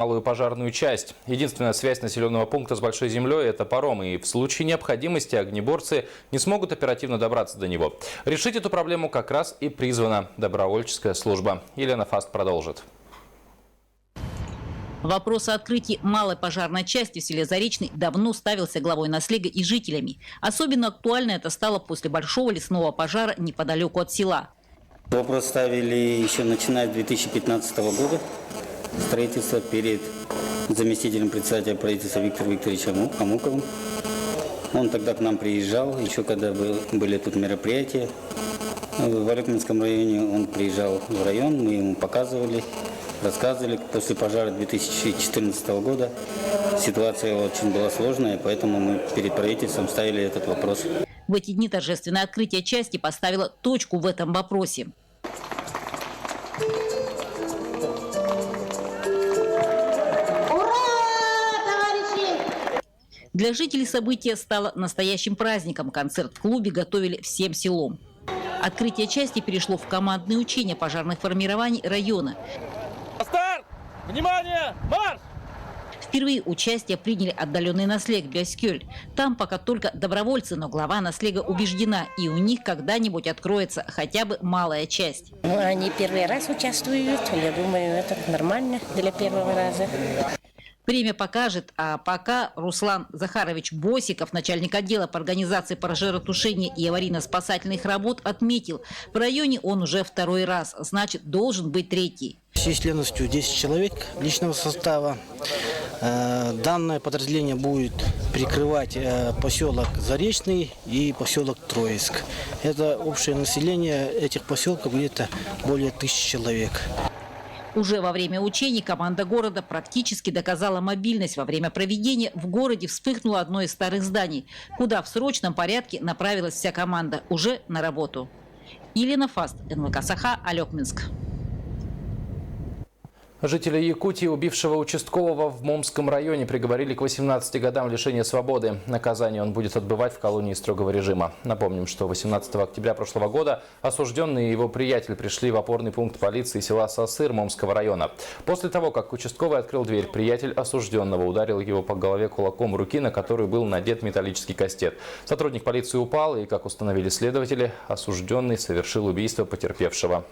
малую пожарную часть. Единственная связь населенного пункта с большой землей – это паром. И в случае необходимости огнеборцы не смогут оперативно добраться до него. Решить эту проблему как раз и призвана добровольческая служба. Елена Фаст продолжит. Вопрос о открытии малой пожарной части в селе Заречный давно ставился главой Наслега и жителями. Особенно актуально это стало после большого лесного пожара неподалеку от села. Вопрос ставили еще начиная с 2015 года. Строительство перед заместителем председателя правительства Виктором Викторовичем Амуковым. Он тогда к нам приезжал, еще когда были тут мероприятия. В Арыкминском районе он приезжал в район, мы ему показывали, рассказывали. После пожара 2014 года ситуация очень была сложная, поэтому мы перед правительством ставили этот вопрос. В эти дни торжественное открытие части поставило точку в этом вопросе. Для жителей событие стало настоящим праздником. Концерт в клубе готовили всем селом. Открытие части перешло в командные учения пожарных формирований района. Старт! Внимание! Марш! Впервые участие приняли отдаленный Наслег Бяскёль. Там пока только добровольцы, но глава Наслега убеждена, и у них когда-нибудь откроется хотя бы малая часть. Они первый раз участвуют. Я думаю, это нормально для первого раза. Время покажет, а пока Руслан Захарович Босиков, начальник отдела по организации пожаротушения и аварийно-спасательных работ, отметил, в районе он уже второй раз, значит, должен быть третий. Численностью 10 человек личного состава. Данное подразделение будет прикрывать поселок Заречный и поселок Троицк. Это общее население этих поселков где-то более 1000 человек. Уже во время учений команда города практически доказала мобильность. Во время проведения в городе вспыхнуло одно из старых зданий, куда в срочном порядке направилась вся команда уже на работу. Елена Фаст, НВК Саха, Алёкминск. Жители Якутии, убившего участкового в Момском районе, приговорили к 18 годам лишения свободы. Наказание он будет отбывать в колонии строгого режима. Напомним, что 18 октября прошлого года осужденный и его приятель пришли в опорный пункт полиции села Сосыр Момского района. После того, как участковый открыл дверь, приятель осужденного ударил его по голове кулаком руки, на которую был надет металлический кастет. Сотрудник полиции упал, и, как установили следователи, осужденный совершил убийство потерпевшего.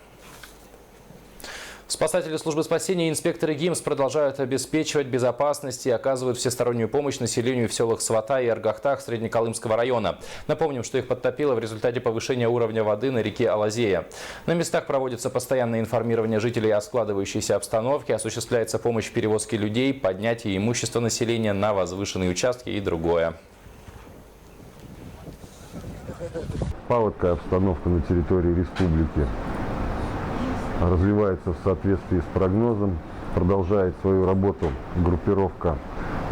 Спасатели службы спасения и инспекторы ГИМС продолжают обеспечивать безопасность и оказывают всестороннюю помощь населению в селах Сватай и Аргахтах Среднеколымского района. Напомним, что их подтопило в результате повышения уровня воды на реке Алазея. На местах проводится постоянное информирование жителей о складывающейся обстановке, осуществляется помощь в перевозке людей, поднятии имущества населения на возвышенные участки и другое. Паводковая обстановка на территории республики развивается в соответствии с прогнозом. Продолжает свою работу группировка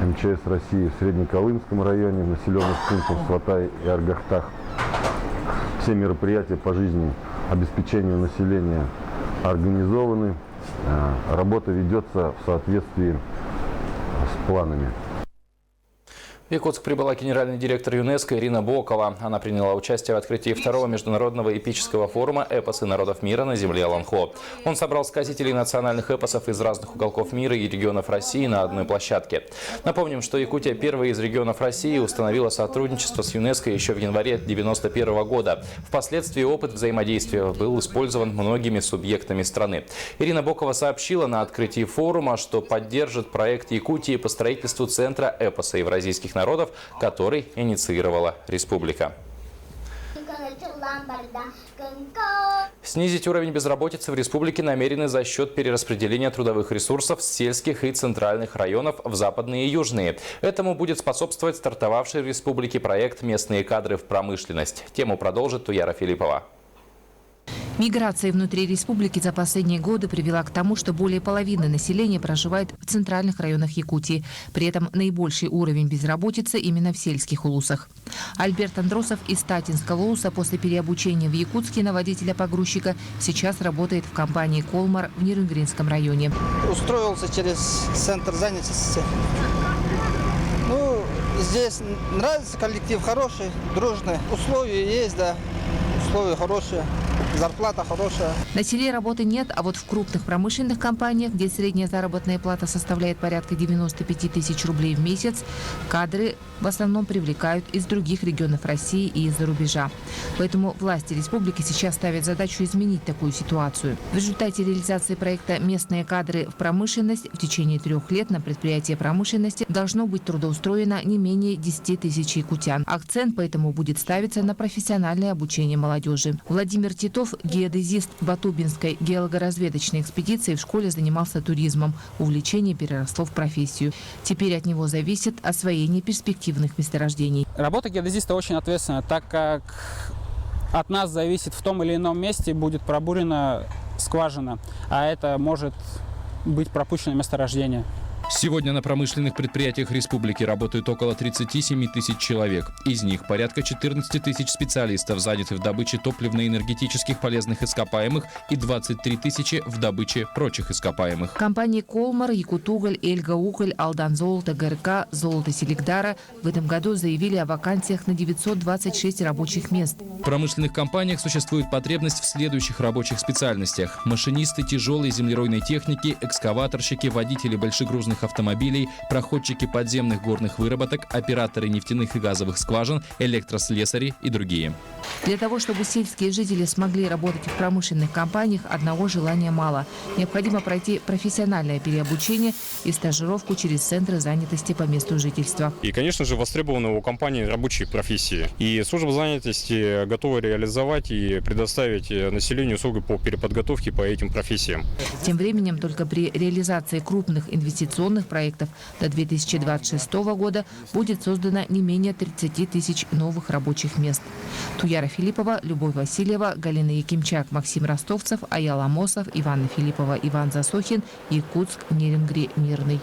МЧС России в Среднеколымском районе, в населенных пунктах Сватай и Аргахтах. Все мероприятия по жизни обеспечению населения организованы. Работа ведется в соответствии с планами. В Якутск прибыла генеральный директор ЮНЕСКО Ирина Бокова. Она приняла участие в открытии второго международного эпического форума «Эпосы народов мира на земле Аланхо». Он собрал сказителей национальных эпосов из разных уголков мира и регионов России на одной площадке. Напомним, что Якутия первая из регионов России установила сотрудничество с ЮНЕСКО еще в январе 1991 года. Впоследствии опыт взаимодействия был использован многими субъектами страны. Ирина Бокова сообщила на открытии форума, что поддержит проект Якутии по строительству центра эпоса евразийских народов, который инициировала республика. Снизить уровень безработицы в республике намерены за счет перераспределения трудовых ресурсов с сельских и центральных районов в западные и южные. Этому будет способствовать стартовавший в республике проект «Местные кадры в промышленность». Тему продолжит Туяра Филиппова. Миграция внутри республики за последние годы привела к тому, что более половины населения проживает в центральных районах Якутии. При этом наибольший уровень безработицы именно в сельских улусах. Альберт Андросов из Татинского улуса после переобучения в Якутске на водителя-погрузчика сейчас работает в компании «Колмар» в Нерюнгринском районе. Устроился через центр занятости. Здесь нравится, коллектив хороший, дружный. Условия есть, да, условия хорошие. зарплата хорошая. На селе работы нет, а вот в крупных промышленных компаниях, где средняя заработная плата составляет порядка 95 тысяч рублей в месяц, кадры в основном привлекают из других регионов России и из-за рубежа. Поэтому власти республики сейчас ставят задачу изменить такую ситуацию. В результате реализации проекта «Местные кадры в промышленность» в течение 3 лет на предприятии промышленности должно быть трудоустроено не менее 10 тысяч якутян. Акцент поэтому будет ставиться на профессиональное обучение молодежи. Владимир Титов, геодезист Батубинской геологоразведочной экспедиции, в школе занимался туризмом. Увлечение переросло в профессию. Теперь от него зависит освоение перспективных месторождений. Работа геодезиста очень ответственна, так как от нас зависит, в том или ином месте будет пробурена скважина, а это может быть пропущено месторождение. Сегодня на промышленных предприятиях республики работают около 37 тысяч человек. Из них порядка 14 тысяч специалистов заняты в добыче топливно-энергетических полезных ископаемых и 23 тысячи в добыче прочих ископаемых. Компании «Колмар», «Якутуголь», «Эльга-Уголь», «Алдан-Золото», «ГРК», «Золото Селигдара» в этом году заявили о вакансиях на 926 рабочих мест. В промышленных компаниях существует потребность в следующих рабочих специальностях: машинисты тяжелой землеройной техники, экскаваторщики, водители большегрузных автомобилей, проходчики подземных горных выработок, операторы нефтяных и газовых скважин, электрослесари и другие. Для того, чтобы сельские жители смогли работать в промышленных компаниях, одного желания мало. Необходимо пройти профессиональное переобучение и стажировку через центры занятости по месту жительства. И, конечно же, востребованы у компании рабочие профессии. И служба занятости готова реализовать и предоставить населению услуги по переподготовке по этим профессиям. Тем временем только при реализации крупных инвестиционных проектов до 2026 года будет создано не менее 30 тысяч новых рабочих мест. Туяра Филиппова, Любовь Васильева, Галина Якимчак, Максим Ростовцев, Аял Амосов, Иван Филиппова, Иван Засохин, Якутск, Нерингри, Мирный.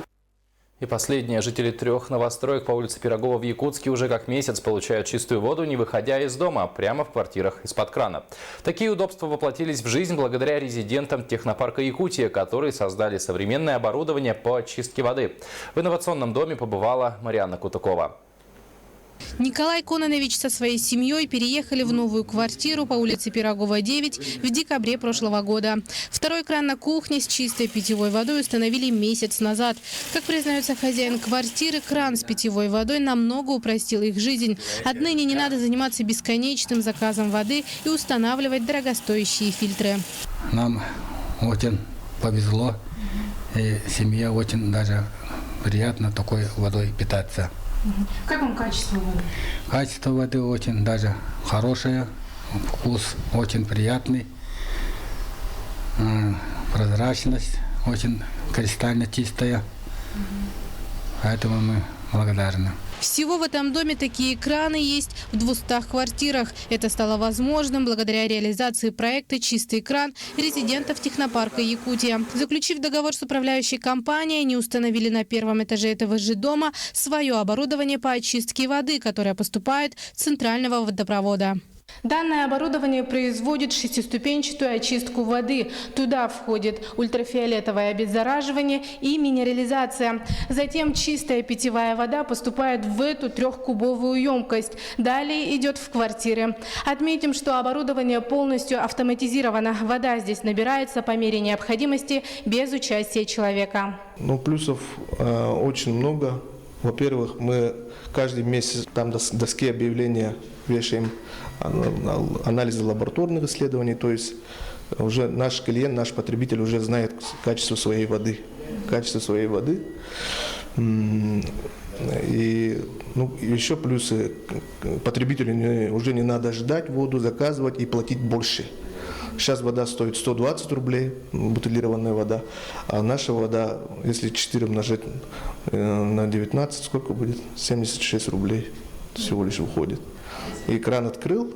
И последнее. Жители 3 новостроек по улице Пирогова в Якутске уже как месяц получают чистую воду, не выходя из дома, прямо в квартирах из-под крана. Такие удобства воплотились в жизнь благодаря резидентам технопарка Якутия, которые создали современное оборудование по очистке воды. В инновационном доме побывала Марианна Кутукова. Николай Кононович со своей семьей переехали в новую квартиру по улице Пирогова, 9 в декабре прошлого года. Второй кран на кухне с чистой питьевой водой установили месяц назад. Как признается хозяин квартиры, кран с питьевой водой намного упростил их жизнь. Отныне не надо заниматься бесконечным заказом воды и устанавливать дорогостоящие фильтры. Нам очень повезло, и семье очень даже приятно такой водой питаться. Как вам качество воды? Качество воды очень даже хорошее, вкус очень приятный, прозрачность очень кристально чистая, поэтому мы благодарны. Всего в этом доме такие краны есть в 200 квартирах. Это стало возможным благодаря реализации проекта «Чистый кран» резидентов технопарка Якутия. Заключив договор с управляющей компанией, они установили на 1-м этаже этого же дома свое оборудование по очистке воды, которое поступает с центрального водопровода. Данное оборудование производит 6-ступенчатую очистку воды. Туда входит ультрафиолетовое обеззараживание и минерализация. Затем чистая питьевая вода поступает в эту 3-кубовую емкость. Далее идет в квартиры. Отметим, что оборудование полностью автоматизировано. Вода здесь набирается по мере необходимости без участия человека. Плюсов очень много. Во-первых, мы каждый месяц там на доске объявления вешаем анализы лабораторных исследований, то есть уже наш клиент, наш потребитель уже знает качество своей воды. И еще плюсы: потребителю уже не надо ждать воду, заказывать и платить больше. Сейчас вода стоит 120 рублей, бутылированная вода, а наша вода, если 4 умножить на 19, сколько будет? 76 рублей всего лишь уходит. И кран открыл,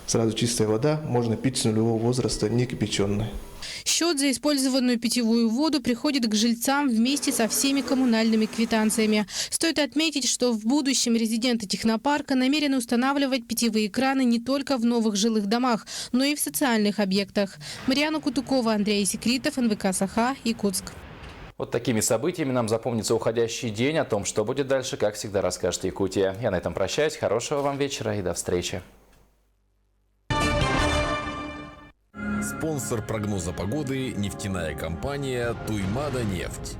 сразу чистая вода, можно пить с нулевого возраста, не кипяченая. Счет за использованную питьевую воду приходит к жильцам вместе со всеми коммунальными квитанциями. Стоит отметить, что в будущем резиденты технопарка намерены устанавливать питьевые краны не только в новых жилых домах, но и в социальных объектах. Марианна Кутукова, Андрей Секритов, НВК «Саха», Якутск. Вот такими событиями нам запомнится уходящий день. О том, что будет дальше, как всегда, расскажет Якутия. Я на этом прощаюсь. Хорошего вам вечера и до встречи. Спонсор прогноза погоды – нефтяная компания «Туймада-нефть».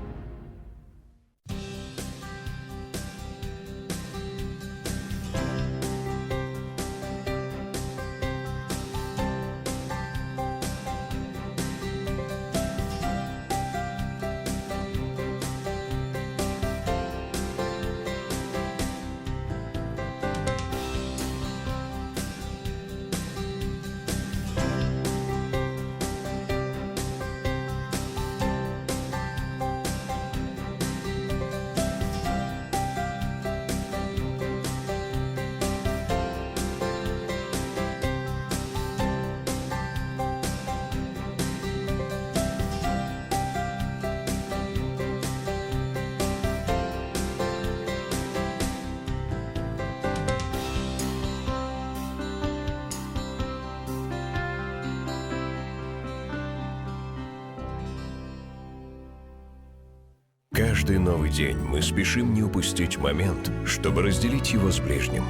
Каждый новый день мы спешим не упустить момент, чтобы разделить его с ближним.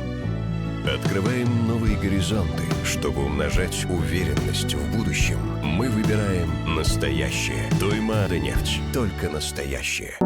Открываем новые горизонты, чтобы умножать уверенность в будущем. Мы выбираем настоящее. Туймада-нефть. Только настоящее.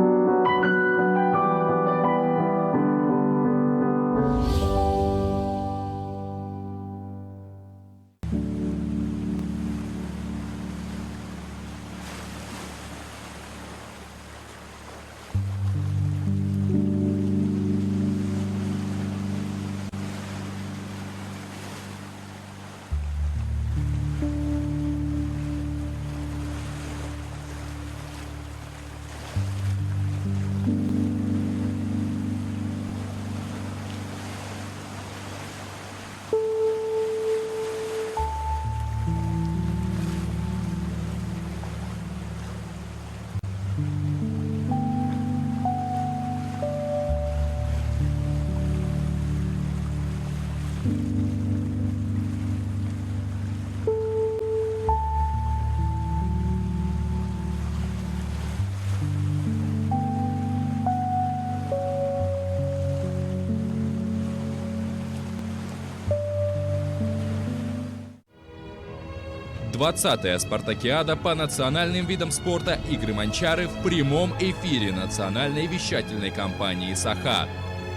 «20-я спартакиада по национальным видам спорта «Игры Манчары» в прямом эфире национальной вещательной компании «Саха».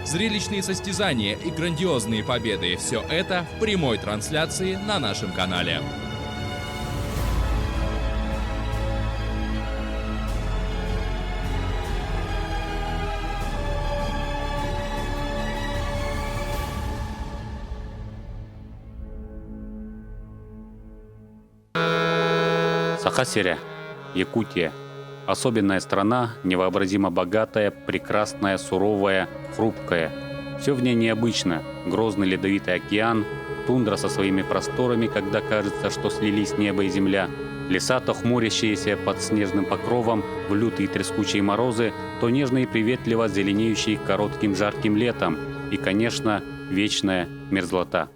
Зрелищные состязания и грандиозные победы – все это в прямой трансляции на нашем канале. Саха-Сирия, Якутия. Особенная страна, невообразимо богатая, прекрасная, суровая, хрупкая. Все в ней необычно. Грозный ледовитый океан, тундра со своими просторами, когда кажется, что слились небо и земля, леса, то хмурящиеся под снежным покровом в лютые трескучие морозы, то нежно и приветливо зеленеющие коротким жарким летом и, конечно, вечная мерзлота.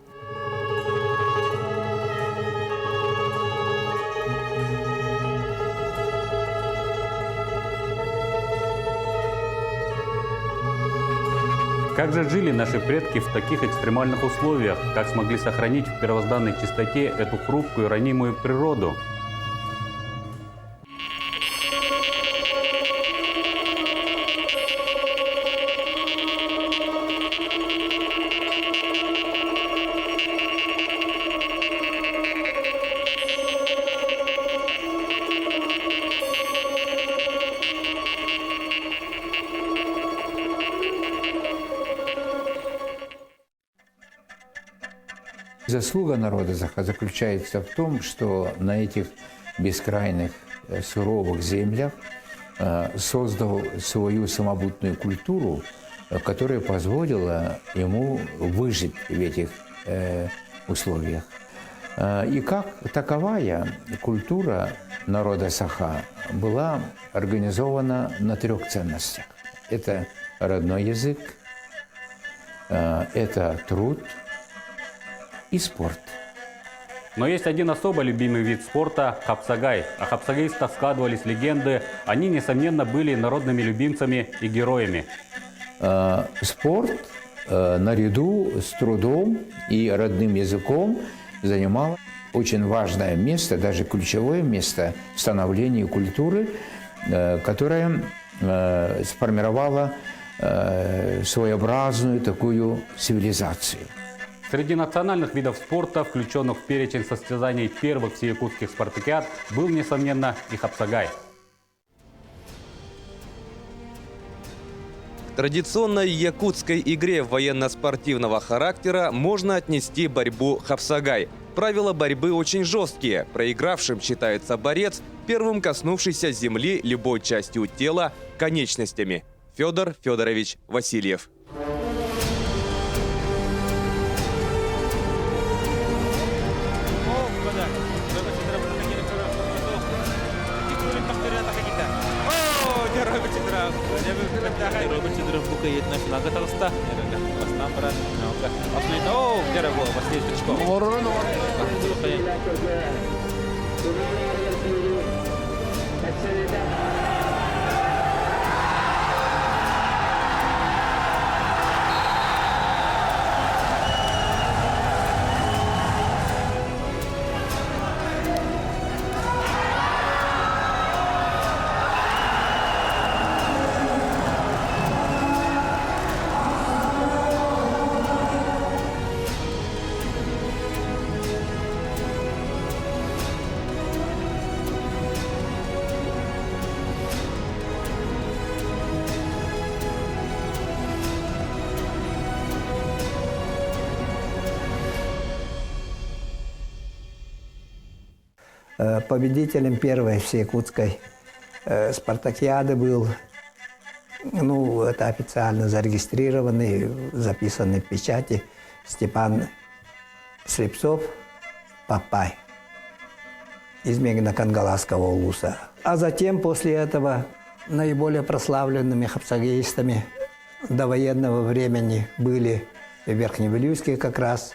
Как же жили наши предки в таких экстремальных условиях? Как смогли сохранить в первозданной чистоте эту хрупкую, ранимую природу? Заслуга народа Саха заключается в том, что на этих бескрайних суровых землях создал свою самобытную культуру, которая позволила ему выжить в этих условиях. И как таковая культура народа Саха была организована на 3 ценностях. Это родной язык, это труд и спорт. Но есть один особо любимый вид спорта – хапсагай. О хапсагайстах складывались легенды. Они, несомненно, были народными любимцами и героями. Спорт наряду с трудом и родным языком занимал очень важное место, даже ключевое место в становлении культуры, которая сформировала своеобразную такую цивилизацию. Среди национальных видов спорта, включенных в перечень состязаний первых всеякутских спартакиад, был, несомненно, и хапсагай. К традиционной якутской игре военно-спортивного характера можно отнести борьбу хапсагай. Правила борьбы очень жесткие. Проигравшим считается борец, первым коснувшийся земли любой частью тела конечностями. Федор Федорович Васильев. Победителем первой всеякутской спартакиады был, это официально зарегистрированный, записанный в печати, Степан Слепцов Папай из Мегино-Кангаласского улуса. А затем, после этого, наиболее прославленными хапсагеистами до военного времени были верхневилюйские как раз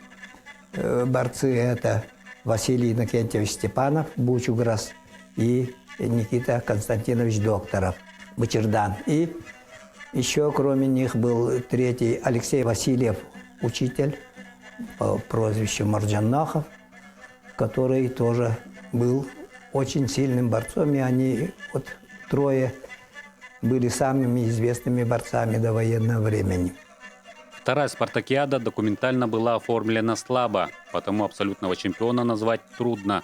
борцы. Это Василий Иннокентьевич Степанов, Бучуграс, и Никита Константинович Докторов, Бычердан. И еще кроме них был третий Алексей Васильев, учитель по прозвищу Марджаннахов, который тоже был очень сильным борцом, и они трое были самыми известными борцами до военного времени. Вторая спартакиада документально была оформлена слабо, потому абсолютного чемпиона назвать трудно.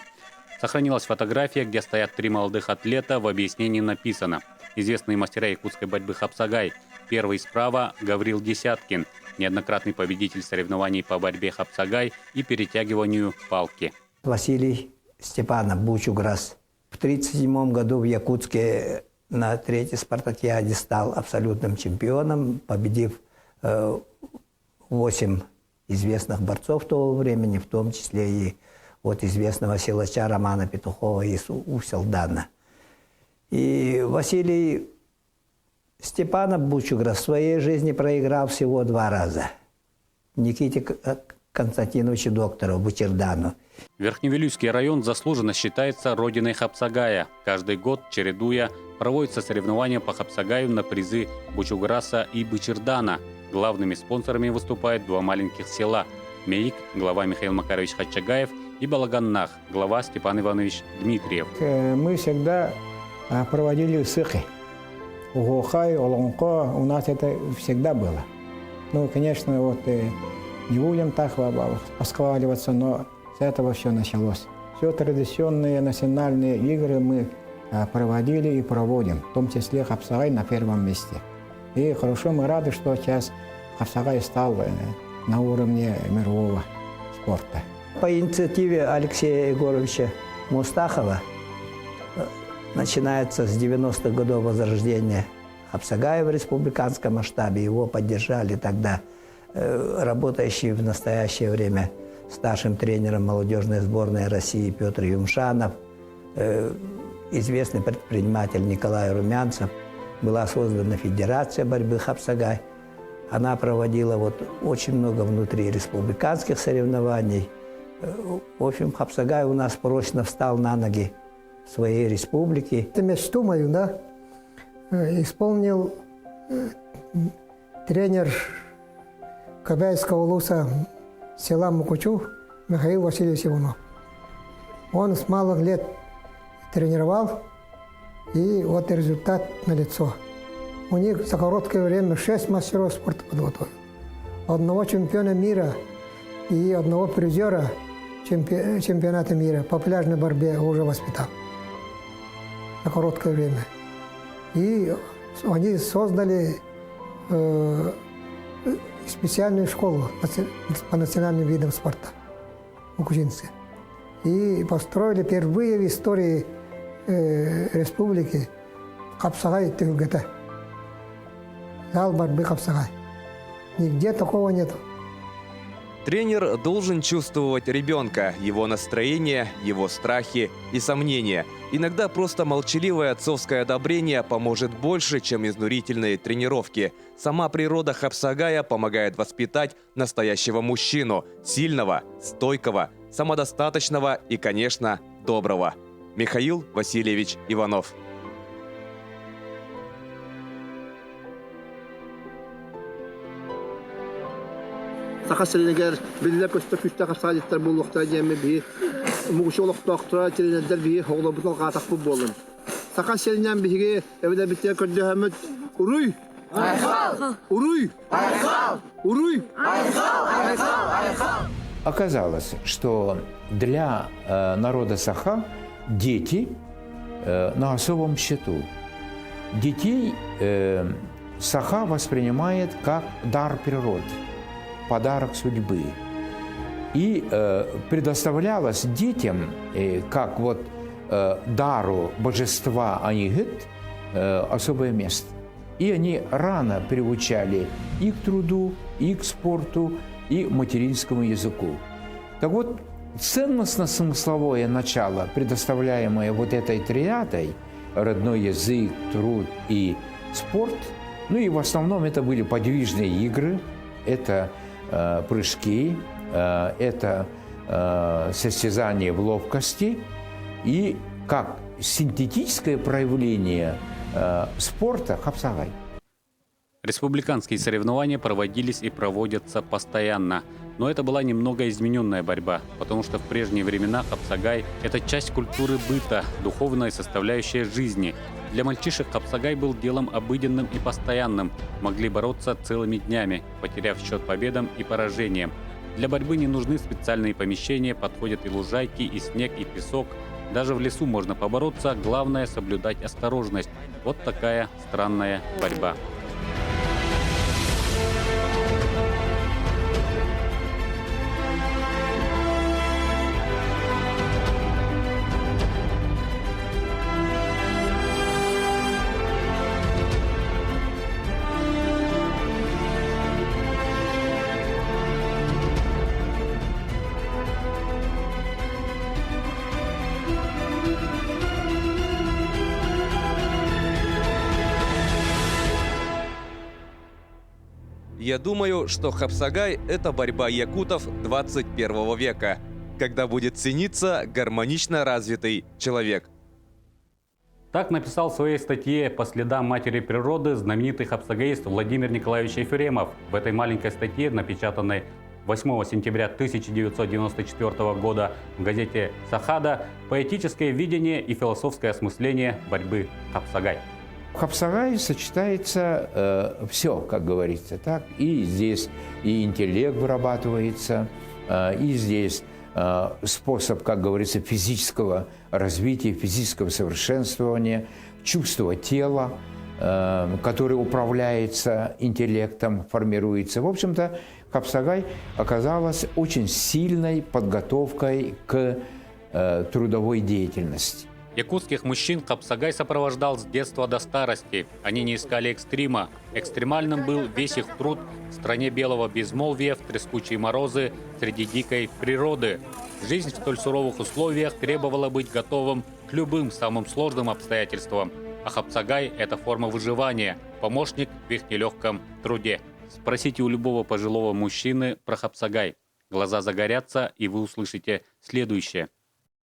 Сохранилась фотография, где стоят 3 молодых атлета, в объяснении написано: известные мастера якутской борьбы хапсагай. Первый справа – Гаврил Десяткин, неоднократный победитель соревнований по борьбе хапсагай и перетягиванию палки. Василий Степанов, Бучуграс, в 1937 году в Якутске на 3-й спартакиаде стал абсолютным чемпионом, победив 8 известных борцов того времени, в том числе и известного силача Романа Петухова из Уселдана. И Василий Степанов Бучуграс в своей жизни проиграл всего 2 раза. Никите Константиновичу Доктору, Бычердану. Верхневилюйский район заслуженно считается родиной хапсагая. Каждый год, чередуя, проводятся соревнования по хапсагаю на призы Бучуграса и Бычердана. Главными спонсорами выступают 2 маленьких села – Меик, глава Михаил Макарович Хачагаев, и Балаганнах, глава Степан Иванович Дмитриев. Мы всегда проводили сыхи. Угохай, Олонко, у нас это всегда было. Конечно, не будем так восхваливаться, но с этого все началось. Все традиционные национальные игры мы проводили и проводим, в том числе хапсагай на первом месте. И хорошо, мы рады, что сейчас хапсагай стал на уровне мирового спорта. По инициативе Алексея Егоровича Мустахова начинается с 90-х годов возрождения хапсагая в республиканском масштабе. Его поддержали тогда работающий в настоящее время старшим тренером молодежной сборной России Петр Юмшанов, известный предприниматель Николай Румянцев. Была создана Федерация борьбы хапсагай. Она проводила очень много внутриреспубликанских соревнований. В общем, хапсагай у нас прочно встал на ноги в своей республике. Эту мечту мою, исполнил тренер Кабайского улуса села Мукучу Михаил Васильевич Иванов. Он с малых лет тренировал, и вот и результат налицо. У них за короткое время 6 мастеров спорта подготовил. Одного чемпиона мира и одного призера чемпионата мира по пляжной борьбе уже воспитал за короткое время. И они создали специальную школу по национальным видам спорта в Кучинске. И построили впервые в истории республики Капсагай ТГТ. Зал борьбы Капсагай. Нигде такого нету. Тренер должен чувствовать ребенка, его настроение, его страхи и сомнения. Иногда просто молчаливое отцовское одобрение поможет больше, чем изнурительные тренировки. Сама природа Хапсагая помогает воспитать настоящего мужчину, сильного, стойкого, самодостаточного и, конечно, доброго. Михаил Васильевич Иванов. Сахасылыгар билле көстө күстө капсалыктар булуктар жеме би мугушолук доктора телендер би хоглобутал катак болун. Сахасылыган биге эвде битте көрдөмөт уруй. Уруй. Уруй. Оказалось, что для народа Саха дети на особом счету. Детей Саха воспринимает как дар природы, подарок судьбы. И предоставлялось детям, как вот дару божества Анигит, особое место. И они рано приучали и к труду, и к спорту, и материнскому языку. Так вот, ценностно-смысловое начало, предоставляемое вот этой триадой, родной язык, труд и спорт, ну и в основном это были подвижные игры, это прыжки, это состязание в ловкости и как синтетическое проявление спорта Хапсагай. Республиканские соревнования проводились и проводятся постоянно. Но это была немного измененная борьба, потому что в прежние времена Хапсагай – это часть культуры быта, духовная составляющая жизни. Для мальчишек Хапсагай был делом обыденным и постоянным, могли бороться целыми днями, потеряв счет победам и поражениям. Для борьбы не нужны специальные помещения, подходят и лужайки, и снег, и песок. Даже в лесу можно побороться, главное – соблюдать осторожность. Вот такая странная борьба. Я думаю, что Хапсагай – это борьба якутов 21 века, когда будет цениться гармонично развитый человек. Так написал в своей статье «По следам матери природы» знаменитый хапсагаист Владимир Николаевич Ефремов. В этой маленькой статье, напечатанной 8 сентября 1994 года в газете «Сахада», поэтическое видение и философское осмысление борьбы Хапсагай. В Хапсагае сочетается все, как говорится, так. И здесь и интеллект вырабатывается, и здесь способ, как говорится, физического развития, физического совершенствования, чувство тела, которое управляется интеллектом, формируется. В общем-то, Хапсагай оказалась очень сильной подготовкой к трудовой деятельности. Якутских мужчин Хапсагай сопровождал с детства до старости. Они не искали экстрима. Экстремальным был весь их труд в стране белого безмолвия, в трескучие морозы, среди дикой природы. Жизнь в столь суровых условиях требовала быть готовым к любым самым сложным обстоятельствам. А Хапсагай – это форма выживания, помощник в их нелегком труде. Спросите у любого пожилого мужчины про Хапсагай. Глаза загорятся, и вы услышите следующее.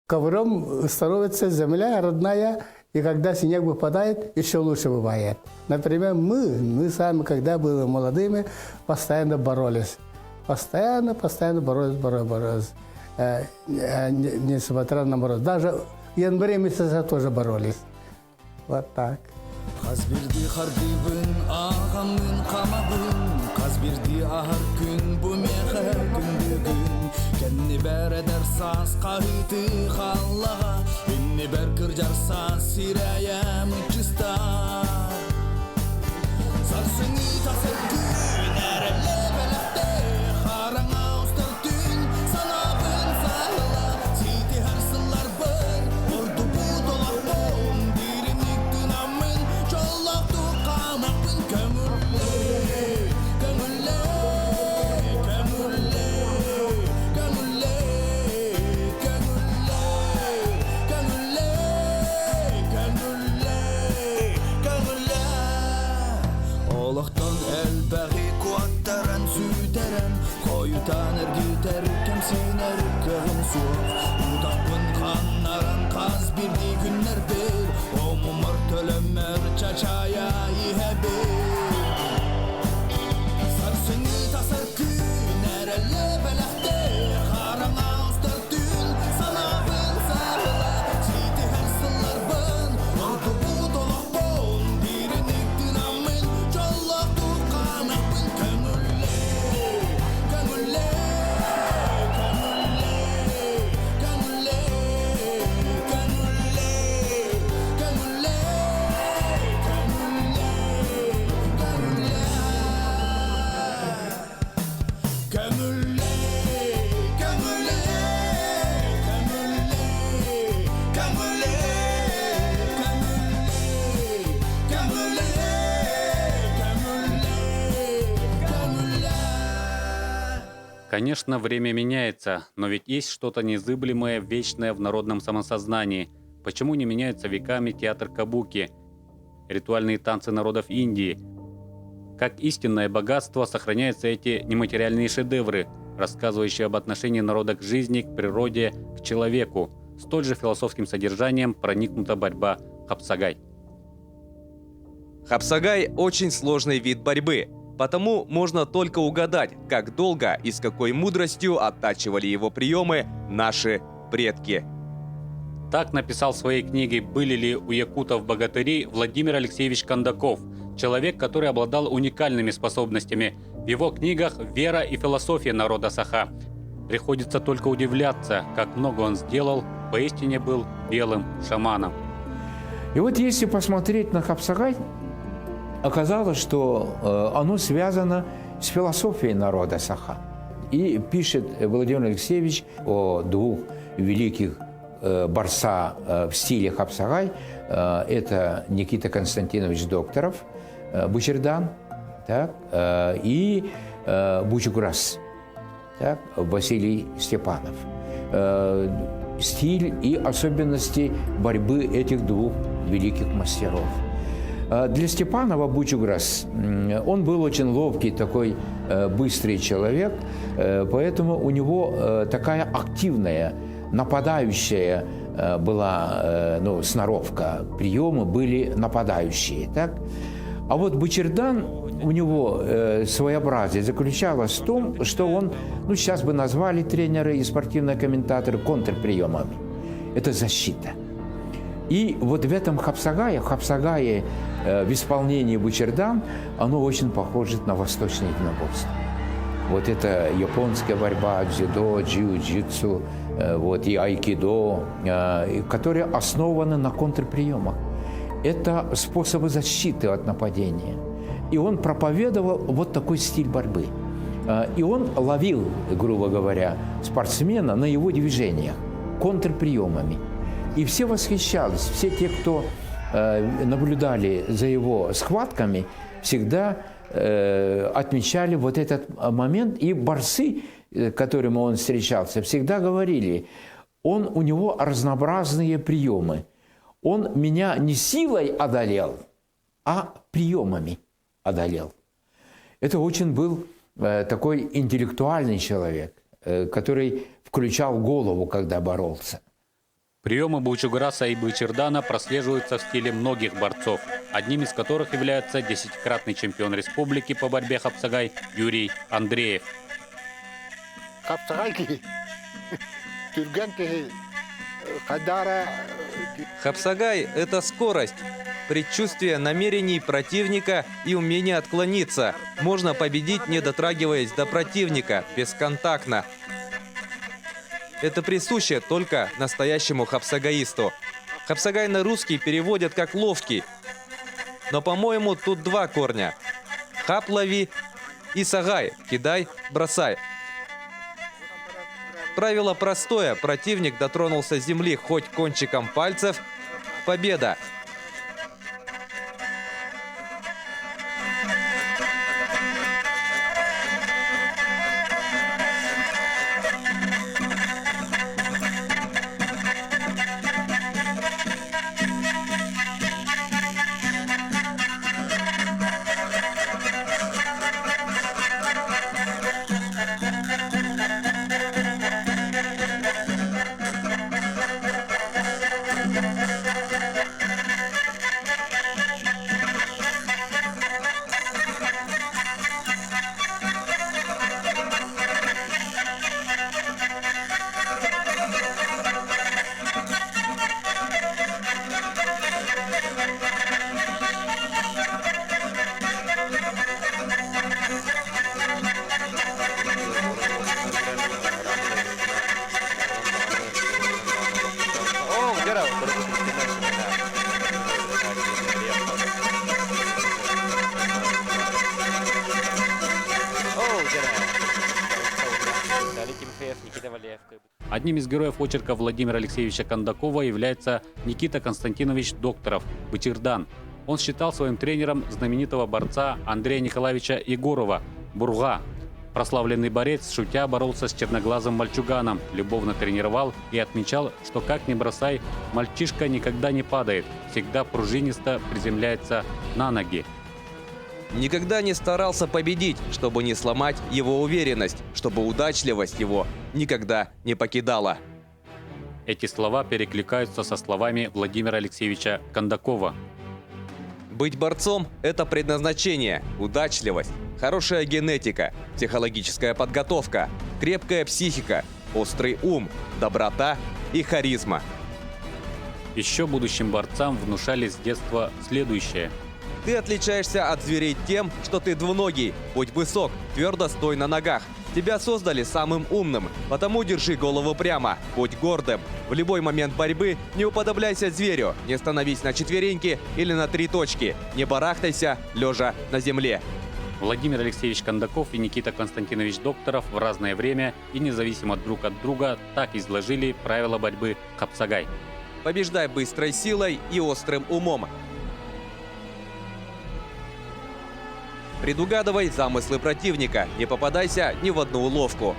Ковром становится земля родная, и когда снег выпадает, еще лучше бывает. Например, мы сами, когда были молодыми, постоянно боролись. Постоянно боролись. несмотря на мороз. Даже в январе месяце тоже боролись. Вот так. Қазберді қардибін, ағамын қамабын, қазберді ағар күн, бұмеқі күндігін. Кәнне бәрі дәрсас қағиты қалаға, үнне бәр кіржарсас сирәйәм үтчіста. Сарсыңы тасыр күн, әрәлі бәләқті, қараң ауыстыр түн, санабын сағыла, сейті әрсылар бір, орды бұд олақ bon, дирінік түнамын, жолақ тұқамақпын көңілі, көңілі, көңілі, көңілі, көңілі, көңілі, көңілі, көңілі. Олықтан әлбәғи қуаттаран сүйдерен, қойытан әргетер кәмсенер кығын суық. Ұдақпын қаннаран қаз бірдей күннер бер, омымыр төлімір чачая ihe бер. Сарсыңы тасыр күн, әрәлі бәләқті, қараң ауыстыр түн, санабын сағыла, сейті әрсылар бін, орды бұд олақ bon, дирінік динамын, жолақ тұқамақпын көңілі, көңілі, көңілі, көңілі, көңілі, көңілі, көңілі, Конечно, время меняется, но ведь есть что-то незыблемое, вечное в народном самосознании. Почему не меняются веками театр кабуки, ритуальные танцы народов Индии? Как истинное богатство сохраняются эти нематериальные шедевры, рассказывающие об отношении народа к жизни, к природе, к человеку. Столь же философским содержанием проникнута борьба хапсагай. Хапсагай – очень сложный вид борьбы, потому можно только угадать, как долго и с какой мудростью оттачивали его приемы наши предки. Так написал в своей книге «Были ли у якутов богатыри» Владимир Алексеевич Кондаков, человек, который обладал уникальными способностями. В его книгах «Вера и философия народа Саха». Приходится только удивляться, как много он сделал, поистине был белым шаманом. И вот если посмотреть на хапсагай, оказалось, что оно связано с философией народа Саха. И пишет Владимир Алексеевич о двух великих борца в стиле хапсагай. Это Никита Константинович Докторов, Бучердан, так, и Бучуграс, так, Василий Степанов. Стиль и особенности борьбы этих двух великих мастеров. Для Степанова Бучуграс, он был очень ловкий, такой быстрый человек, поэтому у него такая активная, нападающая была сноровка. Приемы были нападающие. Так? А вот Бучердан, у него своеобразие заключалось в том, что он, сейчас бы назвали тренеры и спортивные комментаторы контрприемами. Это защита. И вот в этом хапсагае в исполнении Бучердан, оно очень похоже на восточное единоборство. Вот это японская борьба, дзюдо, джиу-джитсу, вот и айкидо, которые основаны на контрприемах. Это способы защиты от нападения. И он проповедовал вот такой стиль борьбы. И он ловил, грубо говоря, спортсмена на его движениях, контрприемами. И все восхищались, все те, кто наблюдали за его схватками, всегда отмечали вот этот момент. И борцы, с которыми он встречался, всегда говорили, у него разнообразные приемы. Он меня не силой одолел, а приемами одолел. Это очень был такой интеллектуальный человек, который включал голову, когда боролся. Приемы Бучуграса и Бучердана прослеживаются в стиле многих борцов, одним из которых является 10-кратный чемпион республики по борьбе хапсагай Юрий Андреев. Хапсагайки Хапсагай – это скорость, предчувствие намерений противника и умение отклониться. Можно победить, не дотрагиваясь до противника, бесконтактно. Это присуще только настоящему хапсагаисту. Хапсагай на русский переводят как «ловкий». Но, по-моему, тут два корня. Хап – лови и сагай – кидай, бросай. Правило простое. Противник дотронулся земли хоть кончиком пальцев – победа. Одним из героев очерка Владимира Алексеевича Кондакова является Никита Константинович Докторов, Бычырдан. Он считал своим тренером знаменитого борца Андрея Николаевича Егорова, Бурга. Прославленный борец, шутя, боролся с черноглазым мальчуганом, любовно тренировал и отмечал, что как ни бросай, мальчишка никогда не падает, всегда пружинисто приземляется на ноги. Никогда не старался победить, чтобы не сломать его уверенность, чтобы удачливость его никогда не покидала. Эти слова перекликаются со словами Владимира Алексеевича Кондакова. Быть борцом – это предназначение, удачливость, хорошая генетика, психологическая подготовка, крепкая психика, острый ум, доброта и харизма. Еще будущим борцам внушали с детства следующее. Ты отличаешься от зверей тем, что ты двуногий. Будь высок, твердо стой на ногах. Тебя создали самым умным, потому держи голову прямо, будь гордым. В любой момент борьбы не уподобляйся зверю, не становись на четвереньки или на 3 точки, не барахтайся, лежа на земле. Владимир Алексеевич Кондаков и Никита Константинович Докторов в разное время и независимо друг от друга так изложили правила борьбы хапсагай. Побеждай быстрой силой и острым умом. Предугадывай замыслы противника, не попадайся ни в одну уловку.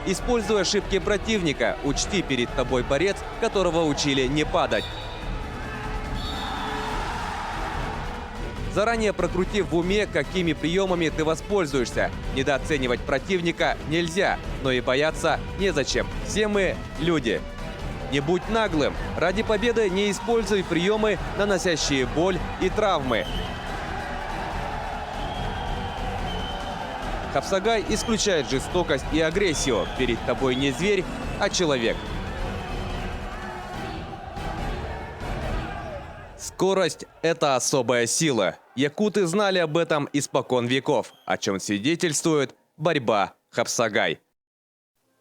Используя ошибки противника, учти, перед тобой борец, которого учили не падать. Заранее прокрутив в уме, какими приемами ты воспользуешься. Недооценивать противника нельзя, но и бояться незачем. Все мы люди. Не будь наглым. Ради победы не используй приемы, наносящие боль и травмы. Хапсагай исключает жестокость и агрессию. Перед тобой не зверь, а человек. Скорость – это особая сила. Якуты знали об этом испокон веков, о чем свидетельствует борьба хапсагай.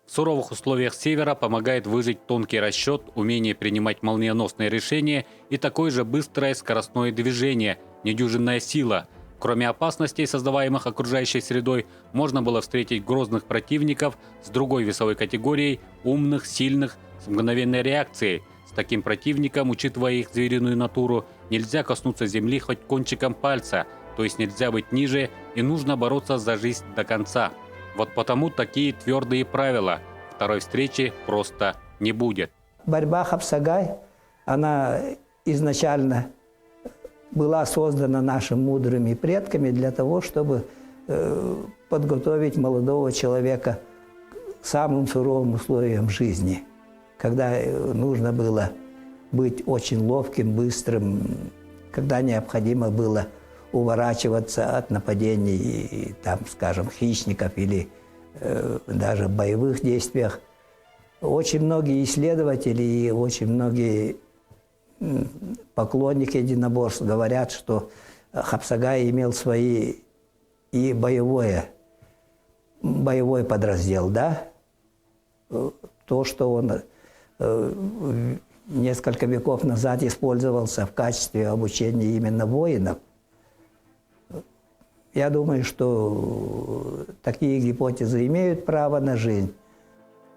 В суровых условиях севера помогает выжить тонкий расчет, умение принимать молниеносные решения и такое же быстрое скоростное движение, недюжинная сила. Кроме опасностей, создаваемых окружающей средой, можно было встретить грозных противников с другой весовой категорией, умных, сильных, с мгновенной реакцией. С таким противником, учитывая их звериную натуру, нельзя коснуться земли хоть кончиком пальца, то есть нельзя быть ниже и нужно бороться за жизнь до конца. Вот потому такие твердые правила. Второй встречи просто не будет. Борьба хапсагай, она изначально была создана нашими мудрыми предками для того, чтобы подготовить молодого человека к самым суровым условиям жизни, когда нужно было быть очень ловким, быстрым, когда необходимо было уворачиваться от нападений, там, скажем, хищников или даже в боевых действиях. Очень многие исследователи и очень многие поклонники единоборств говорят, что Хапсагай имел свои и боевой подраздел, да? То, что он несколько веков назад использовался в качестве обучения именно воинов. Я думаю, что такие гипотезы имеют право на жизнь.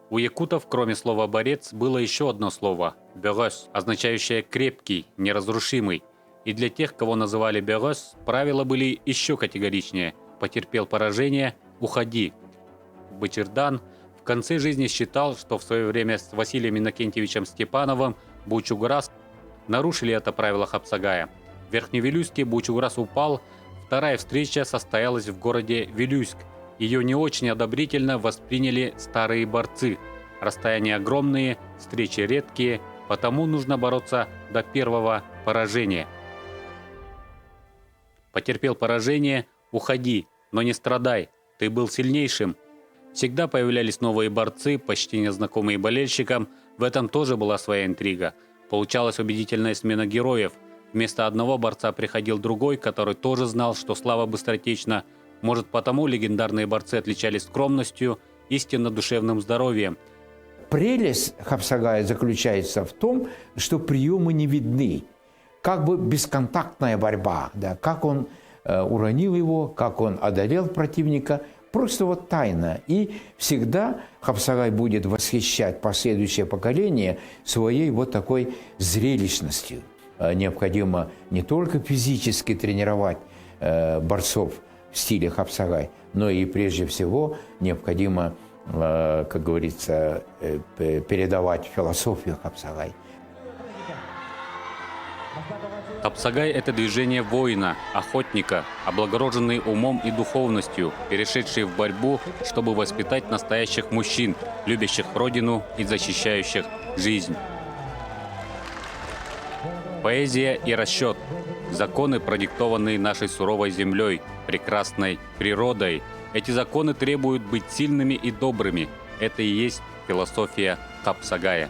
У якутов, кроме слова «борец», было еще одно слово – «бёрёс», означающее «крепкий», «неразрушимый». И для тех, кого называли «бёрёс», правила были еще категоричнее. Потерпел поражение – уходи. Бочердан в конце жизни считал, что в свое время с Василием Иннокентьевичем Степановым Бучуграс нарушили это правило Хапсагая. В Верхневилюйске Бучуграс упал. Вторая встреча состоялась в городе Вилюйск. Ее не очень одобрительно восприняли старые борцы. Расстояния огромные, встречи редкие, потому нужно бороться до первого поражения. Потерпел поражение – уходи, но не страдай, ты был сильнейшим. Всегда появлялись новые борцы, почти незнакомые болельщикам. В этом тоже была своя интрига. Получалась убедительная смена героев. Вместо одного борца приходил другой, который тоже знал, что слава быстротечна. Может, потому легендарные борцы отличались скромностью, истинно душевным здоровьем. Прелесть Хапсагая заключается в том, что приемы не видны. Как бы бесконтактная борьба, да, как он уронил его, как он одолел противника, просто вот тайна. И всегда Хапсагай будет восхищать последующее поколение своей вот такой зрелищностью. Необходимо не только физически тренировать борцов в стиле Хапсагай, но и прежде всего необходимо, как говорится, передавать философию Хапсагай. Хапсагай – это движение воина, охотника, облагороженный умом и духовностью, перешедший в борьбу, чтобы воспитать настоящих мужчин, любящих родину и защищающих жизнь. Поэзия и расчет – законы, продиктованные нашей суровой землей, прекрасной природой. Эти законы требуют быть сильными и добрыми. Это и есть философия Хапсагая.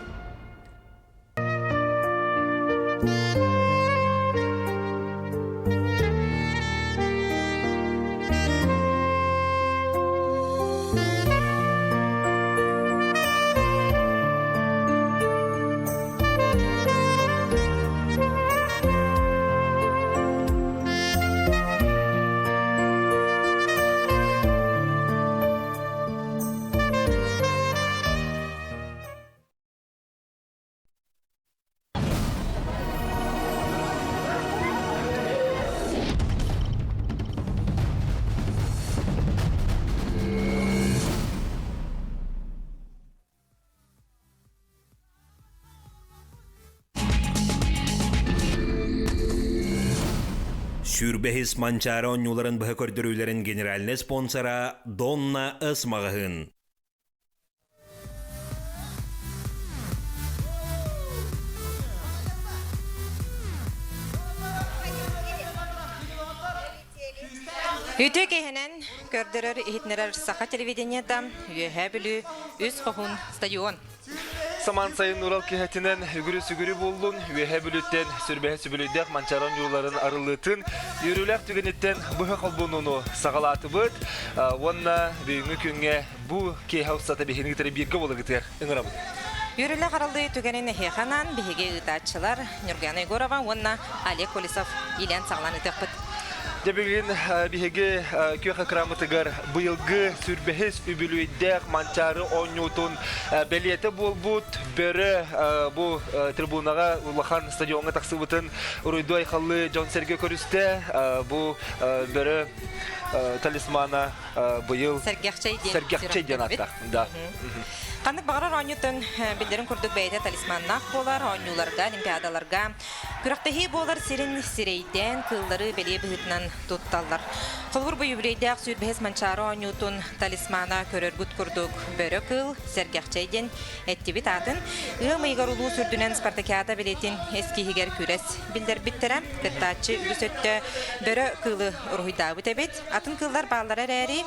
Сүрбехис манчары онюларын бұхы көрдірулерін генеральный спонсора Донна Ысмағығын. Үтө кейхенен көрдірір ихитнерер сақа телевидениеда үйе білі үз қоғын стадион. Саман сайын Урал кехетинен үгірі-сүгірі болдun, үйе бүліттен сүрбәхі-сүбілідек манчарон юларын арылытын, үйріләк түгенеттен бұхы қалбонуну сағалаты бұд, онна бүйіңі күнге бұ кейхаусата бейхенгі тәрі бірге болы ғытыр, ұңыра бұд. Үйрілі қаралды түгенен хейханан бейге ұтатшылар Нұргана Егорова, онна Олег Колесов елен сағланы тұқпыд. Дебегин биһиге көйхә крамытыгар быйылгы сүрбәһис үбүлүйдәк манчары онютун белете булбут бере бу трибунага улахан стадионга таксыбытын уруйдой халлы Джон Сергей көрүстә бу бере талисмана быйыл Сергей Денатта. Да. Қандық бағырар онютын білдерін күрдік бәйді талисманнақ болар, онюларға, олимпиадаларға. Күрақтахи болар сирен сирейден кыллары беле бұғытынан тұтталар. Холбур бу юбилейдәк Сүрбәһес Манчаро Ньютон талисмана көрөргүт курдук бөрөкыл сергәхчәйден әттибит атын. Ымыйгар улуу сүрдүнән Спартакиада билетин эски хигер күрәс билдер биттерә. Кыттачы үгүсөттө бөрөкылы ургыйдабы тебет. Атын кыллар баллары әри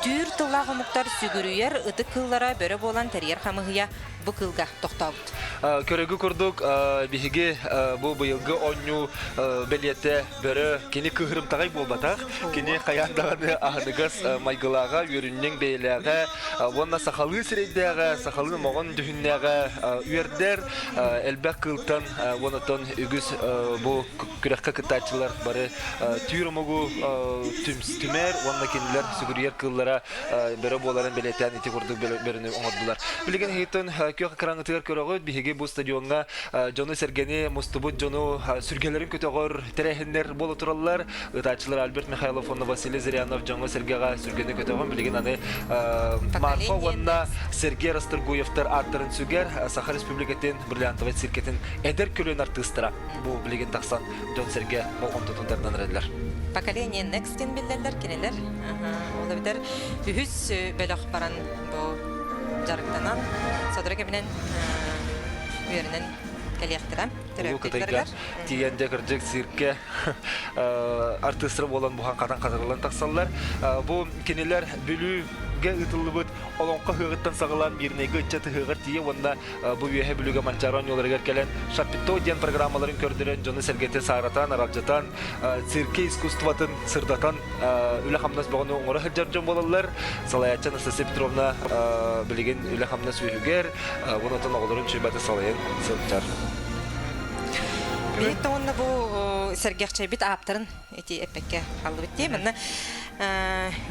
түр тыллагы муктар сүгүрүер ыты кыллара бөрө болан терьер хамыгыя бу кылга токтабыт. Көрөгү курдук биһиги бу быйылгы онню билете бөрө кини кыгырым тагай болбатак. Кини каяндагы ахныгас майгылага үрүннең бейләгә вонна сахалы сирейдәгә сахалы могон дүһүннәгә үрдер элбәк кылтан вонотон үгүс бу күрәккә кытачылар бары түрмөгү түмер вонна кинилер сүгүрүер кыллара бөрө боларын билетен ити курдук бөрүнү оңдулар. Билген хейтон көк краңытыр көрөгөт биһиги бу стадионга жону сергени мустубут жону сүргелерин көтөгөр терехиндер боло тураллар. Ытачылар Альберт Михайлов, Василий Зырянов, Джонго Сергега сүргені көтөгөн билген аны Марфа онна Сергей Расторгуевтар аттырын сүгер Саха Республикатын бриллиантовый циркетін эдер көлөн артыстыра. Бу билген таксан Джон Сергей болгон тутундардан редилер. Поколение Next кен билдерлер кенелер. Ола битер үһүс белах баран бу жарыктанан содырга менен үйөрүнөн келектирем. Теректерлер тиенде кырдык цирке артисттер болан бухан катан кадырлан таксаллар. Бу кенелер бүлүгө ытылыбыт олонко хыгыттан сагылан бирнеге чаты хыгыр тие онда бу үйе бүлүгө Манчарон жолдоргер келен шапито ден программаларын көрдүрөн жону сергете саратан аралжатан цирке искусствотун сырдатан үле хамнас болгону оңора хыжаржон болалар. Салаяча Анастасия Петровна билген үле хамнас үйгер онотон оголорун чөбөтө салайын сылчар. Бит онна бу сергәхчәй бит аптырын эти эпекке алып битте. Менә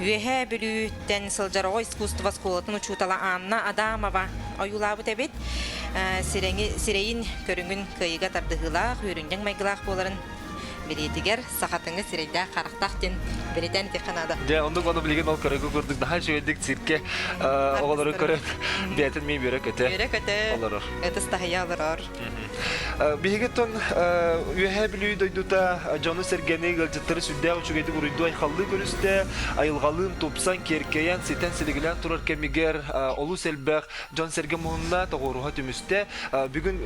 үйе бүлүттен сылжарого искусство школатын учутала Анна Адамова аюлабы тебет. Сирейин көрүнгүн кыйга тардыгыла хүрүнҗәң майгылак боларын билетигер сахатыңы сирейдә карактактен бередән теханада. Дә онда гоны билген ол көрөгү күрдүк daha шөйдик цирке оголору көрөп бетин ми бирек өтө. Бирек өтө. Олорор. Это стахаялар. Бигетон үйе билүү дойдута Жону Сергени галжыттары сүддә учугеди урыйду айхаллы көрүстә айылгалын топсан керкеян сетен силигилен турар кемигер олу селбек Жон Серге муунна тогоруга түмүстә бүгүн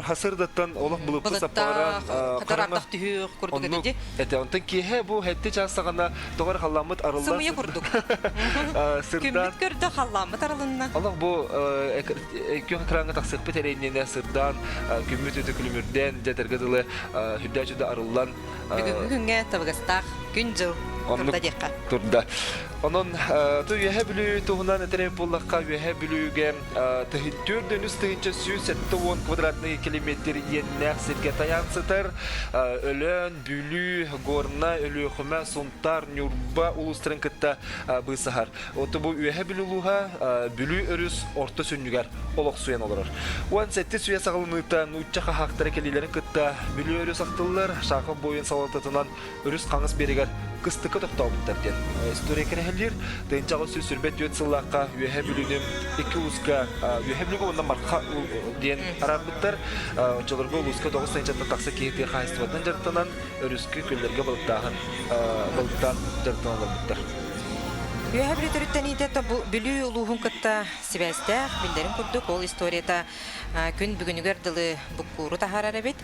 хасырдаттан олох булыпты сапара катарактак түһү курдук эди. Это онтан кие бу хетте часагана тогор халламыт арылла. Сымыя курдук. Сырдан көрдө халламыт арылынна. Аллах бу эки экранга таксып бетеренне сырдан күмүт өтөкүлүмүрден жетергедиле хүддәчүдө арыллан бүгүнгө табыгастак күн жыл турда декка. Турда. Onun tüyhe bilü tuhundan eterem pullakka ühe bilüge tühtür üstünce 110 kvadratlı kilometre yennek sirke tayansıtır. Ölön, bülü, gorna, ölü hüme, suntar, nürba ulustırın kıtta bısahar. Otu bu ühe bilüluha bülü örüs orta sünüger oluk suyan olur. Oğan sette suya sağlınıkta nutçaka haktara kelilerin kıtta bülü örüs aktılır. Şakın boyun salatatından örüs kanıs beriger kıstıkı toktağıbıtlar diyen. История керехелер, тенчагы сүз сүрбет өт сыллакка үе бүлүнүм 2 узга үе бүлүгө ондан марка диен арабыттар очолорго узга 9 тенчатта такса кейти хайствадан жартанан өрүскө көллөргө балыктан жартанан албыттар. Үе бүлүтөрүттен иде бүлү улугун кытта сибәстә билдерин курдук ол историяда күн бүгүнүгөр дылы буккуру тахарар эбит.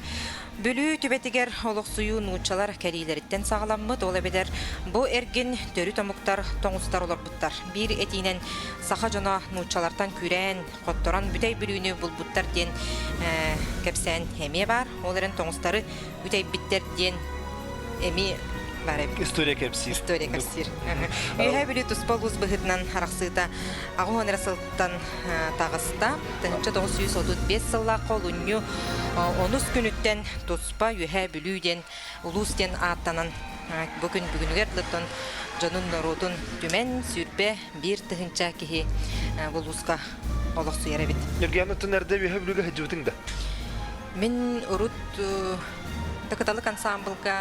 Бүлү түбетигер олық суyu нуучалар кәрилеріттен сағаламмыд ол әбедер. Бұ әрген төрі томуктар тоңыстар олар бұттар. Бір әтейнен сақа жона нуучалартан күрән, қотторан бүтәй бүлүні бұл бұттар ден кәпсән әме бар. Оларын тоңыстары бүтәй біттер ден әме бар әбі. История кәпсир. История кәпсир. Үйе бүлі тұспал ұз бұғытынан арақсыта ағуан расылттан тағысыта. Тәнінші 935 сылла қол үню 10 күніттен тұспа үйе бүлүүден ұлыстен аттанан бүгінігер лыттан жонун народун түмен сүрбе бір тұхынча кеге бұлысқа олық сұйар әбет. Ергені түнерде үйе бүлігі хәджібітіңді? Мен ұрут тақыталық ансамблға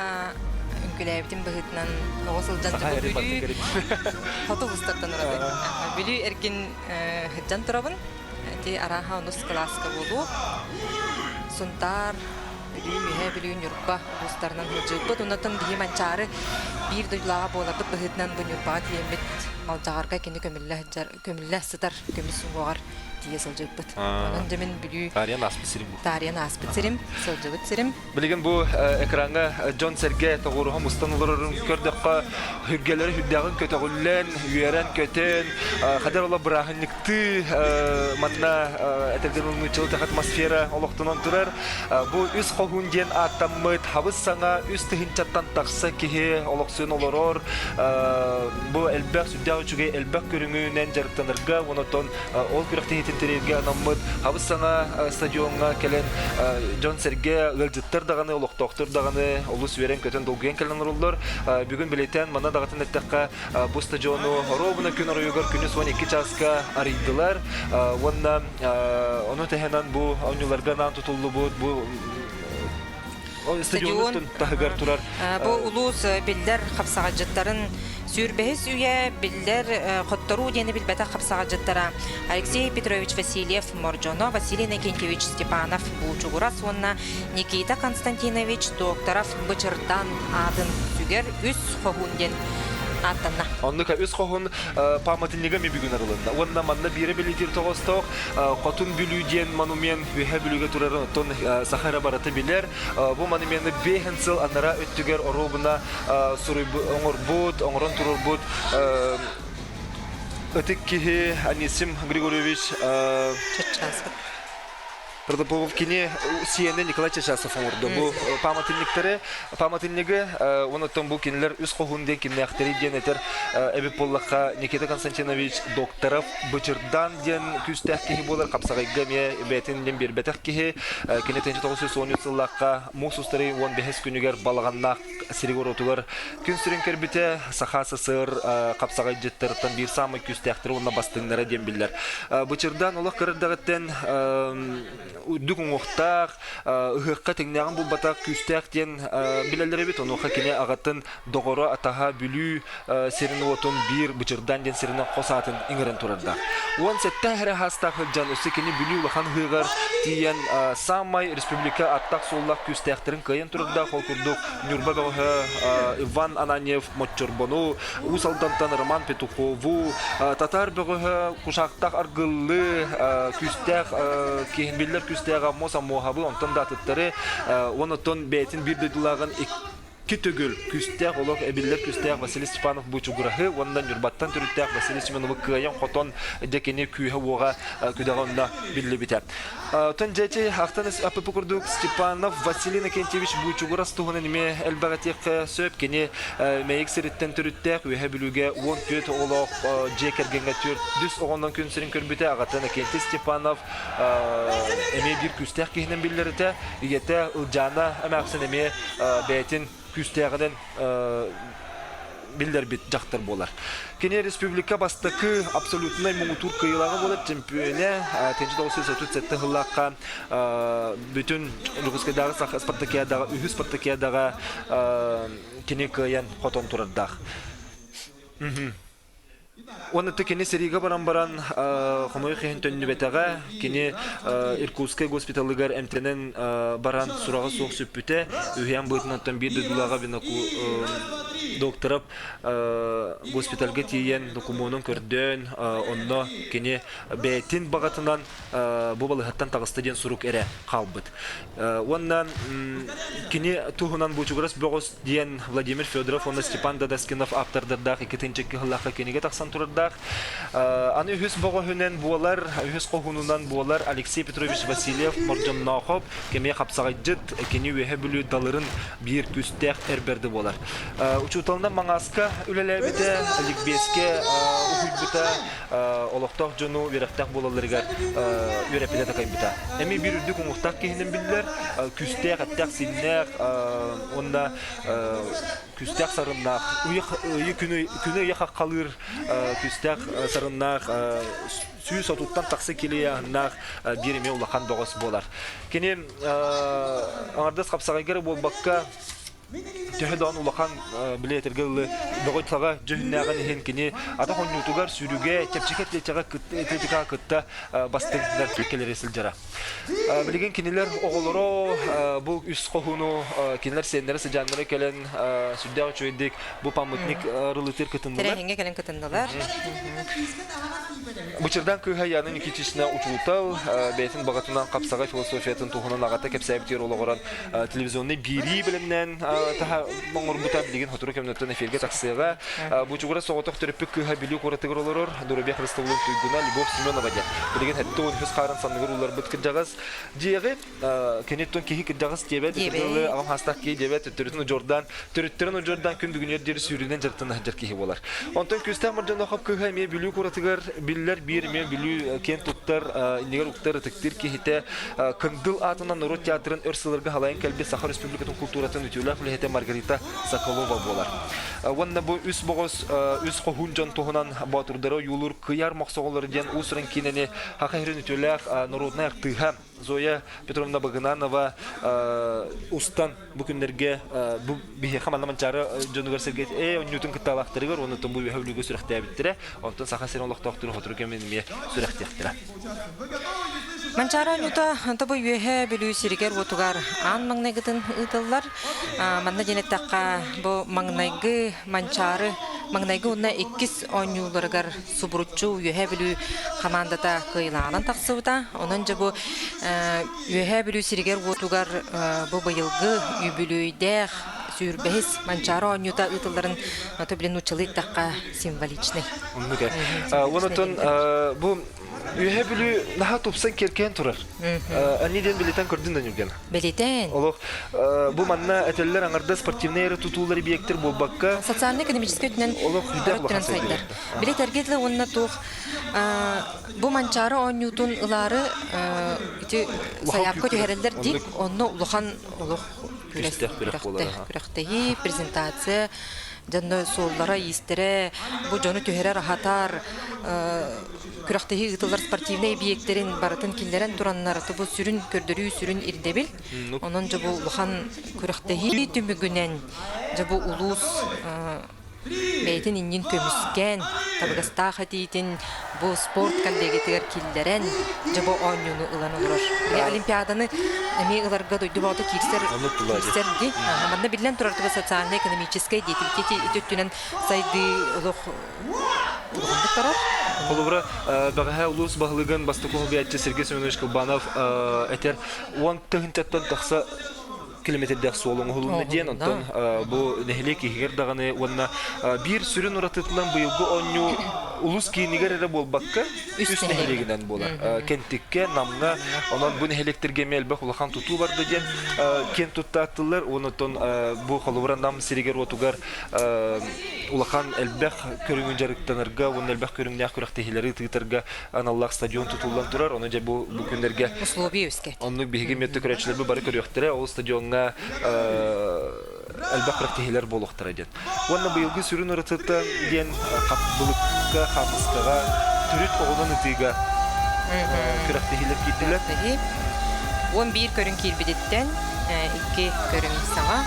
Күләбитин быһытнан оғысылдан жабы бүлі хаты ұстаттан ұрады. Бүлі әрген хыджан тұрабын, те араға ұныс класска болу. Сұнтар, бүлі, үйе бүлі, нүрба ұстарынан хыджыбыт. Ұнатын дейі манчары бир дуйлага боларбыт быһытнан бунюрбаат лембит малжагарга кини көмүллэ сытар көмүс сугугар тие сылжыппыт. Онун демен билүү Тариян аспыт сирим бу. Тариян аспыт сирим, сылжыбыт сирим. Билген бу экранга Джон Серге тогуруха мустанларын көрдөккө хүргелери хүддагын көтөгүллен, үйерен көтөн, кадар ола брахынникты манна этергенүүлчүлүк атмосфера олоктонон турар. Бу үс когун ден аттаммыт хабыс саңа үс тыгынчаттан такса кихи олоксун олорор. Бу элбек сүддагы үчүгө элбек көрүнгүнөн жарыктанырга, онотон ол күрөктен терерге анаммыт хабыс саңа стадионга келен Джон Серге ылжыттар даганы олоктоктор даганы улус верен көтөн долгуен келен урулдар. Бүгүн билетен мана дагатын эттекка бу стадиону ровно күн оройгор күнү 12 часка арыйдылар. Онна ону техенан бу оюнларга нан тутулду бу стадионун тагар турар. Бу улус билдер хапсагажыттарын Сүрбехис үйе билдер хоттору дені билбета қапсағаджыттара Алексей Петрович Васильев Морджоно, Василий Накентьевич Степанов Булчугура, сонна Никита Константинович Докторов Бычырдан адын сүгер үс хогунден аттанна. Оннука үс хогун паматыннеге ми бүгүн арылында. Онна манна бире билетир тогосток, котун бүлүүден монумент үһэ бүлүгө турарын тон Сахара бараты билер. Бу монументны бехенсел анара өттүгер оробуна суруй оңорбут, оңорон турурбут. Өтеккихи Анисим Григорьевич Чачасов. Продоповкине Сиене Николай Чачасов орды. Бу паматыннеге онотон бу кинелер үс когунден киннехтери ден этер Эбиполлаха Никита Константинович Докторов Бычырдан ден күстәхкихи болар капсагайга ме бетин ден бербетехкихи кинетенче 910 сыллакка мусустары 15 күнүгер балаганнак сиригоротулар күн сүрен кербите сахасы сыр капсагай жеттертен бир самый күстәхтери онна бастыңнары ден биллер. Бычырдан улак кырдагыттен Дүкүн оқтақ, ұғыққа теңнеғін бұл батақ күстәқтен білелері бет, оны қакене ағатын доғыры атаға бүлі серіні отын бір бұчырдан ден серіні қосатын іңірін тұрарда. Он сәтті әрі хастақ жан өсі кені бүлі ұлақан ғығар тиен самай республика аттақ соллақ күстәқтерін қайын тұрарда қол күрдік Нюрба бұғы Иван Ананев Моччорбону, Усалдантан Роман Петухову, Татар бұғы Кушақтақ арғылы күстәқ кейін белдер күстәға моса мохабы онтон датыттары онотон бәйтін бір дөйділағын Китөгөл күстәк олог әбиллер күстәк Василий Степанов Бучугурахы, ондан Юрбаттан түріттәк Василий Семеновы кыян хотон декені күйе оға күдағында білі бітә. Тон жәте ақтаныс апы күрдік Степанов Василий Накентьевич Бучугурас туғыны неме әлбағатек сөп кені мәйік сіріттен түріттәк өйе білуге 10 көт олог жекергенге түр дүс оғандан күн сірін көрбіті ағаты Накентьев Степанов әме бір күстәк кейінен білдеріті егеті ұлжана әмәқсын әме бәйтін күстәгәдән билдер бит жактар болар. Кене республика бастакы абсолютно муңутур кыйлагы болот чемпионе тенче 937 хыллакка бүтүн Русскайдагы Спартакиадагы үһү Спартакиадагы кене кыян хотон турардак. Оны текені сериға баран қомой қиын төнні бетаға, кені Иркутскай госпиталыгар әмтенен баран сұраға соқ сөппіте, үйен бұйтынаттан бір дөділаға бенаку докторап госпиталға тиен докумонын көрден, онно кені бәйтін бағатынан бұбалығаттан тағысты ден сұрук әрі қалбыт. Оннан кені туғынан бұчығырас бұғыз ден Владимир Федоров, онна Степан Дадаскинов аптардардақ 2-ші ғылаққа кенеге тақсан тұрардақ. Аны үхіс бұғы хүнен бұлар, үхіс қоғынынан бұлар Алексей Петрович Васильев Морджоннахов кеме қапсағай жыт, кені өйе бүлі далырын бір күстәқ әрберді болар. Учуталында маңасқа үлелі біті, ликбеске ұхыт бұта, олықтақ жону верақтақ болаларығар өрепеде тақайын бұта. Әме бір үрдік ұңықтақ кейінен білдер, күстәқ, әттәқ, синнәқ, онда күстәқ сарыннақ, күні яқақ қалыр күстәқ сарыннақ, сүйіс отуттан тақсы келеяғыннақ береме ұлақан боғыз болар. Кені аңардас қапсағайгері бол баққа Töhödön ulakan biletergeli bogotaga jühnägen henkini ata honyutugar sürüge tepçiket leçaga kıtta kıtta bastırdılar keleri siljara. Bilgen kiniler oğuloro bu üst kohunu kiniler senlere sıcanlara gelen südde çöydük bu pamutnik rılıtır kıtındılar. Terehenge gelen kıtındılar. Bıçırdan köyhayanın ikiçisine uçulutal beytin bagatından kapsaga filosofiyatın tohunan agata kepsayiptir ologoran televizyonda biri bilimden taha mongor buta bilgin hoturu kemnötten efirge taksıga bu çugura soğutak törüpük köyha biliyor koratıgır olurur Durubek Hristavulun tuyguna Libov Simenova diye bilgin hatta on hüs karan sanıgır ular bıt kırcağız diye kenetton kehi kırcağız diye de ağam hastak ki diye törütün ucurdan kün bugün yer sürüden jartın hacer kehi olar ondan küstem marjan okap köyha me biliyor koratıgır biller bir me biliyor kent tuttar indigar uktar tıktır ki hite kındıl atından Norot Teatrın örsülürge halayın kalbi Sakha Respublikatın kulturatın ütüler hite Margarita Sokolova bolar. Wanda bu üs boğaz üs kohuncan tohunan baturdaro yulur kıyar maqsağları diyen usran kineni hakayrin ütüler Narodna yaktıha Zoya Petrovna Bagınanova ustan bu günlerge bu bir hamanlaman çare Jonugar Sergey Newton kıtalaqtırır onu da bu hövlüge sürekli bittire ondan Sakha sen Allah tahtını oturup kemenime sürekli yaktira. Mançara nuta tabu üyehe bölü siriger otugar an magnaygıtın ıtıllar. Manna jenettakka bu magnaygı mançarı magnaygı unna 2 oynuyorlargar suburutçu üyehe bölü komandata kıyılanan taksıvda. Onunca bu üyehe bölü siriger otugar bu bayılgı übülüydek Sürbehis mançara oynuyorda ıtılların tabilen uçalık dakika simboliçne. Ondan bu üye bülü daha topsan kerken turar. Anniden bileten kırdın da nürgen. Bileten. Olur. Bu manna eteller anarda sportivnere tutuları biyektir bu bakka. Sosyal ekonomik kötünen öğretmen bilet ergetle onunla tuğ bu mançara oynuyordu ıları sayapko tühereller dik onu uluhan uluh kürektehi prezentasiya Canlı sollara istere bu canı tühere rahatar kürektehi ıtılar sportivne biyeklerin baratın killerin duranlar bu sürün kördürü sürün irdebil onunca bu uluhan kürektehi tümügünen bu ulus Beytin inin kömüsken, tabıgasta haditin bu sport kallegetiler killeren jabo oyunu ılan olur. Olimpiadanı mi ılarga doydu bağda kister di. Manna bilen turar tuba sosyal ekonomической деятельности tütünen saydı uluq tarar. Kolubra bağa ulus bağlıgan bastıklı biyatçı Sergey Semyonovich Kulbanov eter 10 tığınçattan taqsa kilometrede solun hulun diyen ondan bu nehlik higer dağını ona bir sürün uratılan bu yılgı onyu ulus ki nigerere bol bakka üst nehliginden bolar kentikke namna ondan bu nehlikterge melbek ulakan tutu var diyen kent tutattılar ondan bu kolubra nam siriger otugar ulakan elbek körüngün jarıktanırga onun elbek körüngün kuraktehileri tıgıtırga anallah stadion tutulan durar onunca bu günlerge onun bir hikimiyetli küreçler bir barı körüktüre o stadion elbette raktihiler boluqtır eden. Onun bu yılgı sürün ıratıda diyen kapbılıkka, hamıskağa, türüt oğlan ıtıga raktihiler gittiler. 11 körün kilbiditten 2 körün sağa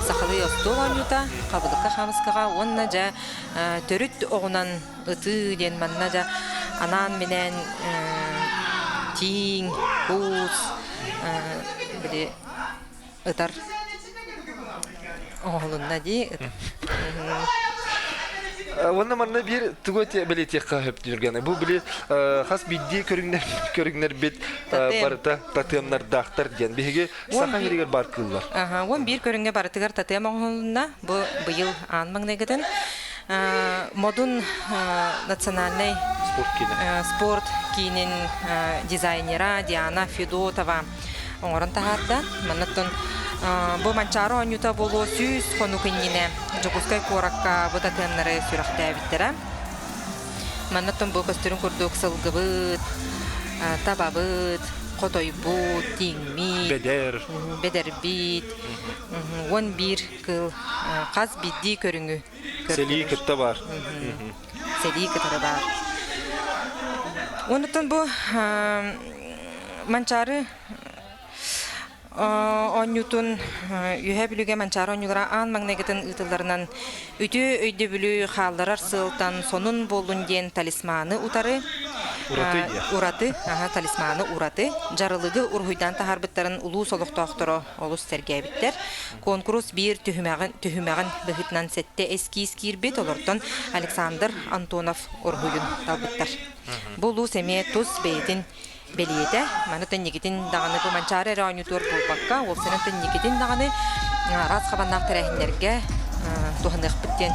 Sakhalı yostol oynuyorda kapbılıkka, hamıskağa onunla ja türüt oğlan ıtı diyen manna ja anan menen ting, buz bile Öter oğlunda di. Onun manna bir tugoti biletek hep dürgene. Bu bile has biddi körünler bit barata tatımlar dağıtır diyen. Bihege Sakha heriger bar kıllar. Aha, 11 körünge baratıgar tatım oğlunda bu yıl anmang negeden. Modun национальный sport kinin dizaynera Diana Fedotova Oran taharda manatton bu mançaro anyuta bolo süs konu kinnine jokuskay korakka bu tatemnere sürakta bittere manatton bu kostürün kurduk salgıbıt tababıt kotoybut tingmi beder bit 11 kıl qaz biddi körüngü seli kıtta var seli kıtta var onatton bu mançarı оннютун үйе бүлүге манчары оннюлара аан маңнегетін ытыларынан үтү өйді бүлү хаалларар сылтан сонун болун ден талисманы утары. Ураты, талисманы ураты. Жарылыгы урхуйдан тахарбыттарын улуу солуқтоқтыры олус сәргәбіттер. Конкурс бір түхімәғін бұхытнан сәтті эскиз кирбет олыртын Александр Антонов урхуйын талбыттар. Бұл сәме тұз бейтін белиеті. Маны тәннекетін дағаны бұл манчары районютор бұл баққа, олсының тәннекетін дағаны рас қабаннақ тәрәхіндерге туғындық біттен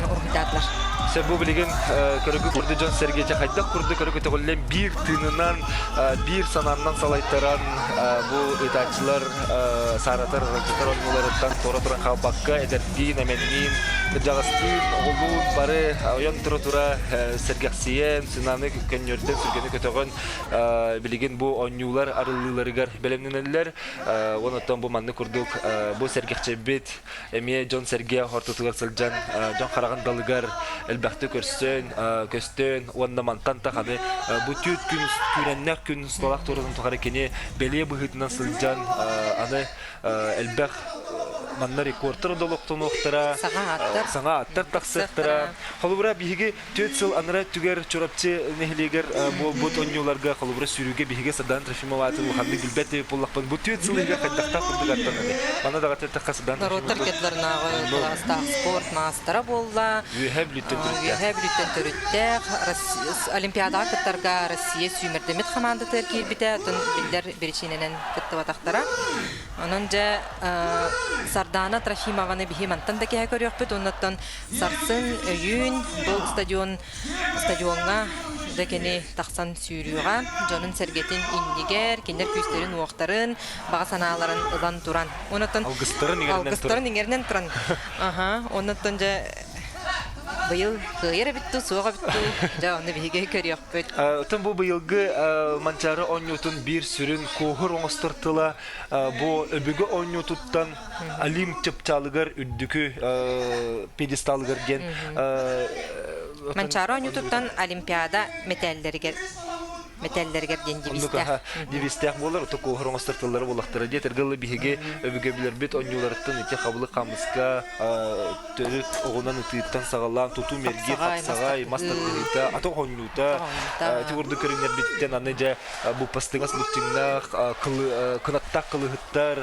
урхуйдадылар. Sen bu bilgin körükü kurdu John Sergey'e kaydak kurdu körükü tegolle bir tınından bir sanandan salaytaran bu itaatçılar saratar rakıtar olmalarından sonra duran kabakka ederdiğin emenliğin Jağastın oğlun barı oyan tura Sergey'siyen sınavını könyörden sürgeni kötüğün bilgin bu onyular arılıları gar belemlenirler ondan bu manlı kurduk bu Sergey'e bit emiye John Sergey hortutugar sılcan John Karagan dalıgar elbette köstön onda mantan taxadı bu tüt gün kürenler gün salak torun toxarekeni beliye bıhıtından sılcan anı elbette manna rekortları doluqtun oxtara sağa attar taqsıqtara xolubra bihige tütsel anra tüger çorapçı nehliger bu tonyolarga xolubra sürüge bihige sadan trafimavatı bu hamdi bilbette pullaqpan bu tütselge qaddaqta qudgattan mana daga taqasdan Narotlar ketlerna klasta sport mastera bolla Yüheblütten törütte Olimpiada kıttarga Rossiya sümerdemit komanda terkir bite bilder biriçinenen kıttıvataqtara onunca Sardana Trafimovanı bihimantan da kaya görüyoruz. Ondan sarsın öğün bu stadionga da kene taksan sürüyor. Canın sergetin indiger, kinder küslerin uaqtarın, bağa sanaların ılan duran. Ondan algıstların ingerinden turan. Ondan da Bayıl kıyır bitti, soğuk bitti. Canı bihige görüyor. Tüm bu bayılgı mançarı onyutun bir sürün kohur oңостыртыла bu öbüge onyututtan alim çıpçalıgar üddükü pedestalgar gen. Mançarı onyututtan olimpiada metallerger gen diviste. Diviste bolar to kohur oңостыртылары болақтары жетергілі бихеге öbüge bilir bit onyularıttın ite qabılı qamıska törüt oğunan ıtıyıttan sağalan tutu mergi qapsağay master kırıta ato onyuta tivordu körünler bitten anıca bu pastığas bütünna kınattak kılıhıttar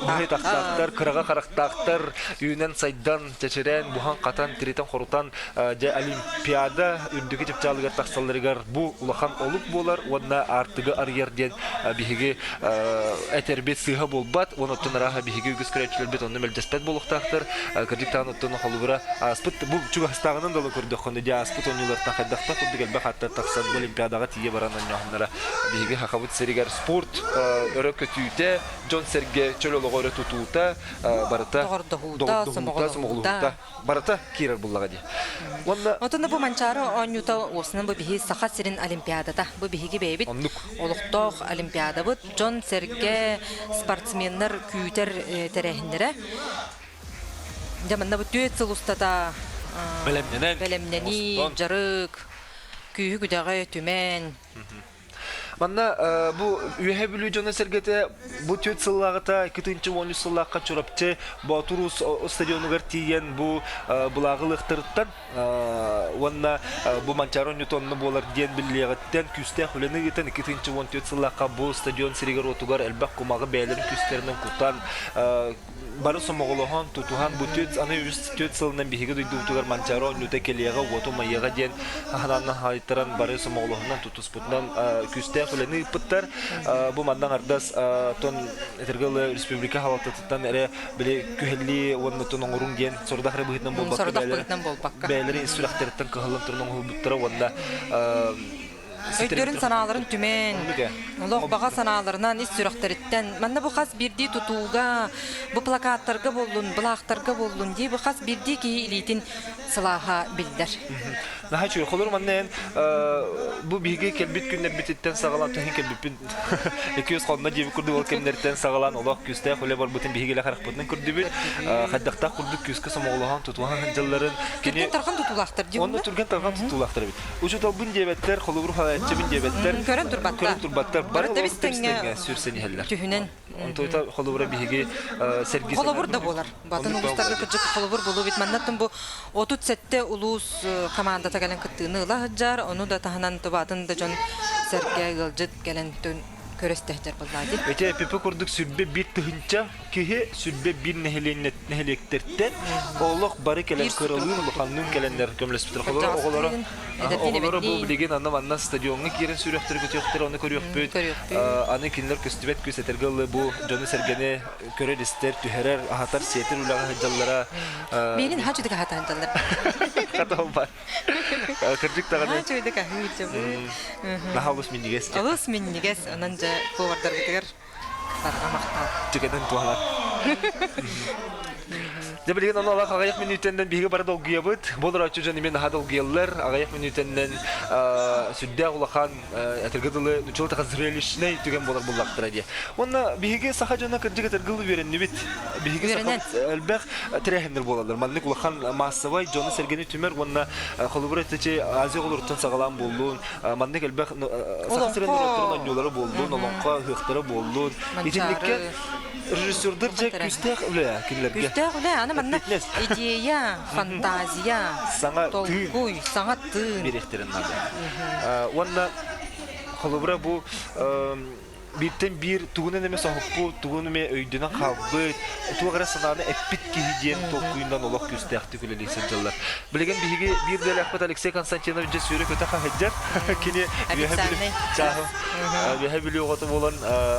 bıhıtaqtaqtar kırağa qaraqtaqtar yünen saydan çeçeren buhan qatan tiritan xorutan olimpiada ündüki tipçalıgar taqsallarıgar bu ulaqan olup bolar onda artığı arıyerden bihige eterbet sıha bolbat onu tunaraha bihige ügüs kreçler bet onu meljespet boluqtaqtır kırdıktan onu xolubura aspıt bu çuğastağının dalı kırdı xonda ja aspıt onyulardan qaddaqta quddu gelbe hatta taqsan olimpiadaga tiye baranan yoxnara bihige haqabut serigar sport örökötüte John Sergey çöloloğu tututa barata doğurduhuta barata kirer bullaga di Onda bu mançarı onyuta osnan bu bihi saha serin olimpiadada bu bihigi bebit oluqtoq olimpiada bu John Sergey sportsmenler küter terehinlere Jamanna bu tüetsel ustada belemneni jarık küyü güdağı tümen Manna bu üyebülü John Sergey'te bu tüt sılağıta 2-nji 10 sılağqa çorapçı Baturus stadionu gartiyen bu bulağılıqtırıttan onna bu mançaron Newton'nu bolar diyen billiğitten küste huleni giten 2-nji 14 sılağqa bu stadion serigar otugar elbaq kumağı beylerin küsterinden kutan Barı somoğuluğun tutuhan bu tüt anı tüt sılından bihige duyduğutugar mançaron Newton keliyaga otu mayaga diyen hananna haytaran barı somoğuluğundan tutusputdan küste huleni pıttar bu mandan ardas ton etergalı Respublika havatatından ere bile kühelli onu ton onurun gen sordahre bıhitnan bolbak beyleri istirahatlerden kahılın turunun hulbutlara onda Öydörün sanaların tümen, Loq bağa sanalarından istirahatlerden. Manna bu xas birdi tutuga, bu plakatlarga bollun, bulaqtarga bollun diye bu xas birdi ki ilitin sılaha bildir. Naha çöy xolur mannen bu bihige kelbit günne bititten sağalan tahin kelbit 200 qonna diye kurdu ol kenlerden sağalan olaq küste xole bar bütün bihige la xarqpatdan kurdu bit xaddaqta kurdu küske somoğluğan tutuhan jalların kene tarqan tutulaqtır diyor. Onu turgan tarqan tutulaqtır bit. Ucu talbun debetler xolur чебин дебеттер. Көрөн турбаттар. Көрөн турбаттар. Бар Барда biz теңге сүрсен хәлләр. Тühүнен. Онтойта холобура биһиги сергис. Холобур да болар. Батын улустарга кыжык холобур болу бит маннаттын бу 37 улус команда тагелен кыттыны ыла хыджар, ону да таханан тобатын да жон серге гылжыт келен көрөстехтер буллады. Эте пепе курдук сүрбе бир тыгынча кеһе сүрбе бир нехелектерден олох бары келен кырылын улуханнын келендер көмлөспүтөр холор оголоро. Оголоро бу билеген анна стадионга кирен сүрөктөр көтөктөр аны көрөкпөт. Аны кинлер көстүбет көсетергеле бу жоны сергене көрөлистер түһәрер ахатар сетер улага хаҗаллара. Менин хаҗыдык хатанжалар. Хатам бар. Кырдык таганы. Хаҗыдык хаҗып. Нахалыс минигес. Алыс минигес ананжа повардар битер. Барга мактал. Тигеден туалар. Дебелеген аны ала агаяк минуттан биге бар долгыябыт. Болар ачы жаны мен хадал гыяллар агаяк минуттан сүддә улахан атыргыдылы нучылта зрелищный түген болар буллактыра ди. Онна биге саха жана кырдык атыргылы беренне бит. Биге саха албах трехендер болалар. Манлык улахан массовай жаны сергени түмер онна холобуратчы Азия олуртан сагалам болдун. Манлык албах саха сергени олуртан нолары болдун, олонка хыктыры болдун. Итинлекке режиссердер жек күстәк үлә килләргә. Күстәк үлә аны манна идея, фантазия, толкуй, саңаты. Беректерен нада. Онна холобура бу биттен бир тугунен эме сахыппу, тугунен эме өйдөнөн калбыт. Тугара сананы эппит киһиден толкуйундан олох күстәкти күлелесен жыллар. Билеген биһиге бир деле Ахмет Алексей Константинович сөйрө көтө хаҗар. Кини бихе готы болон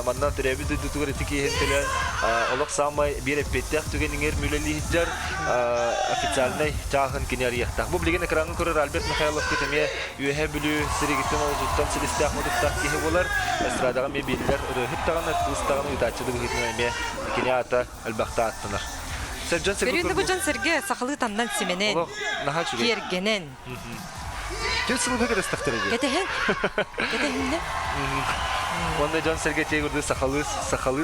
манна терәби дә тугара тики хентеле олох самай бир эппеттәк түгенеңер мүлели хиҗар официальный чахын кинер яхта. Бу билеген экранга көрөр Альберт Михайлов кетеме юһе билүү сиригиттен олжуттан Селестия Ахмедовтан киһи болар. Эстрадага мебель Хиттаган кустаган үтачылык хитнеме кинята албахта аттынар. Сержан Сергей. Беренде бу жан Сергей сахалы тандан семенен. Кергенен. Кел сылбы керестактыр ди. Кетехен. Кетехенде. Онда жан Сергей тегурды сахалы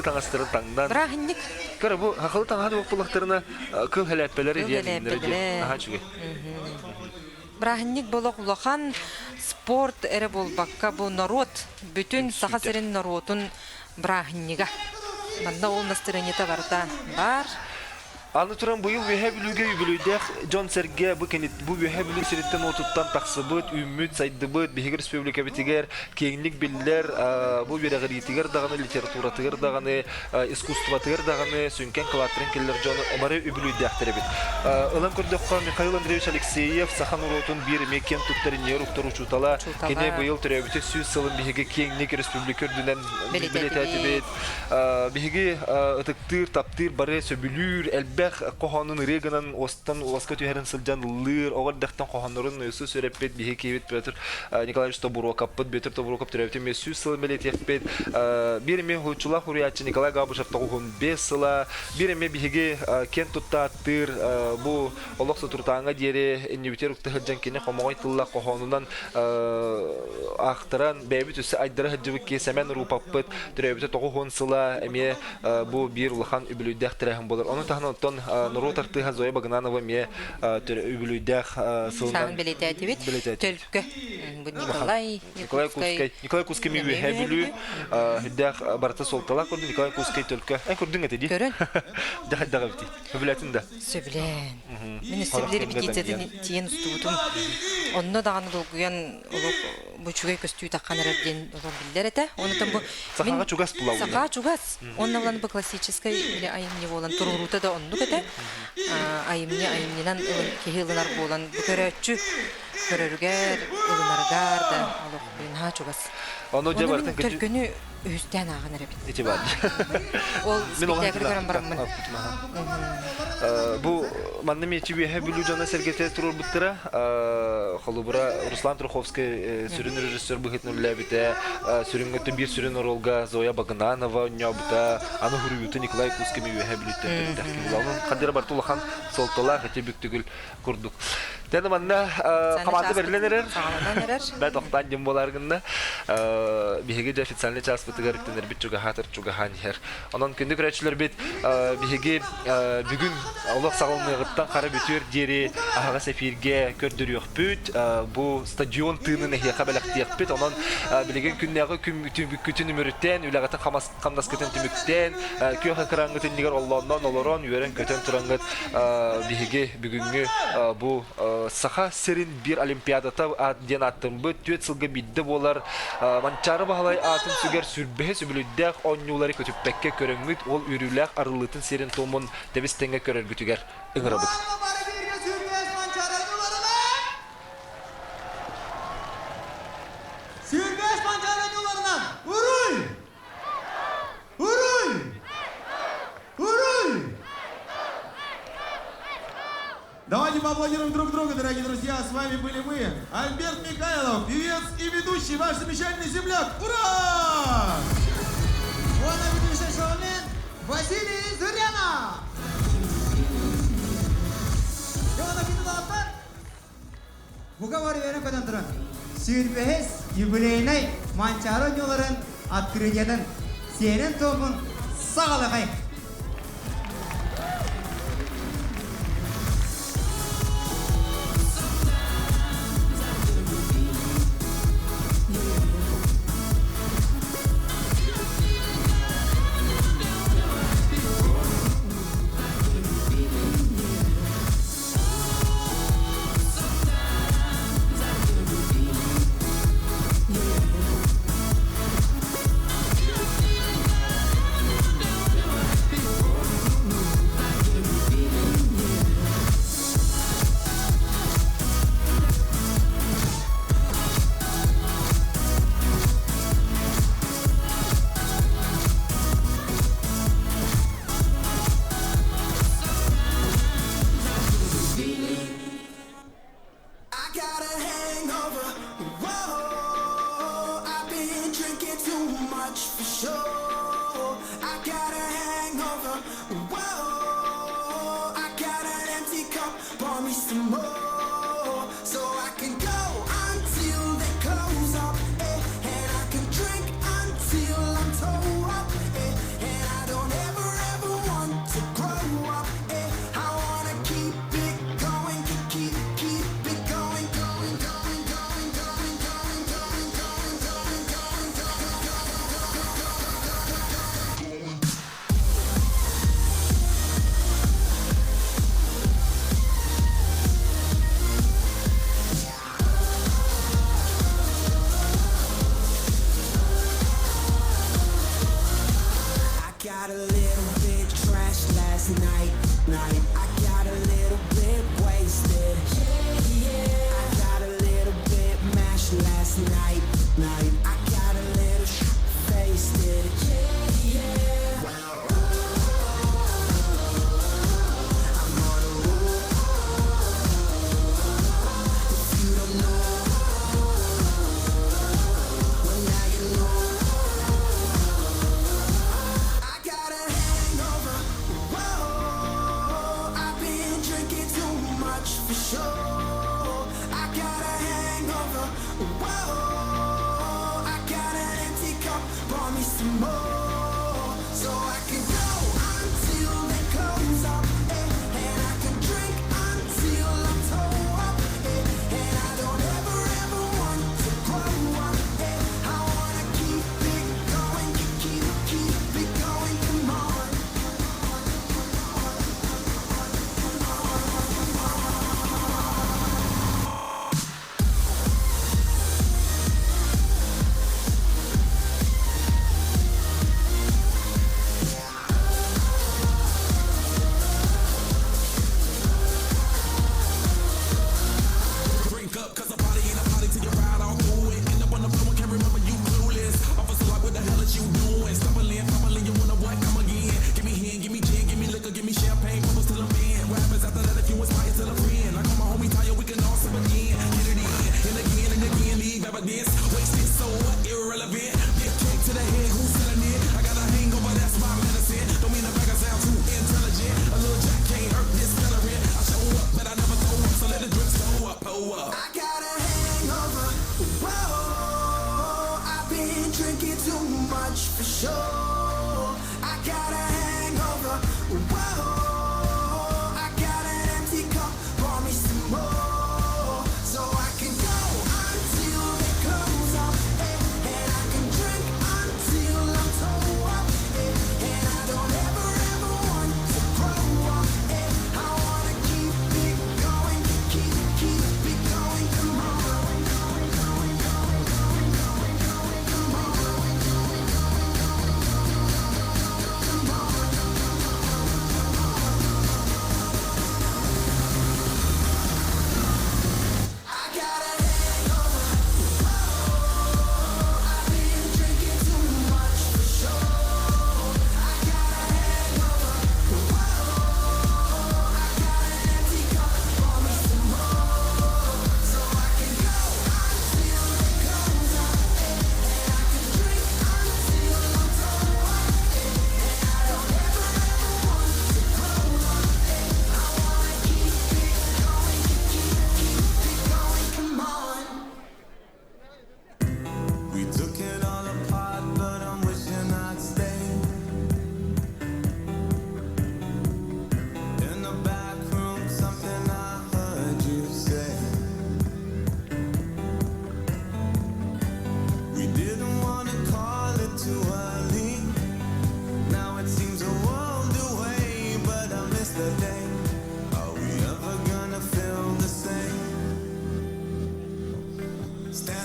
таңастыры таңдан. Брахинник. Кара бу сахалы таңга булактарына кыл хәләппеләре диендер. Нахачуге. Брахинник болок улахан спорт эре болбакка бу народ бүтүн саха серин народун брахиннига. Манда ол настроениета барда бар. Аны туран быйыл вехебилүгө үбүлүдэх Джон Серге бу кенет бу вехебилү сиреттен отуттан таксыбыт үмүт сайдыбыт бихигер республика битигер кеңлик биллер бу берегитигер даганы литература тигер даганы искусство тигер даганы сүнкен кылатрын келлер Джон бары үбүлүдэх теребит. Ылан көрдөккө Михаил Андреевич Алексеев Сахан уротун бир мекен туттарынер уктуручутала кене быйыл теребит сүз сылын бихиге кеңлик республика үрдүнөн билететибит. Бихиге ытыктыр таптыр бары сөбүлүр Коханын реганан остан оска түйәрен сылжан лыр, оғыр дәқтен коханырын өсі сөреппет, бейе кейбет бөтір Николаевич Тобурокаппыт, бөтір Тобурокап түрәуті мен сөз сылы мәлет еппет. Береме хұлчыла құриятчы Николай Габышевтағы 15 сыла, береме бейге кен тұтта аттыр, бұл олықсы тұртаңа дере, әнебетер ұқты хыджан кене қомағай тылла коханынан ақтыран, бәйбет өсі айдары хыджыбы кесәмен рупаппыт, түрәуті 9 сыла, әме бұл бір ұлыған үбілуйдәқ тірәхін болыр. Оның тағынан Нұру тартыға Зоя Багнанова ме үбілуйдәқ сылынан билететибит. Төлкі. Николай Кускай ме үбілу. Хүддәқ барты солтала көрді Николай Кускай төлкі. Көрдің әті де? Көрін. Дәғаддаға біті. Сөбіләтін да? Сөбілән. Мен сөбілері бітететін тиен ұстуытым. Онына дағаны долгуян бұчуғай көстүй таққан әрәбден олар білдер әті. Сақаға чугас бұла олар? Сақаға чугас. Онына оланы бұл классическай или айымне болан тұрурута да онны көті. Айымненан кехилынар болан бүкөрөтчү көрөргер, ылынаргар да олық бұйынға чугас. Оның түркіні өзден ағын әрәбет. Ете бар. Ол спектакль көрін барамын. Бу манны мечи бе билүү жана сергете турur буттыра. Холубура Руслан Труховский сүрүн режиссер быгытнула бите. Сүрүнгөтө бир сүрүн ролга Зоя Багнанова нёбта. Аны хүрүтү Николай Кускай бе билүүтө. Анын кадыр Бартулахан солтола хете бүктүгүл курдук. Тәні манна команда берленерер. Бәд оқтан дем боларғында. Бихеге де официальный час бұтығар үктенер бит чуга хатыр чуга хан ер. Онан күнді күрәтшілер бит бихеге бүгін олық сағылмығыттан қара бүтер дері ағаға сәфирге көрдір yok бүт. Бұл стадион тыынын әхияқа бәліқтияқ бүт. Онан білеген күннәғы күтін өміріттен, үләғатын қамдас көтін түміктен, күйеқі қыраңғытын негер Allah'ından olaran yören köten turangıt bihige bugünkü bu saha serin bir olimpiyadata diyen attım bu tüet sılgı biddi bolar mançarı bahalay atın süger sürbehe sübülüddek onyuları kötüppekke körüngüt ol ürülek arılıtın serin tomun tebistenge körür gütüger ıngırabıt. Sürbeş mançarı yollarından uruy! Uruy! Уруй! Давайте поаплодируем друг другу, дорогие друзья. С вами были мы, Альберт Михайлов, певец и ведущий, ваш замечательный земляк. Ура! Он ведущий шоумен Василий Зырянов. Бугавар верен көтен тұрын. Сүйірбехес юбилейнай манчары нюларын открытиядың сенің тобын сағалықай.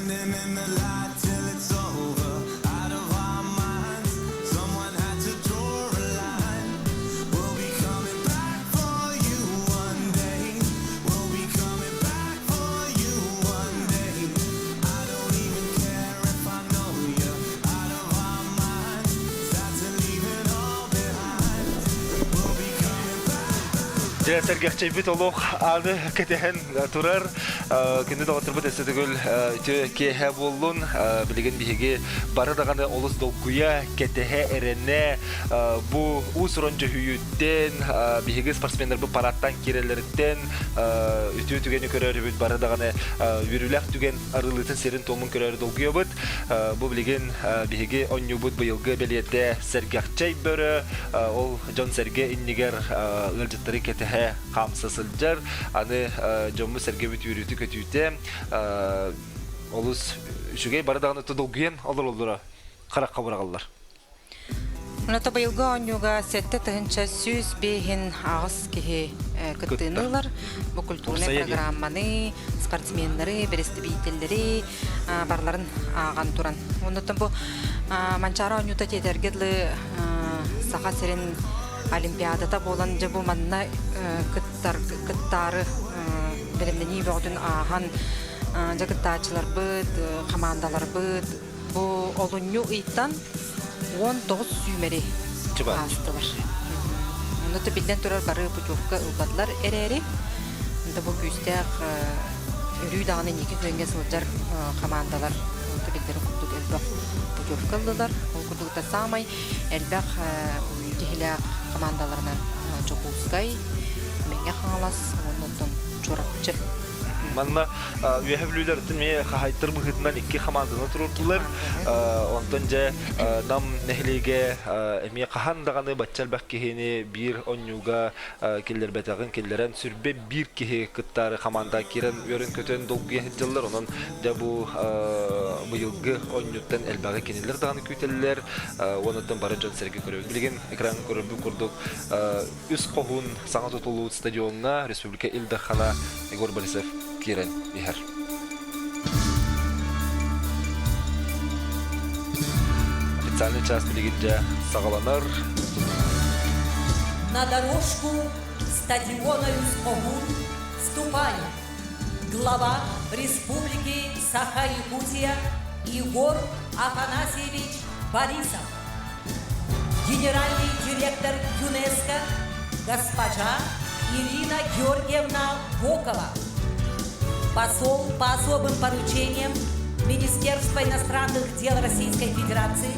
standing in the light till it's over. Out of our minds, someone had to draw a line. We'll be coming back for you one day. We'll be coming back for you one day. I don't even care if I know you. Out of our minds, sad to leave it all behind. We'll be coming back. Директор герчебит олох аны кетен турар кинде докторбут эстетигөл кеһе боллун билген биһиге бары даганы олус долгуя кетеһе эрене бу усурончу хүйүттен биһиге спортсмендер бу параттан кирелерден үтү түгени көрөр бит бары даганы үрүләк түген арылытын серин томун көрөр долгуя бут бу билген биһиге оннюбут быйылгы белетте сергакчай бөрө ол Джон Серге иннигер ылжыттыры кетеһе камсысылжар аны жомму Серге бит үрүтү көтүтө олус үшүгей бары даганы тодолгуен олора каракка барагаллар. Ната быйылгы онюга сетте тыгынча сүз бейхин агыс кихи кыттыынылар. Бу культурный программаны, спортсменнери, берестибителleri барларын аган туран. Оннотон бу манчара онюта тетергедлы саха серин олимпиадата болан жабу манна кыттары беремдени бөгдүн ахан жагыттачылар быт, командалар быт. Бу олуню ыйттан 19 сүймери астылар. Онда билден турар бары путевка ылбадлар эрери. Онда бу күстәк үрүй даганы неке көнгө сылжар командалар. Онда билдер курдук элбак путевка ылдылар. Ол курдукта самай элбак тихиле командаларынан Чокулскай менге хаңалас оннотон чорапчы. Манна үһәблүләр тиме хайтыр быгытнан икки команданы турдылар. Онтон же нам нехлеге эме кахандаганы батчал баккехени бир онюга киллер бетагын киллерен сүрбе бир кихи кыттары команда кирен өрөн көтөн долгы жыллар онон да бу быйылгы онюттан элбага кенелер даганы күтеллер. Онотон бары Джон Серге көрөбүз. Билген экран көрөбү курдук. Үс когун саңа тотулуу стадионна Республика Илдахана Егор Борисов кирен ихер. Официальный час билигинже сагаланар. На дорожку стадиона Юскогун вступает глава Республики Саха-Якутия Егор Афанасьевич Борисов, генеральный директор ЮНЕСКО госпожа Ирина Георгиевна Бокова, посол по особым поручениям Министерства иностранных дел Российской Федерации,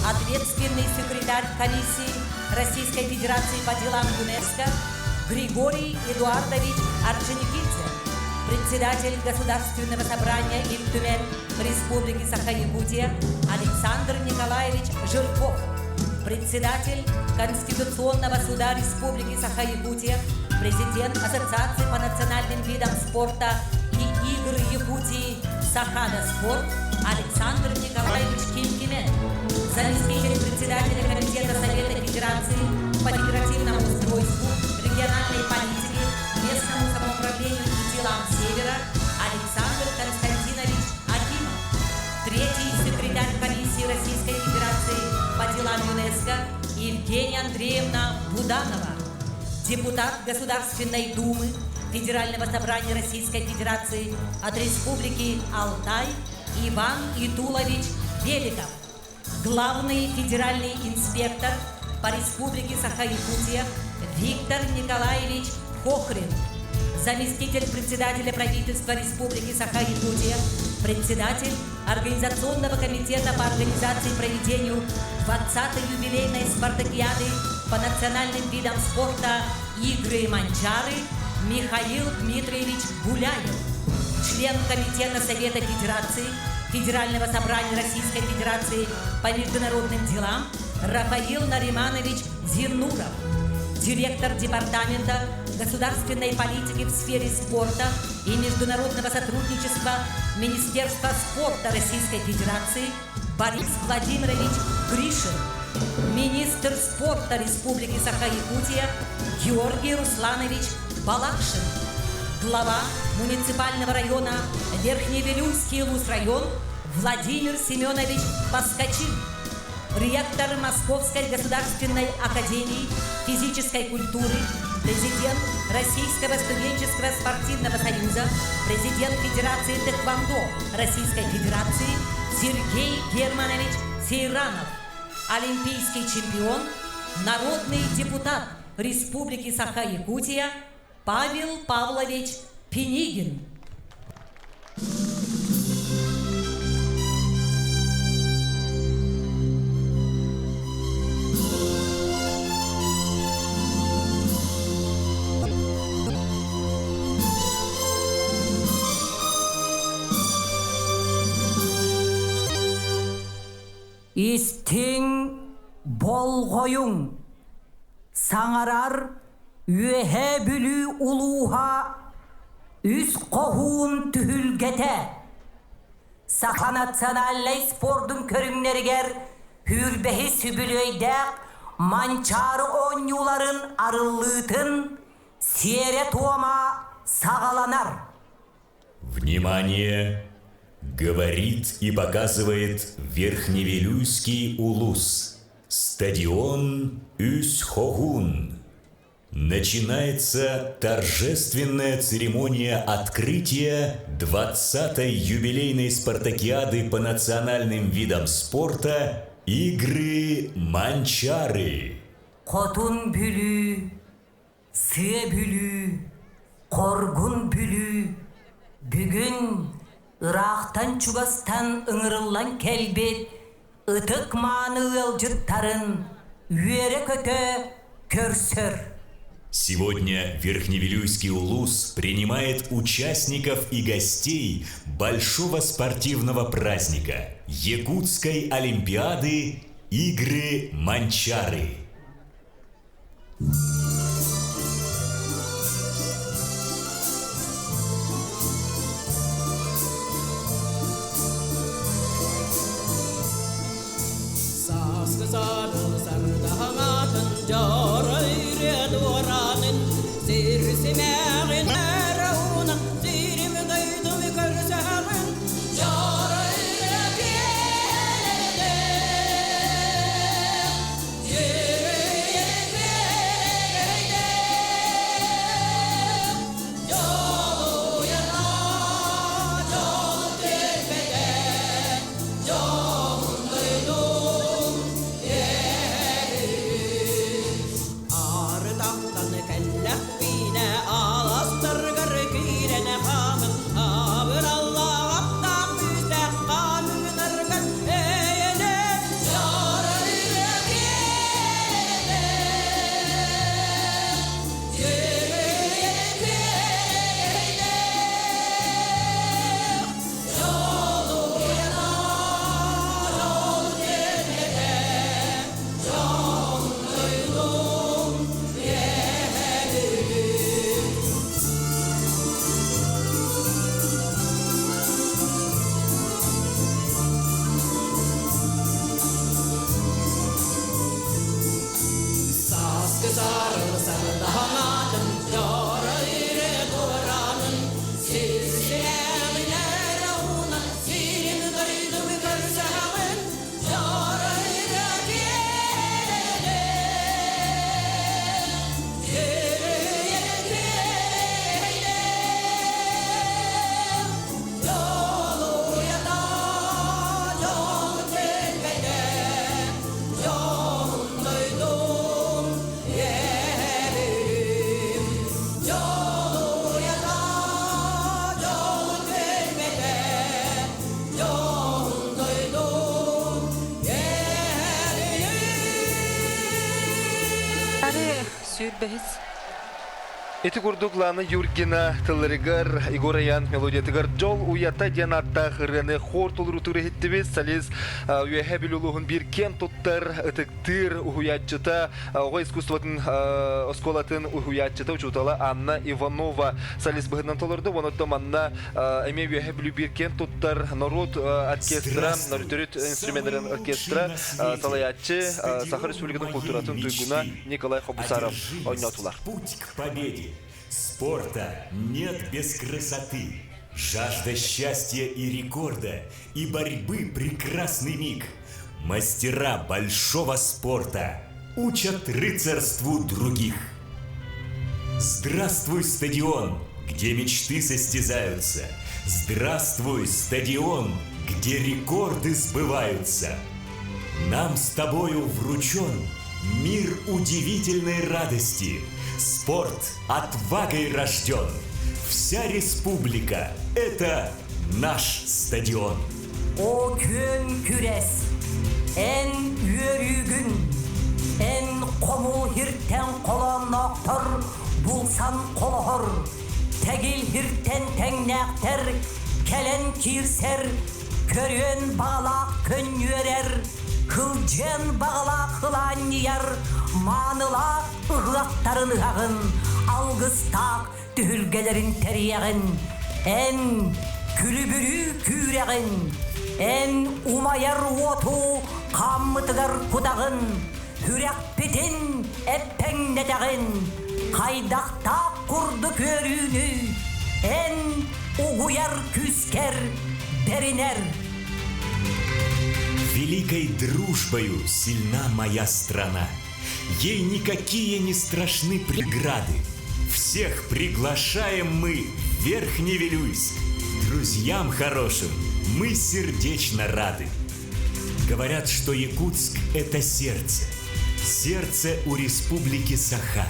ответственный секретарь комиссии Российской Федерации по делам ЮНЕСКО Григорий Эдуардович Орджоникидзе, председатель Государственного собрания Ильтюмен Республики Саха-Якутия Александр Николаевич Жирков, председатель Конституционного суда Республики Саха-Якутия, президент Ассоциации по национальным видам спорта и игр Якутии Сахана Спорт Александр Николаевич Кимкимен, заместитель председателя Комитета Совета Федерации по федеративному устройству, региональной политике, местному самоуправлению и делам Севера Александр Константинович Акимов, третий секретарь комиссии Российской Федерации по делам ЮНЕСКО Евгения Андреевна Буданова, депутат Государственной Думы Федерального собрания Российской Федерации от Республики Алтай Иван Итулович Беликов, главный федеральный инспектор по Республике Саха-Якутия Виктор Николаевич Хохрин, заместитель председателя правительства Республики Саха-Якутия, председатель Организационного комитета по организации и проведению 20-й юбилейной спартакиады по национальным видам спорта «Игры Манчары» Михаил Дмитриевич Гуляев, член Комитета Совета Федерации Федерального собрания Российской Федерации по международным делам Рафаил Нариманович Зинуров, директор Департамента государственной политики в сфере спорта и международного сотрудничества Министерства спорта Российской Федерации Борис Владимирович Гришин, министр спорта Республики Саха-Якутия Георгий Русланович Балакшин, глава муниципального района Верхневилюйский район Владимир Семенович Паскачин, ректор Московской государственной академии физической культуры, президент Российского студенческого спортивного союза, президент Федерации тэквондо Российской Федерации Сергей Германович Сейранов, олимпийский чемпион, народный депутат Республики Саха-Якутия Павел Павлович Пенигин. Истең болғойың, саңарар үйе бүлі ұлуға, үз қоғуын түхілгеті. Саха националлай спордың көріңнергер, хүрбәхі сүбілөйдәк, манчары оңюларын арыллытын, сере туама сағаланар. Внимание! Говорит и показывает Верхневилюйский улус. Стадион Үс-Хогун. Начинается торжественная церемония открытия 20-й юбилейной спартакиады по национальным видам спорта «Игры Манчары». Котун бүлі, сы бүлі, коргун бүлі, бүгін Ирақтан Чугастан ыңырылан келбет, ытык маны ылжыттарын, үйері көті көрсір. Сегодня Верхневилюйский улус принимает участников и гостей большого спортивного праздника – Якутской олимпиады «Игры Манчары». Эти курдукланы Юргена Таларигар, Игораян, Мелодиятыгар, Джол, Уята, Дианата, Хрене, Хортулру, Турехиттивис, Салис, Уяхабилулухун, Биркен, Туттар, Этектир, Уhuятчата, Ого искусствотын, Осколатын, Уhuятчата, Учутала, Анна Иванова, Салис Бхагнан Толорду, Вонотом Анна, Эме Уяхабилу, Биркен, Туттар, Народ, Оркестра, Нарутурит, инструментарен оркестра, Салаяче, Саха Республикатын культуратын Туйгуна, Николай Хобусаров, Ойнатулар. Путь к победе. С спорта нет без красоты. Жажда счастья и рекорда, и борьбы прекрасный миг. Мастера большого спорта учат рыцарству других. Здравствуй, стадион, где мечты состязаются. Здравствуй, стадион, где рекорды сбываются. Нам с тобою вручен мир удивительной радости. Спорт отвагой рожден. Вся республика – это наш стадион. O kön küres, en yörügün, en komu hirten kolanaktar, bulsan kolahor, tegil hirten tengnekter, kelen kirser, körün bağlak kön yörer, kılcen bağlak kılan yer, manıla ıhlattarın ağın, algıstak tühülgelerin teriyağın, en külübürü küreğin, en umayar otu kammıtıgar kudağın, hürek bitin eppen nedağın, kaydakta kurdu körünü, en uğuyar küsker beriner. Великой дружбою сильна моя страна. Ей никакие не страшны преграды. Всех приглашаем мы в Верхневилюйск. Друзьям хорошим мы сердечно рады. Говорят, что Якутск – это сердце. Сердце у республики Саха.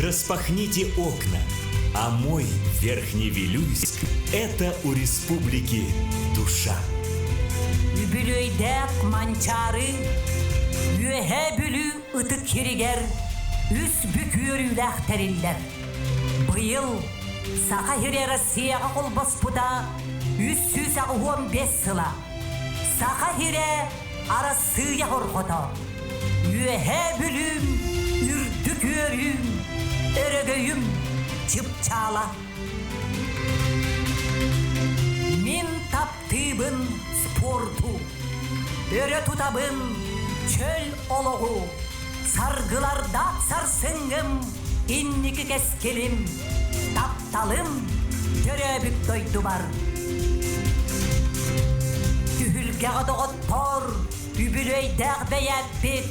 Распахните окна, а мой Верхневилюйск – это у республики душа. Übülüydek mançarı, ühe bülü ıtık kiriger, üs bükür ülekteriller. Bıyıl, saka hirera siyaga kol baspuda, üssüz ağuam 5 sıla. Saka hire arası yahor kota, ühe bülüm, ürdük örüm, örögöyüm, çıpçala. Min taptığın sportu, öre tutabın çöl oloğu, sargılarda sarsıngım, inniki keskelim, taptalım, töröbük doydu var. Tühülgeğe doğuttor, übülöydek beyebbit,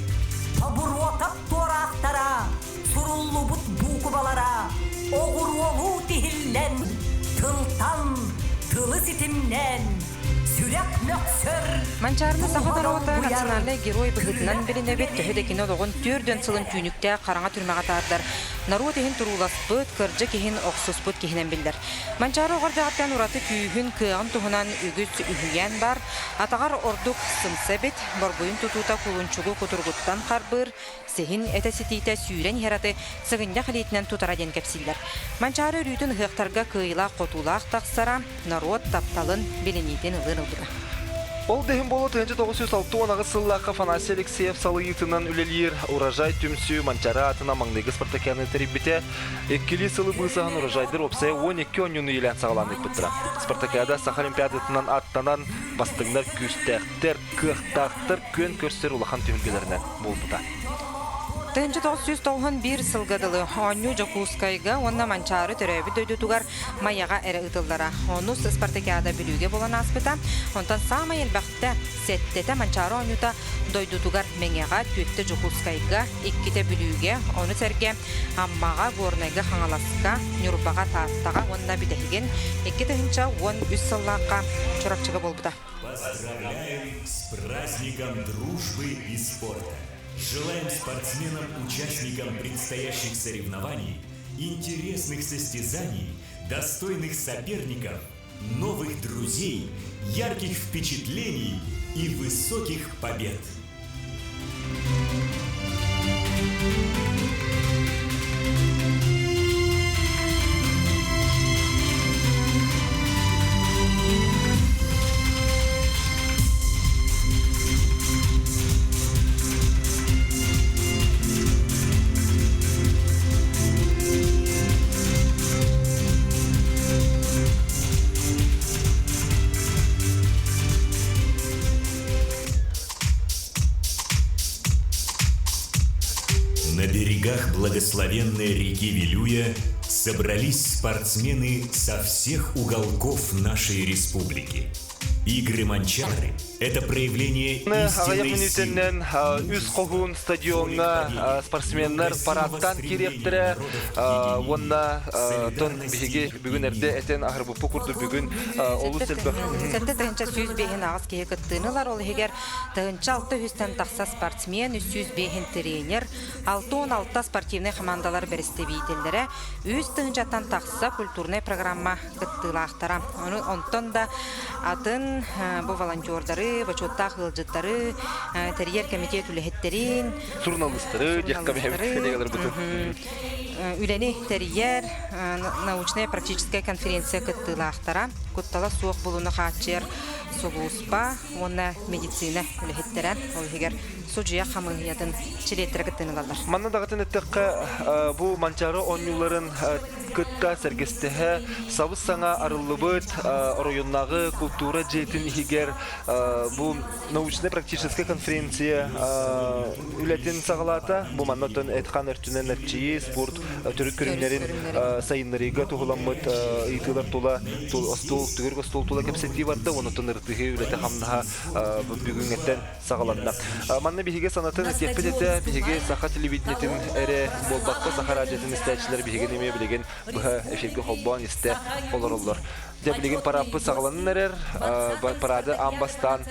tabur otak toraktara, surullu but bukubalara, oğur olu tihillen, tıltan, тылы ситимнен, сүрек мөксөр. Манчарны Сахатарота национальный герой быһытынан билинебит төһөдө кино догон түрдөн сылын түйнүктә караңа түрмәгә тардар. Народ иһин туруласпыт, кыржы киһин оксуспут киһинен билдер. Манчары гордагаттан ураты күйүн кыгын туһунан үгүс үһүйән бар. Атагар ордук сымсебит, борбуйын тутута кулунчугу кутургуттан карбыр. Сехин этеситите сүйрен хераты сыгында халитнен тутараден кепсиллер. Манчары үрүтүн хыктарга кыйла котулак таксара, народ тапталын билинитин ылынылдыга. Ол дехин болу 1906 сыллаққа Афанасий Алексеев салыйытынан үлелер урожай түмсі Манчары атына маңдайғы спартакианы териббете. Эккили сылы бұлсағын урожайдыр опсай 12 ойнуны елен сағаланып бұттыра. Спартакиада Саха Олимпиадатынан аттанан бастыңдар күстәқтер, кықтақтыр, көн көрсер улахан түмілгелерінен бол бұта. 1991 сылгадылы Оню Жакускайга, онна Манчары төрөбі дөйдутугар маяға әрі ұтылдара. Онус Спартакиада білуге болан аспыта, онтан сама елбақты сеттеті Манчары Онюта дөйдутугар меңеға түйетті Жакускайга, икките білуге, оны сәрге аммаға горнайға хаңаласқа, нүрбаға таттаға онна бітәхіген, икките хінча он үс сыллаққа чоракчыға болбыта. Поздравляем с праздником дружбы и спорта. Желаем спортсменам-участникам предстоящих соревнований, интересных состязаний, достойных соперников, новых друзей, ярких впечатлений и высоких побед. На берегах благословенной реки Вилюя Собрались спортсмены со всех уголков нашей республики. Игры Манчары – это проявление истинной силы. Үз қоғын стадионна спортсменнер парадтан керектірі. Онна тон бігі бүгін әрде әтен ағырбупы күрді бүгін олу сәлбі. Сәтті тұғынша сөз бейін ағыз кейі күттіңілар. Ол егер тұғынша 600-тен тақса спортсмен, 300 бейін тренер, 6-16 спортивный командалар бірісті бейтелдері. Үз тұғыншаттан тақса культурный программа күттілақтара. Онтон да атын бұл волонтердары, бачоттақ ғылжыттары, терьер комитет үліхеттерін, журналистары, үләне терьер, научная практическая конференция күттілақтара. Күттала суық болуны қатчер солуыспа, онна медицина үліхеттерін, ол егер судья қамығыядың челеттері күттінілалар. Манна дағытын әттіққа бұл манчары онюларын күтті сәргістігі савыз саңа арылы бұд, районнағы культура жетін егер бұл научно-практическая конференция үләтін сағалата, бұл маннатын әтқан әртінен әрчейі спорт түрік көрімлерін сайынларыға тұғыламыд ұйтылар тұла түгіргі стол тұла кәпсеті барды, онытын ұртығы үләті қамнаға бүгін әттен сағалатына. Манна бігеге санатын әтекпедеті бігеге сақа телевидениетін әрі болбаққа сақа радиотын істәтшілер бігеге неме білеген бұға эфирге қолбан істе олар. Деп білеген парапы сағаланын әрер, парады амбастан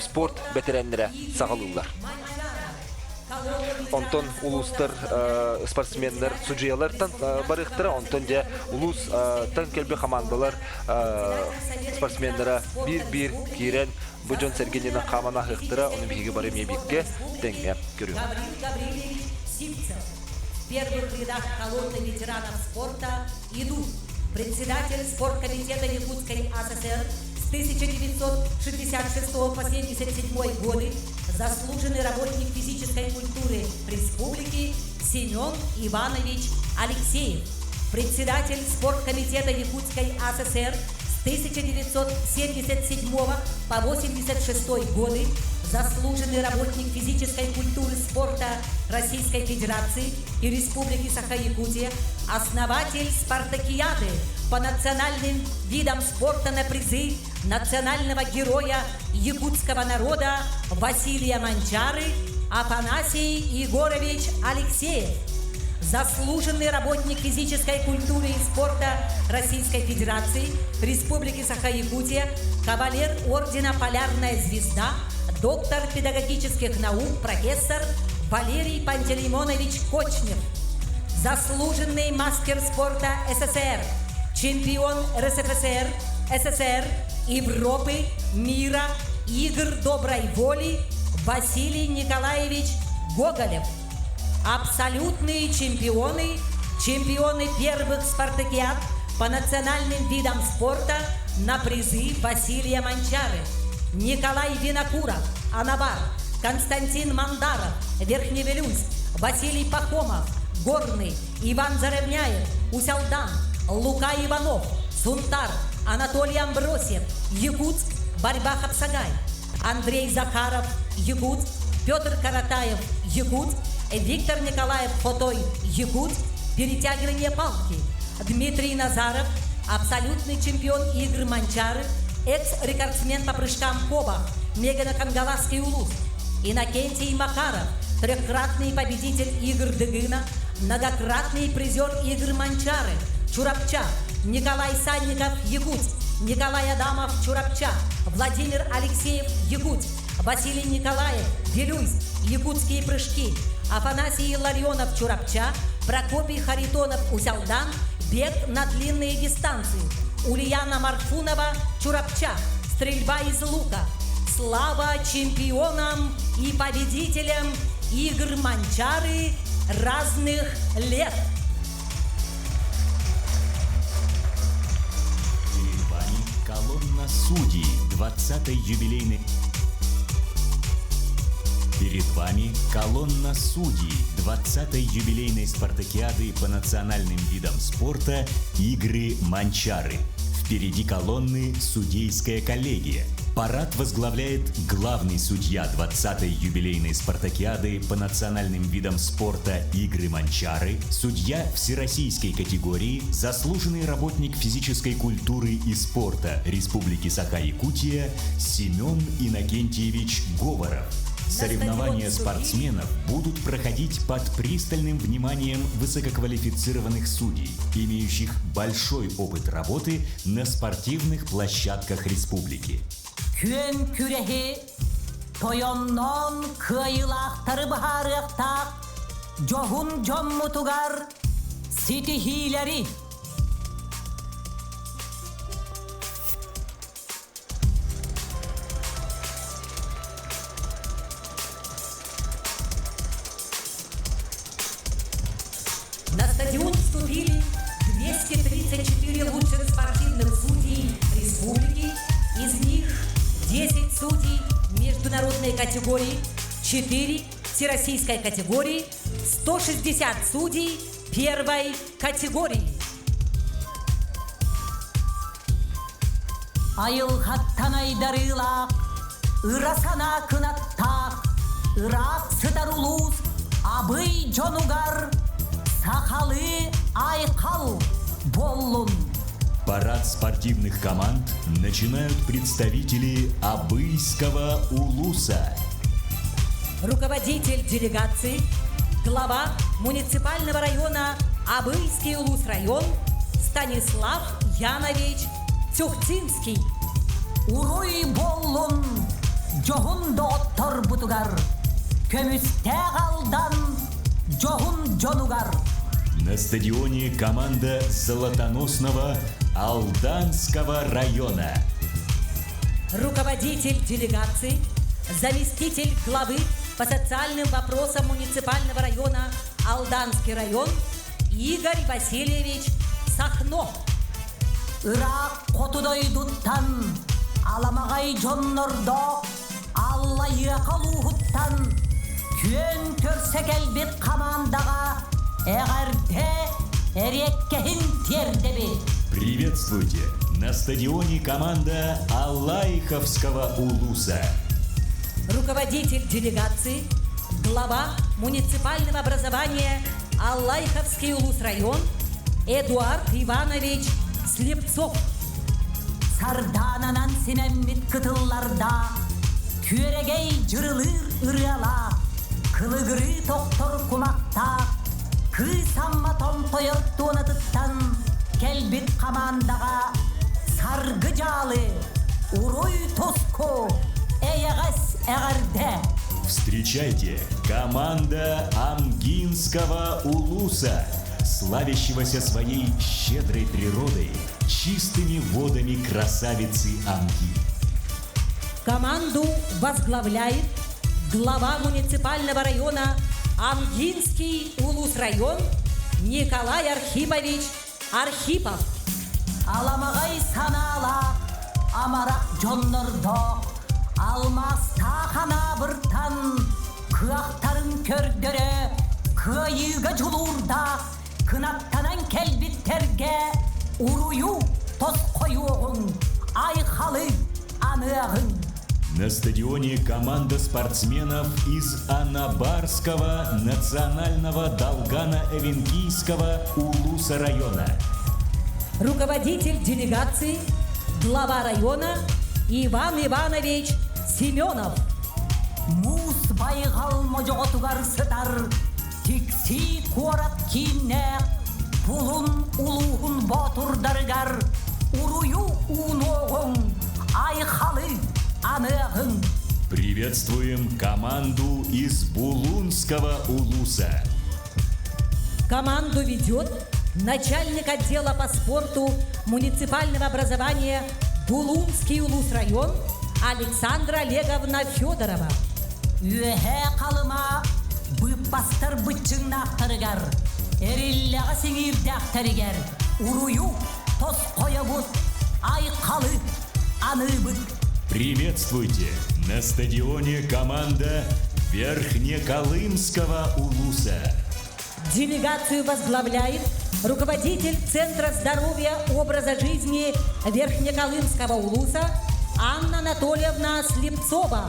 спорт бәтерәнлері сағалылар. Онтон улустар спортсменлер, судьялардан барықтыра, онтон де улус тан келбе командалар спортсменлері бір кейрен Бұджон Сергенина қамана ғықтыра, оны бейге бары мебекке тәңе көру. В первых рядах колонны ветеранов спорта идут председатель спорткомитета Якутской АССР с 1966 по 1977 годы, заслуженный работник физической культуры республики Семен Иванович Алексеев, председатель спорткомитета Якутской АССР с 1977 по 1986 годы, заслуженный работник физической культуры спорта Российской Федерации и Республики Саха-Якутия, основатель спартакиады по национальным видам спорта на призы национального героя якутского народа Василия Манчары Афанасий Егорович Алексеев, заслуженный работник физической культуры и спорта Российской Федерации, Республики Саха-Якутия, кавалер ордена «Полярная звезда», доктор педагогических наук, профессор Валерий Пантелеймонович Кочнев, заслуженный мастер спорта СССР, чемпион РСФСР, СССР, Европы, мира, игр доброй воли Василий Николаевич Гоголев, абсолютные чемпионы, чемпионы первых спартакиад по национальным видам спорта на призы Василия Манчары, Николай Винокуров, Анабар, Константин Мандаров, Верхневилюйск, Василий Пахомов, Горный, Иван Заревняев, Усялдан, Лука Иванов, Сунтар, Анатолий Амбросьев, Якутск, Борьба Хапсагай, Андрей Захаров, Якутск, Петр Каратаев, Якутск, Виктор Николаев Фотой, Якутск, перетягивание палки, Дмитрий Назаров, абсолютный чемпион игр Манчары, экс-рекордсмен по прыжкам Коба, Мегано-Кангаласский улус, Иннокентий Макаров, трехкратный победитель игр Дыгына, многократный призер игр Манчары, Чурапча, Николай Сальников, Якутск, Николай Адамов, Чурапча, Владимир Алексеев, Якутск, Василий Николаев, Вилюйск, якутские прыжки, Афанасий Ларионов, Чурапча, Прокопий Харитонов, Усялдан, бег на длинные дистанции, Ульяна Марфунова, Чурапча, стрельба из лука. Слава чемпионам и победителям игр Манчары разных лет! Перед вами колонна судей 20-й юбилейной. Перед вами колонна судей 20-й юбилейной спартакиады по национальным видам спорта «Игры Манчары». Впереди колонны судейская коллегия. Парад возглавляет главный судья 20-й юбилейной спартакиады по национальным видам спорта «Игры Манчары», судья всероссийской категории, заслуженный работник физической культуры и спорта Республики Саха-Якутия Семен Иннокентьевич Говоров. Соревнования спортсменов будут проходить под пристальным вниманием высококвалифицированных судей, имеющих большой опыт работы на спортивных площадках республики. Күн күрехи, тойоннон кыйлақтары бахарықтақ, жохун жоммутугар, ситихилери. На стадион вступили 234 лучших спортивных судей республики, из них 10 судей международной категории, 4 всероссийской категории, 160 судей первой категории. Айылхаттан айдарылақ, ырасана кынаттақ, ырак сыдарулуз, абый жонугар, сахалы айқал боллун. Парад спортивных команд начинают представители Абыйского улуса. Руководитель делегации, глава муниципального района Абыйский улус-район Станислав Янович Тюхтинский. Уруй боллун, жохун доттор бутугар, көмүсте қалдан, жохун жонугар. На стадионе команда Золотоносного Алданского района. Руководитель делегации, заместитель главы по социальным вопросам муниципального района Алданский район Игорь Васильевич Сахно. Ирак котудой дуттан, аламагай жоннордо, алла якалугуттан, көн көрсек элбет командаға, эгерде эреккехин тердеби. Приветствуйте! На стадионе команда Алайховского улуса. Руководитель делегации, глава муниципального образования Алайховский улус-район Эдуард Иванович Слепцов. Сардананан сенеммит кытылларда, күрегей жырылыр ырыала, кылыгыры тоқтор кумакта, кысамма томтойыр туынатыттан, келбит командаға, саргы жалы, уруй тоско, эягас эгерде. Встречайте, команда Амгинского улуса, славящегося своей щедрой природой, чистыми водами красавицы Амги. Команду возглавляет глава муниципального района Амгинский улус-район Николай Архипович Архипов. Аламагай санала, амарак жоннордо, алмаста хана быртан, кыактарын көрдөрө, кыйыга жулурда, кынаттанан келбиттерге, урую тос коюгун, айхалы аныагын. На стадионе команда спортсменов из Анабарского национального Долгано-Эвенкийского улуса района. Руководитель делегации, глава района Иван Иванович Семенов. Мус байғал можоғытуғар сытар, тикси қорат кинне, пулун улуғын ботурдарыгар, урую уноғын, айхалы анығын. Приветствуем команду из Булунского улуса. Команду ведет начальник отдела по спорту муниципального образования Булунский улус-район Александра Олеговна Федорова. Үәхә қалыма бұппастар бұтчыңнақтарыгар, әрелләға сеңірдәқтарыгар, урую тос қойабыт, айқалы аныбыт. Приветствуйте! На стадионе команда Верхнеколымского улуса. Делегацию возглавляет руководитель Центра здоровья образа жизни Верхнеколымского улуса Анна Анатольевна Слепцова.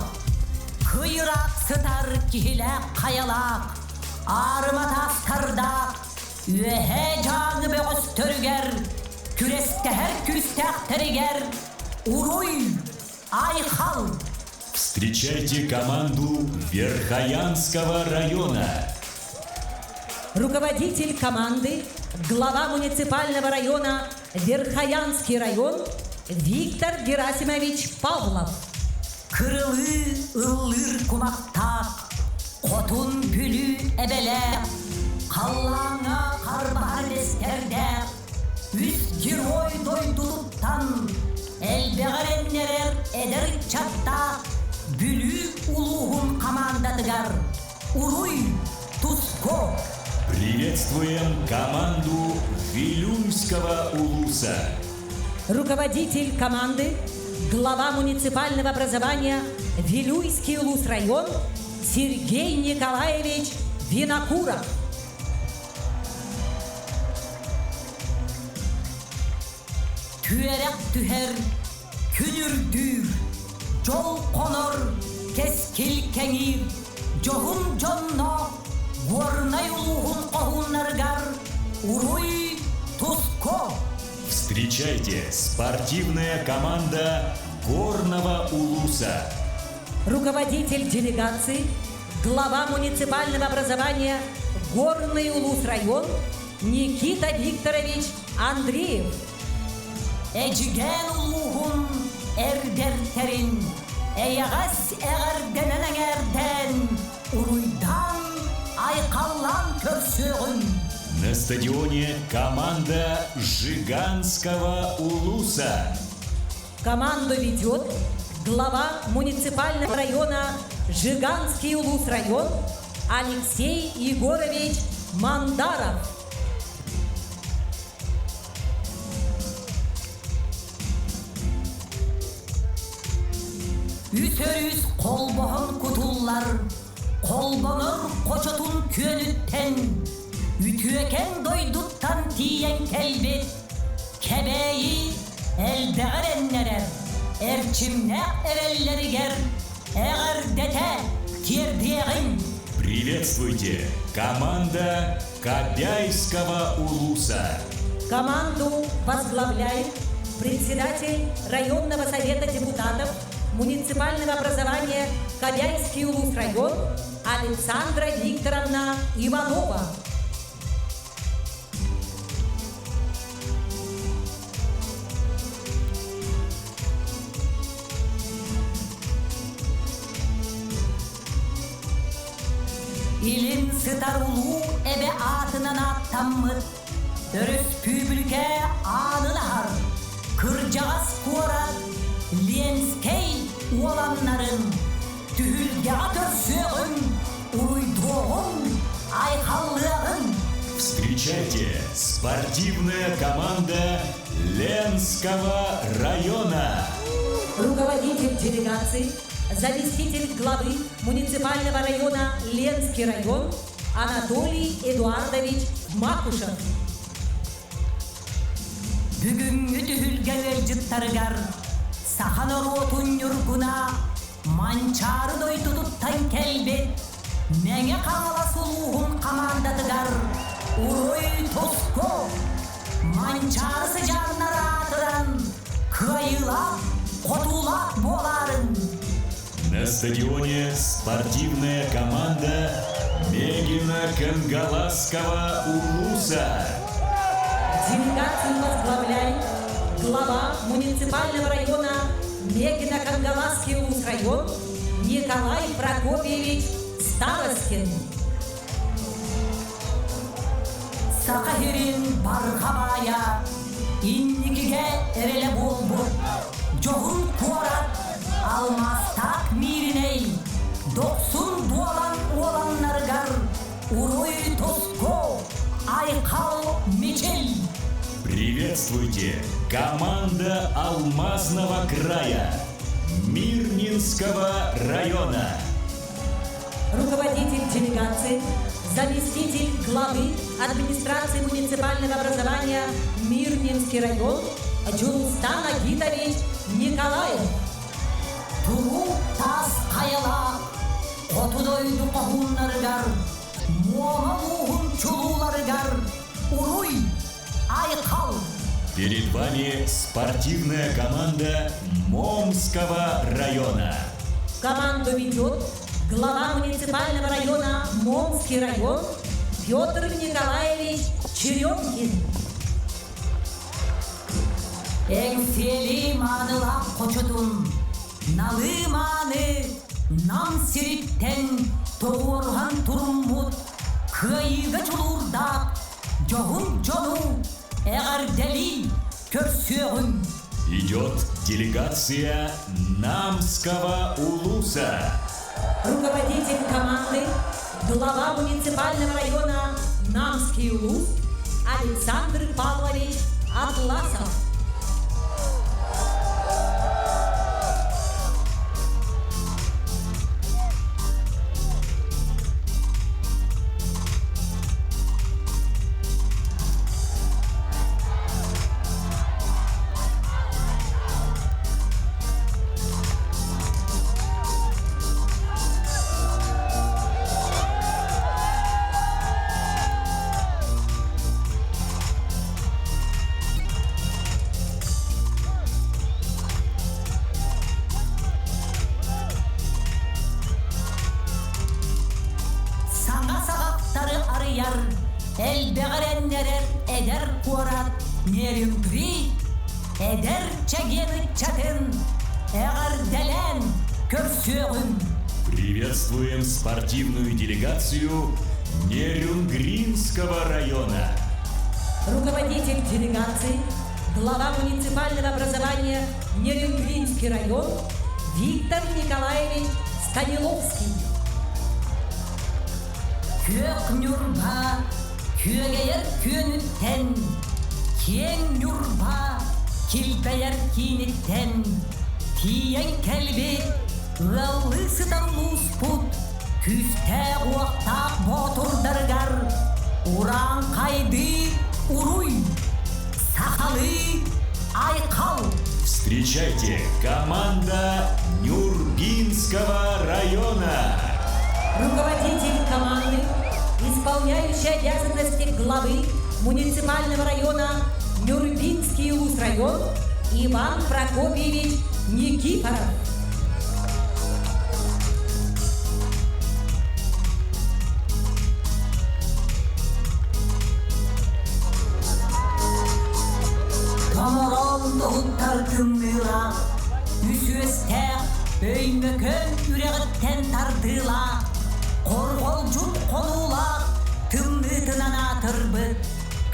Кыйрак сытар кихилек каялак, арыматас кардак, үэхэ жаңы бөгөс төрүгер, күрестехер күрстэх теригер, уруй, айхал. Встречайте команду Верхоянского района. Руководитель команды, глава муниципального района Верхоянский район Виктор Герасимович Павлов. Кырылы ыллыр кумактак, котун бүлү эбеле, каллаңа карбар бестерде, үз герой дойдулуктан, элбегареннерер эдер чатта, бүлү улугун командатыгар, уруй Туско. Приветствуем команду Вилюйского улуса. Руководитель команды, глава муниципального образования Вилюйский улус район Сергей Николаевич Винокуров. Түйерек түхер, күнүрдүр, жол конор, кескил кеңир, жохун жонно, горнай улугун кохуннаргар, уруй Туско. Встречайте спортивная команда Горного улуса. Руководитель делегации, глава муниципального образования Горный улус район Никита Викторович Андреев. Эджиген улугун эрдертерин, эягас эгерденен уруйдан айкаллан көрсөгүн. На стадионе команда Жиганского улуса. Команду ведет глава муниципального района Жиганский улус район Алексей Егорович Мандаров. Үсөрүз колбоһон кутуллар, колбонор кочотун көнүттен, үтүөкен дойдуттан тиен келбит, кебейи элбегареннерер, эрчимнек эреллеригер, эгердете тирдиегин. Приветствуйте команда Кобяйского улуса. Команду возглавляет председатель районного совета депутатов муниципального образования Кобяйский улус район Александра Викторовна Иванова. Илим сытарулу эбе атынан аттаммыт, өрөс пүбүлке анылар, кыржагас куарат, Ленскей уоламнарын, түһүлге атөрсөгүн, уруйдоғын, айқаллығын. Встречайте спортивная команда Ленского района. Руководитель делегации, заместитель главы муниципального района Ленский район Анатолий Эдуардович Макушев. Бүгүнгү түһүлгө жыттарыгар, саханор отун юргуна, манчары дойтутуттан келбет, меңе каалас улугун командатыгар, уруй Туско, манчарысы жарнаратыран, кайылап, котулап боларын. На стадионе спортивная команда Мегино-Кангаласского улуса. Делегацию возглавляет глава муниципального района Мегино-Кангаласский улус район Николай Прокопьевич Старостин. Сакахирин бархабая, инникиге эреле болбут, жогун куарат, алмастак мириней, доксун дуалан уаланнаргар, уруй Туско, айкал мечель. Приветствуйте команда Алмазного края Мирнинского района. Руководитель делегации, заместитель главы администрации муниципального образования Мирнинский район Джунстан Агитович Николаев. Туру тас каялак, отудойду кохунларыгар, муамалугун чулуларыгар, уруй, айкал. Перед вами спортивная команда Момского района. Команду ведет глава муниципального района Момский район Петр Николаевич Черемкин. Эңсели манылап кочотун, налы маны, нам сириттен тоорган туруммут, кыйга чулурдак, жогун жону, эгардели көрсөгүн. Идет делегация Намского улуса. Руководитель команды, глава муниципального района Намский улус Александр Павлович Атласов. Элбегареннерер эдер куарат, нерюнгри, эдер чагены чатын, эгарделен көрсөгүн. Приветствуем спортивную делегацию Нерюнгринского района. Руководитель делегации, глава муниципального образования Нерюнгринский район Виктор Николаевич Станиловский. Кök нюрба, kögeyer könütten, ken nurba, kilbeyer kinitten, tiyen kelbi, ıllı sıdarlus put, küste uakta boturdargar, uran kaydı, uruy, сахалы, айкал. Встречайте, команда Нюрбинского района. Руководитель команды, исполняющий обязанности главы муниципального района Нюрбинский район Иван Прокопьевич Никифоров. Tomorol doğuttar tımdıla, üsüeste öymökön üregitten tardıla, korgolcun konula, tımdıtынан atırбыт,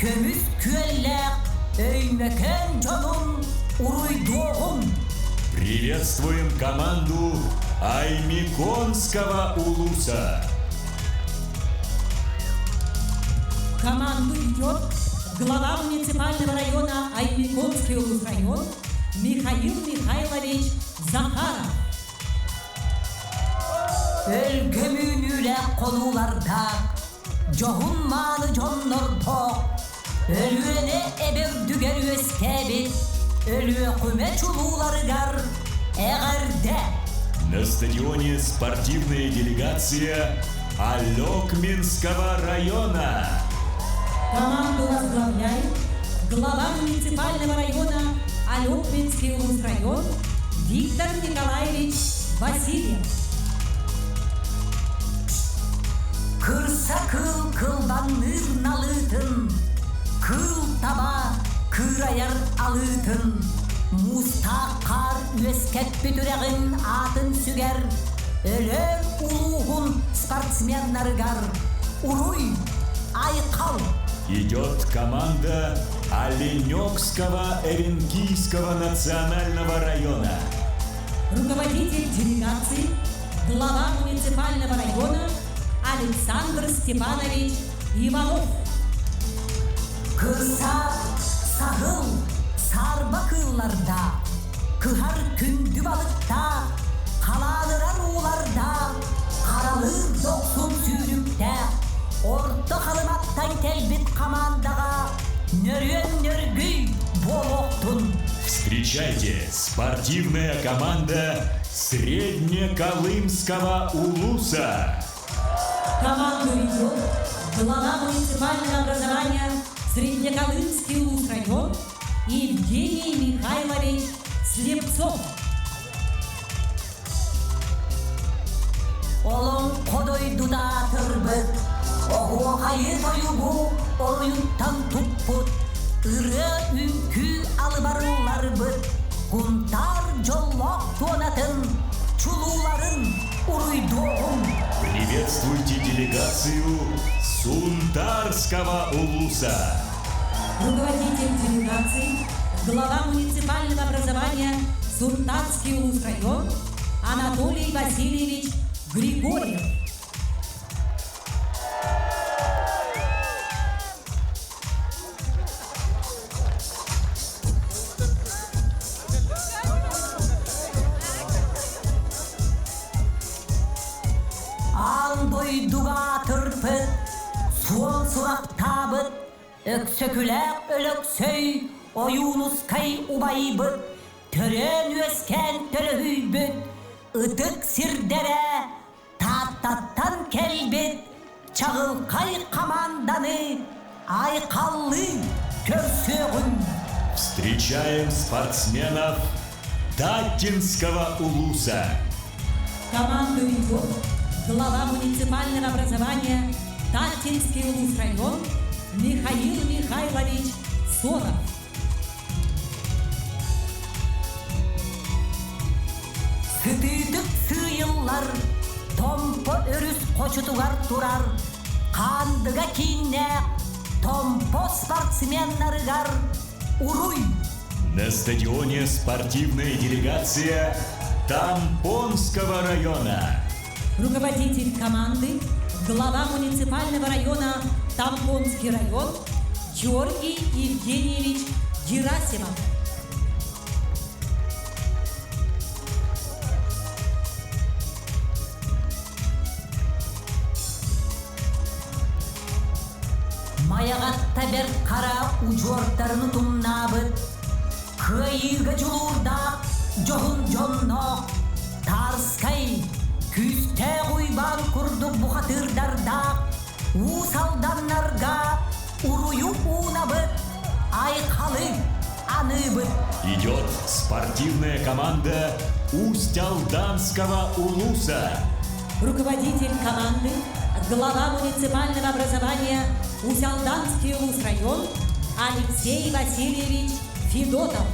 көмүс күеллек, öymökön jonun, уруйдоғун. Приветствуем команду Аймиконского улуса. Команду ведет глава муниципального района Аймиконский район Михаил Михайлович Захаров. Өлгөмүнүле конуларда, жоғун маны жоннордо, өлүене эбердүгер өскебит, өлүе күме чулууларыгар, эгерде. На стадионе спортивная делегация Алекминского района. Команду возглавляет глава муниципального района Алекминский район Виктор Николаевич Васильев. Кырса кыл кылданыр налытын, кыл таба кыраяр алытын, мустақар өскет бүтүрегин атын сүгер, өлөр улугун спортсменнарыгар, уруй, айкал. Идет команда Оленёкского Эренгийского национального района. Руководитель делегации, глава муниципального района Александр Степанович Иванов. Кырса сағыл сарба кылларда, кыхар күнді балықта, қаладырар уларда, қаралыр доқсун сүйрікте, орты қалыматтан келбит командаға, нөрен нөргүй болуқтун. Встречайте, спортивная команда Среднеколымского Улуса. Команду ведет глава муниципального образования Среднеколымский Улус-район Евгений Михайлович Слепцов. Олың қодойду да тұрбыт, оғу қайы тойуғу ойыттан тұппыт, ұры үнкі алыбарылар бұт, құнтар жоллақ туанатын, чулуларын ұруйдуғым. Приветствуйте делегацию Сунтарского Улуса. Руководитель делегации, глава муниципального образования Сунтарский Улус-район Анатолий Васильевич Григорьев. Андойдуға тұрпыт, суал сұрақ табыт, өксөкіләк өлөксөй, ойунускай убайбыт, төрен өскен төлөйбіт, ытык сирдере, таттаттан келбет, чағылқай команданы, айқаллы көрсөғін. Встречаем спортсменов Таттинского Улуса. Команду ведет глава муниципального образования Таттинский Улус-район Михаил Михайлович Соров. Сытыдық сыйыллар, томпо өріс қочытуғар тұрар, қандыға кейнек, томпо спортсменнарыгар, уруй. На стадионе спортивная делегация Тампонского района. Руководитель команды, глава муниципального района Тампонский район Георгий Евгеньевич Герасимов. Маягатта бер қара ұжуарттарыны тұмнабыт, қайыға жолурда жоғын жоннақ, тарскай, күсте қойбан күрдік бұқатырдарда, усалданнарға урую унабыт, айқалы аныбыт. Идет спортивная команда Усть-Алданского Улуса. Руководитель команды, глава муниципального образования Усть-Алданский Улус-район Алексей Васильевич Федотов.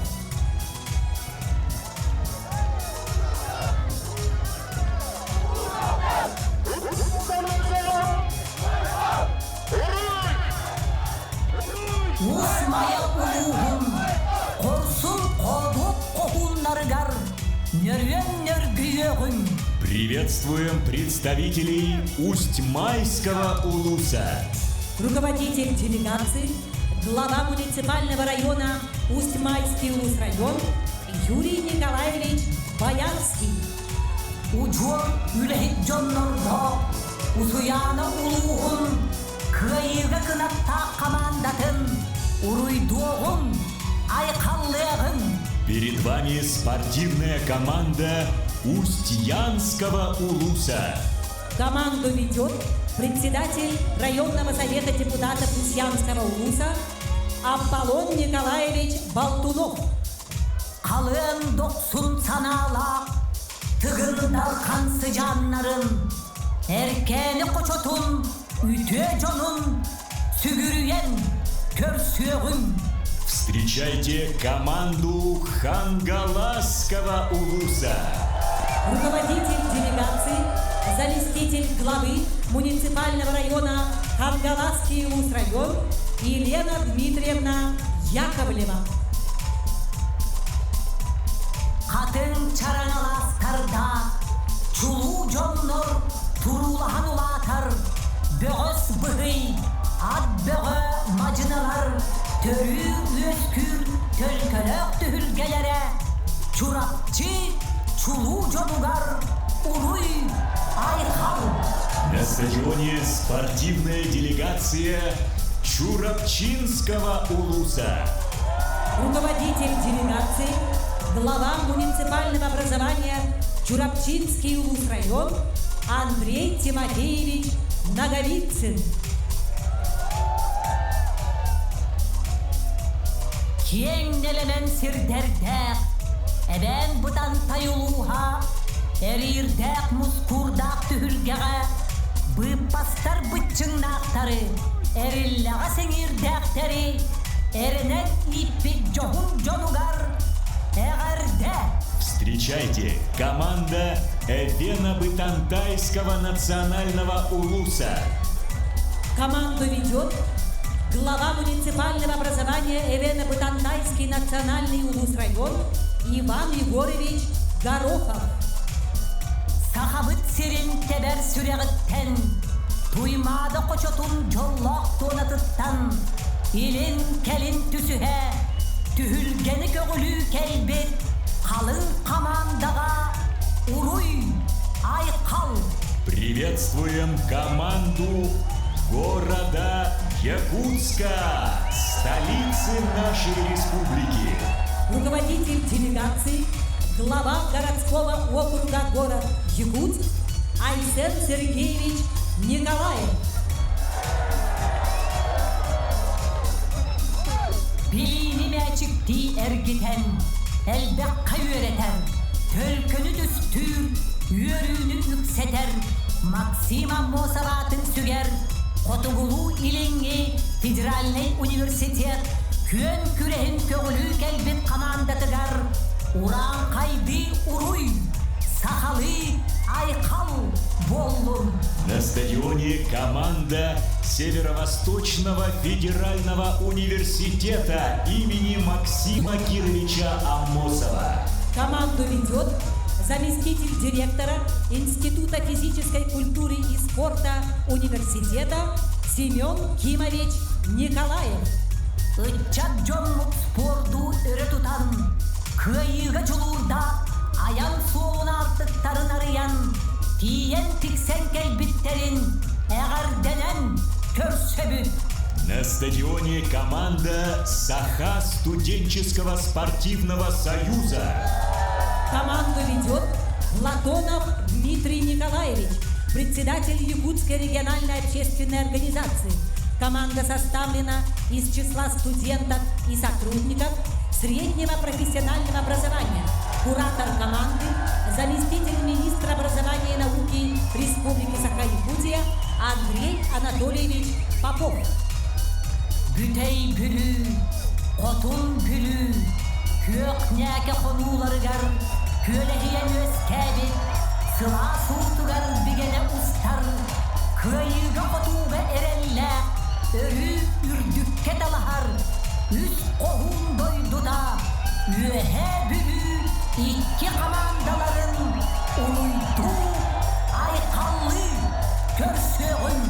Усмая улуғын, қорсын қодық қоғынларығар, нөрен нөргүйеғын. Приветствуем представителей Усть-Майского Улуса. Руководитель делегации, глава муниципального района Усть-Майский Улус-район Юрий Николаевич Боярский. Уджор үләхет жоннорда, усуяна улуғын, кайыға кынатта командатын, уруйдуғын, айқаллығын. Перед вами спортивная команда Устьянского Улуса. Команду ведет председатель районного совета депутатов Устьянского Улуса Аполлон Николаевич Болтунов. Қалын доқсун санала, тығындар қансы жаннарын, әркені қочотун, үте жонун, сүгірүйен көрсөғін. Встречайте команду Хангаласского Улуса. Руководитель делегации, заместитель главы муниципального района Хангаласский Улус-район Елена Дмитриевна Яковлева. Қатын чараналастарда, чулу жоннор, турулахан улатар, бөғыс бұғый, ат бөғі мажыналар, төрі өскүр, төлкөлөк түхілгелері, чурапчы, чулу жонугар, уруй, айқал. На стадионе спортивная делегация Чурапчинского Улуса. руководитель делегации, глава муниципального образования Чурапчинский улусрайон Андрей Тимофеевич Наговицын. Кеңнелемен сирдердек, эбен бұдан тайылуға, әрирдек мұскурдақ түхілгеға, бұппастар бұтчыңнақтары, әрілләға сеңирдектері, әрінет иппет жоғын жонугар, әғірде. Встречайте, команда Эвено-Бытантайского национального улуса. Команду ведет глава муниципального образования Эвено-Бытантайский национальный улус-район Иван Егорович Горохов. Сахабыт серен тебер сүрегіттен, туймады қочотун жоллақ тонатыттан, илин келин түсіге, түхілгені көгілі келбет, қалың командаға уруй, айқал. Приветствуем команду города Якутска, столицы нашей республики. Руководитель делегации, глава городского округа город Якутск Айсен Сергеевич Николаев. Bilini мәчікті әргітен, әлбәққа өретер, төлкіні дүстүр, өріні үксетер, Максима Мосаватын сүгер, Қотығылу иліңе Федеральный университет, көн күрехін көгілі кәлбет командатыгар, Уран қайды уруй, сақалы айқал боллун. На стадионе команда Северо-Восточного федерального университета имени Максима Кировича Аммосова. Команду ведет заместитель директора Института физической культуры и спорта университета Семен Кимович Николаев. Ытчат жонлук спорду өретутан, кыйыга жулурда аян соуын артыктарын арыян, тиен тиксен келбиттерин әғарденен көрсөбүт. На стадионе команда Саха студенческого спортивного союза. Команду ведет Платонов Дмитрий Николаевич, председатель Якутской региональной общественной организации. Команда составлена из числа студентов и сотрудников среднего профессионального образования. Куратор команды, заместитель министра образования и науки Республики Саха-Якутия Андрей Анатольевич Попов. Бүтей бүлі, қотун бүлі, көк нәке қонуларыгар, көлегиен өз кәбет, сыла суутугар бігені ұстар, күйігі қотуға әреллә, өрі үрдікке далахар, үз қоғын дойдуда, өһе бүлі, икки командаларын ұлыйту, айқаллы, көрсөғын.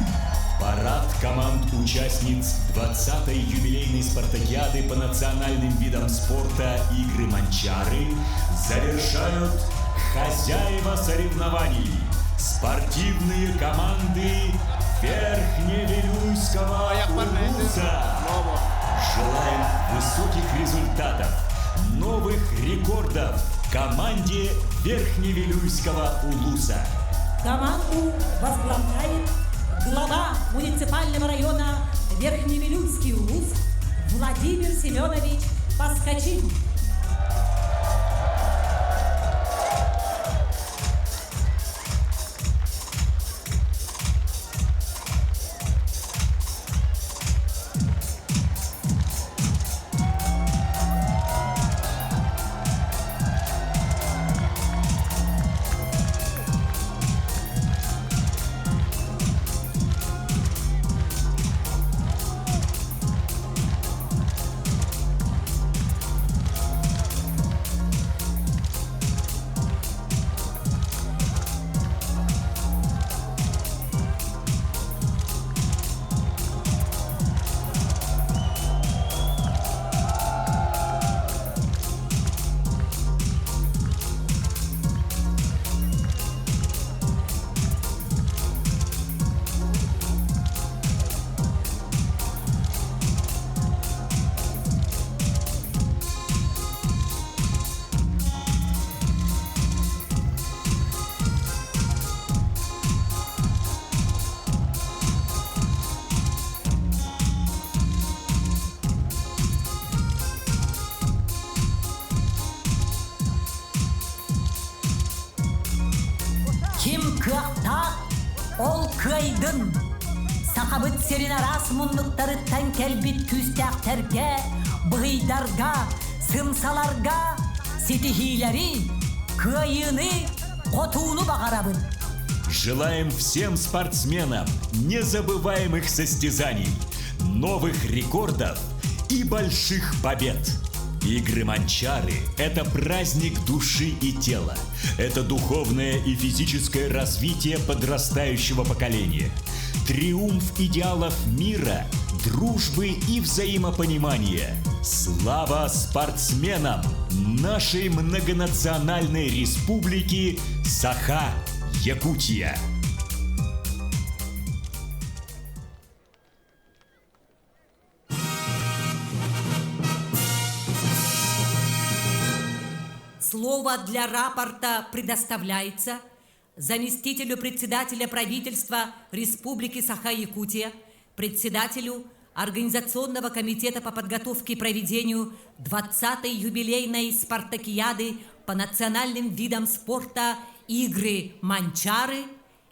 Парад команд-участниц 20-й юбилейной спартакиады по национальным видам спорта «Игры Манчары» завершают хозяева соревнований – спортивные команды Верхневилюйского улуса. Желаем высоких результатов, новых рекордов команде Верхневилюйского улуса. Команду возглавляет глава муниципального района Верхневилюйский улус Владимир Семенович Паскачин. Kıakta ol kıydın. Sakabıt serin aras munluktarıttan kelbit küstekterge, bıydarga, sımsalarga, sitihileri, kıyını, kotuğunu bakarabın. Желаем всем спортсменам незабываемых состязаний, новых рекордов и больших побед. Игры Манчары – это праздник души и тела. Это духовное и физическое развитие подрастающего поколения. Триумф идеалов мира, дружбы и взаимопонимания. Слава спортсменам нашей многонациональной республики Саха, Якутия. Слово для рапорта предоставляется заместителю председателя правительства Республики Саха-Якутия, председателю Организационного комитета по подготовке и проведению 20-й юбилейной спартакиады по национальным видам спорта «Игры Манчары»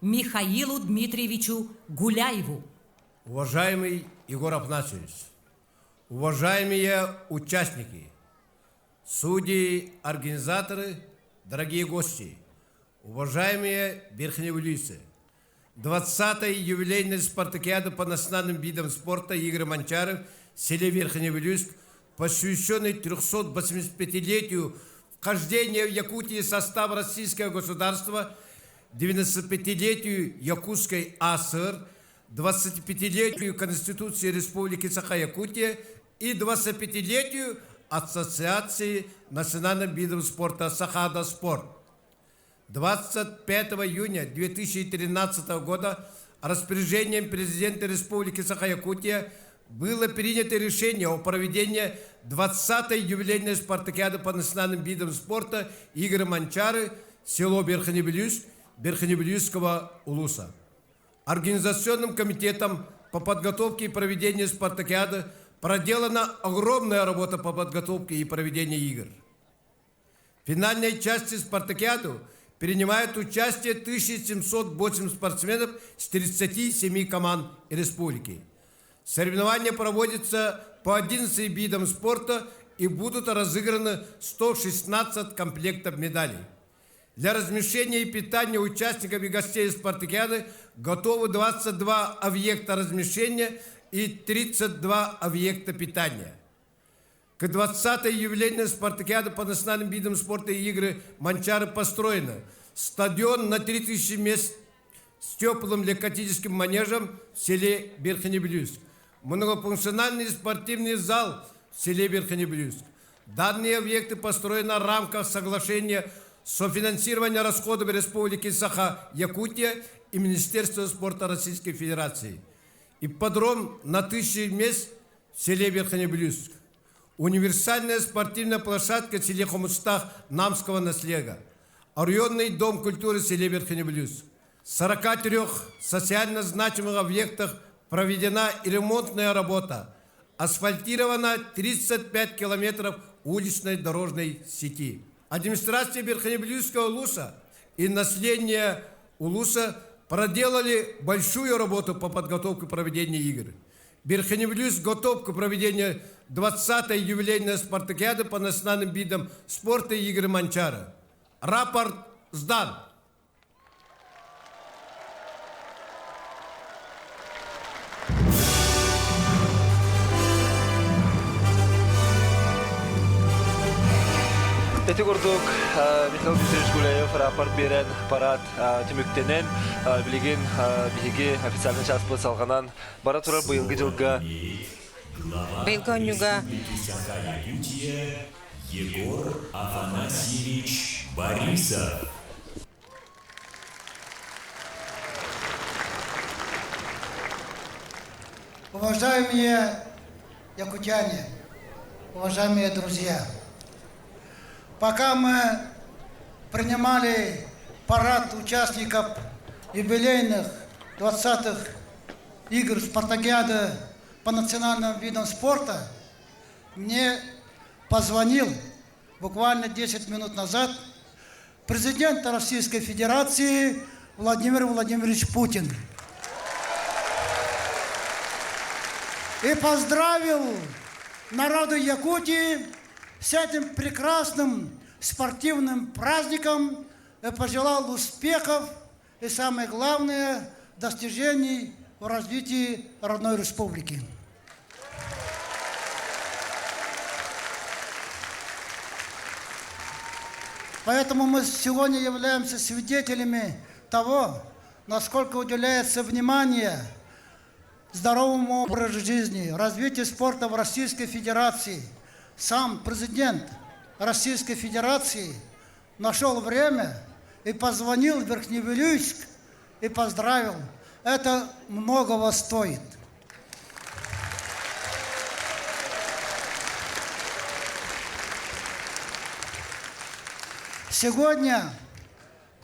Михаилу Дмитриевичу Гуляеву. Уважаемый Егор Афанасьевич, уважаемые участники, судьи, организаторы, дорогие гости, уважаемые верхневлюйцы, 20-й юбилейной спартакиады по национальным видам спорта «Игры Манчары» в селе Верхневлюйск, посвященный 385-летию вхождения в Якутии в состав Российского государства, 95-летию Якутской АСР, 25-летию Конституции Республики Саха-Якутия и 25-летию Ассоциации национальных видов спорта «Сахада-спорт». 25 июня 2013 года распоряжением президента Республики Саха-Якутия было принято решение о проведении 20-й юбилейной спартакиады по национальным видам спорта «Игры Манчары» село Верхневлюйск Верхневлюйского улуса. Организационным комитетом по подготовке и проведению спартакиады проделана огромная работа по подготовке и проведению игр. В финальной части спартакиады принимают участие 1708 спортсменов с 37 команд республики. Соревнования проводятся по 11 видам спорта и будут разыграны 116 комплектов медалей. Для размещения и питания участников и гостей спартакиады готовы 22 объекта размещения и 32 объекта питания. К 20-й юбилейной спартакиаде по национальным видам спорта и игры Манчары построено стадион на 3000 мест с теплым легкоатлетическим манежем в селе Верхневлюйск, многофункциональный спортивный зал в селе Верхневлюйск. Данные объекты построены в рамках соглашения софинансирования расходов Республики Саха-Якутия и Министерства спорта Российской Федерации. Ипподром на 1000 мест в селе Верхневлюйск. Универсальная спортивная площадка в селе Хомустах Намского наследия. Районный дом культуры в селе Верхневлюйск. В 43 социально значимых объектах проведена и ремонтная работа. Асфальтировано 35 километров уличной дорожной сети. Администрация Верхневлюйского улуса и население улуса проделали большую работу по подготовке и проведению игр. Верхневлюйск готов к проведению 20-й юбилейной спартакиады по национальным видам спорта и игры Манчара. Рапорт сдан. Эти гордок Михаил Дмитриевич Гуляев рапорт берен парад түмүктенен билеген биге официальный час салганан бара турар быйылгы жылга быйылгы онюга Егор Афанасьевич Борисов. Уважаемые якутяне, уважаемые друзья, пока мы принимали парад участников юбилейных 20-х игр спартакиады по национальным видам спорта, мне позвонил буквально 10 минут назад президент Российской Федерации Владимир Владимирович Путин. И поздравил народу Якутии с этим прекрасным спортивным праздником и пожелал успехов и, самое главное, достижений в развитии родной республики. Поэтому мы сегодня являемся свидетелями того, насколько уделяется внимание здоровому образу жизни, развитию спорта в Российской Федерации. Сам президент Российской Федерации нашел время и позвонил в Верхневилюйск и поздравил. Это многого стоит. Сегодня,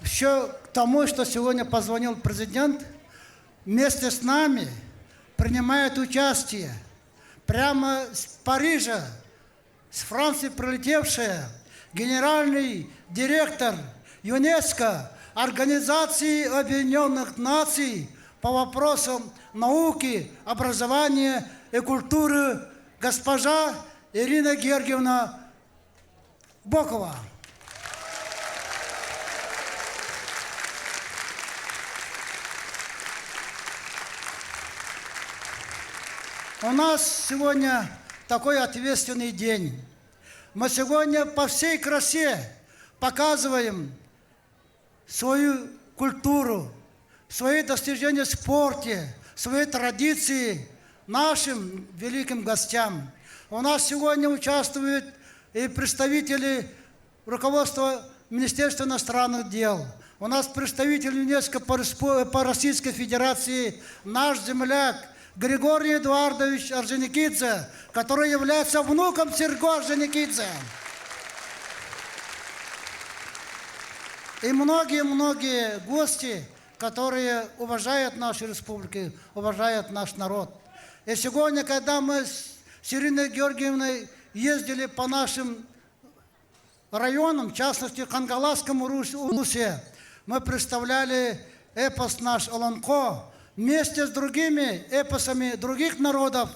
еще к тому, что сегодня позвонил президент, вместе с нами принимает участие прямо с Парижа, с Франции прилетевшая генеральный директор ЮНЕСКО, Организации Объединенных Наций по вопросам науки, образования и культуры госпожа Ирина Георгиевна Бокова. У нас сегодня такой ответственный день. Мы сегодня по всей красе показываем свою культуру, свои достижения в спорте, свои традиции нашим великим гостям. У нас сегодня участвуют и представители руководства Министерства иностранных дел. У нас представитель ЮНЕСКО по Российской Федерации, наш земляк Григорий Эдуардович Орджоникидзе, который является внуком Серго Орджоникидзе. И многие-многие гости, которые уважают нашу республику, уважают наш народ. И сегодня, когда мы с Ириной Георгиевной ездили по нашим районам, в частности, Кангаласскому Русе, мы представляли эпос наш «Олонко», вместе с другими эпосами других народов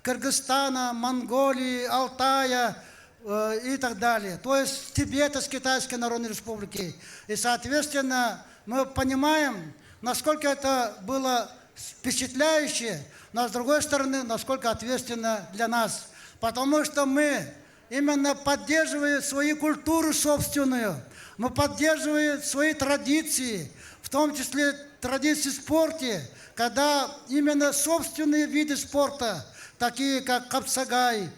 Кыргызстана, Монголии, Алтая и так далее. То есть Тибета с Китайской Народной Республики. И, соответственно, мы понимаем, насколько это было впечатляюще, но, с другой стороны, насколько ответственно для нас. Потому что мы именно поддерживаем свою культуру собственную, мы поддерживаем свои традиции, в том числе традиции в спорте, когда именно собственные виды спорта, такие как капсагай,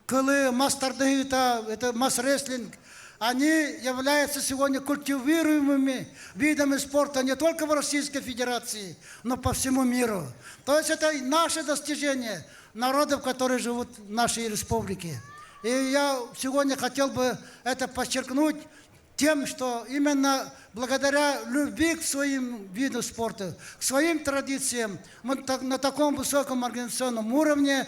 кылы, мастардыгита, это масс-рестлинг, они являются сегодня культивируемыми видами спорта не только в Российской Федерации, но по всему миру. То есть это наше достижение народов, которые живут в нашей республике. И я сегодня хотел бы это подчеркнуть тем, что именно благодаря любви к своим видам спорта, к своим традициям, мы на таком высоком организационном уровне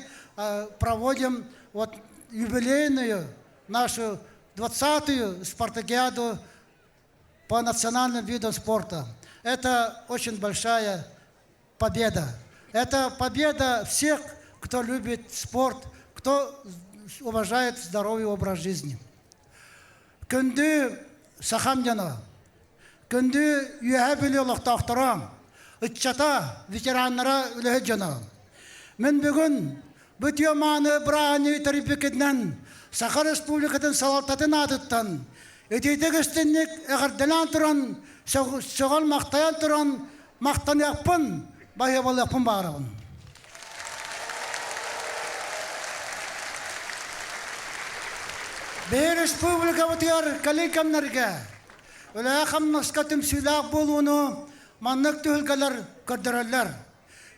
проводим вот юбилейную нашу 20-ю спартакиаду по национальным видам спорта. Это очень большая победа. Это победа всех, кто любит спорт, кто уважает здоровый образ жизни. Күнді сахамдяна, күнді үйәбілі ұлықтақтырам, үтчата ветераннара үлігі жана. Мен бүгін бүтіе маны бірағаны тәріпекетінен Саха Республикатын салалтатын адыттан, өтейдік істіннік әғірділан тұран, соғал мақтаян тұран, мақтан яқпын, байыбал яқпын бағырағын. Бей республика бұтығар кәлейкемнерге, өлі әқам насқатым сүйлақ болуыны маннық түхілгелер көрдірілер.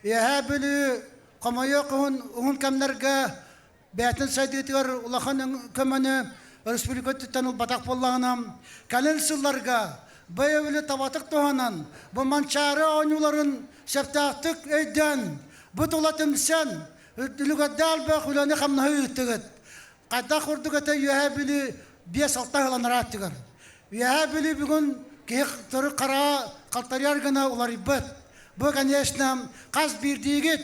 Еһә білі қамайық ұғын кәмнерге бәтін сайдетігер ұлақаның көміні республика түттен ұлбатақ болағынан, кәлін сылларға бәй өлі табатық туғанан, бұл манчары ойнуларын сәптақтық өйден, бұт ұлатым сән, үлігәддәл бәқ үләні қамнағы үттігіт. Қайда құрдық әті үйәбілі 5-6 ғыланыр аттығыр. Үйәбілі бүгін кех тұры қара қалтаряр гына олар бит. Бұл, конечно, қаз бірдегет,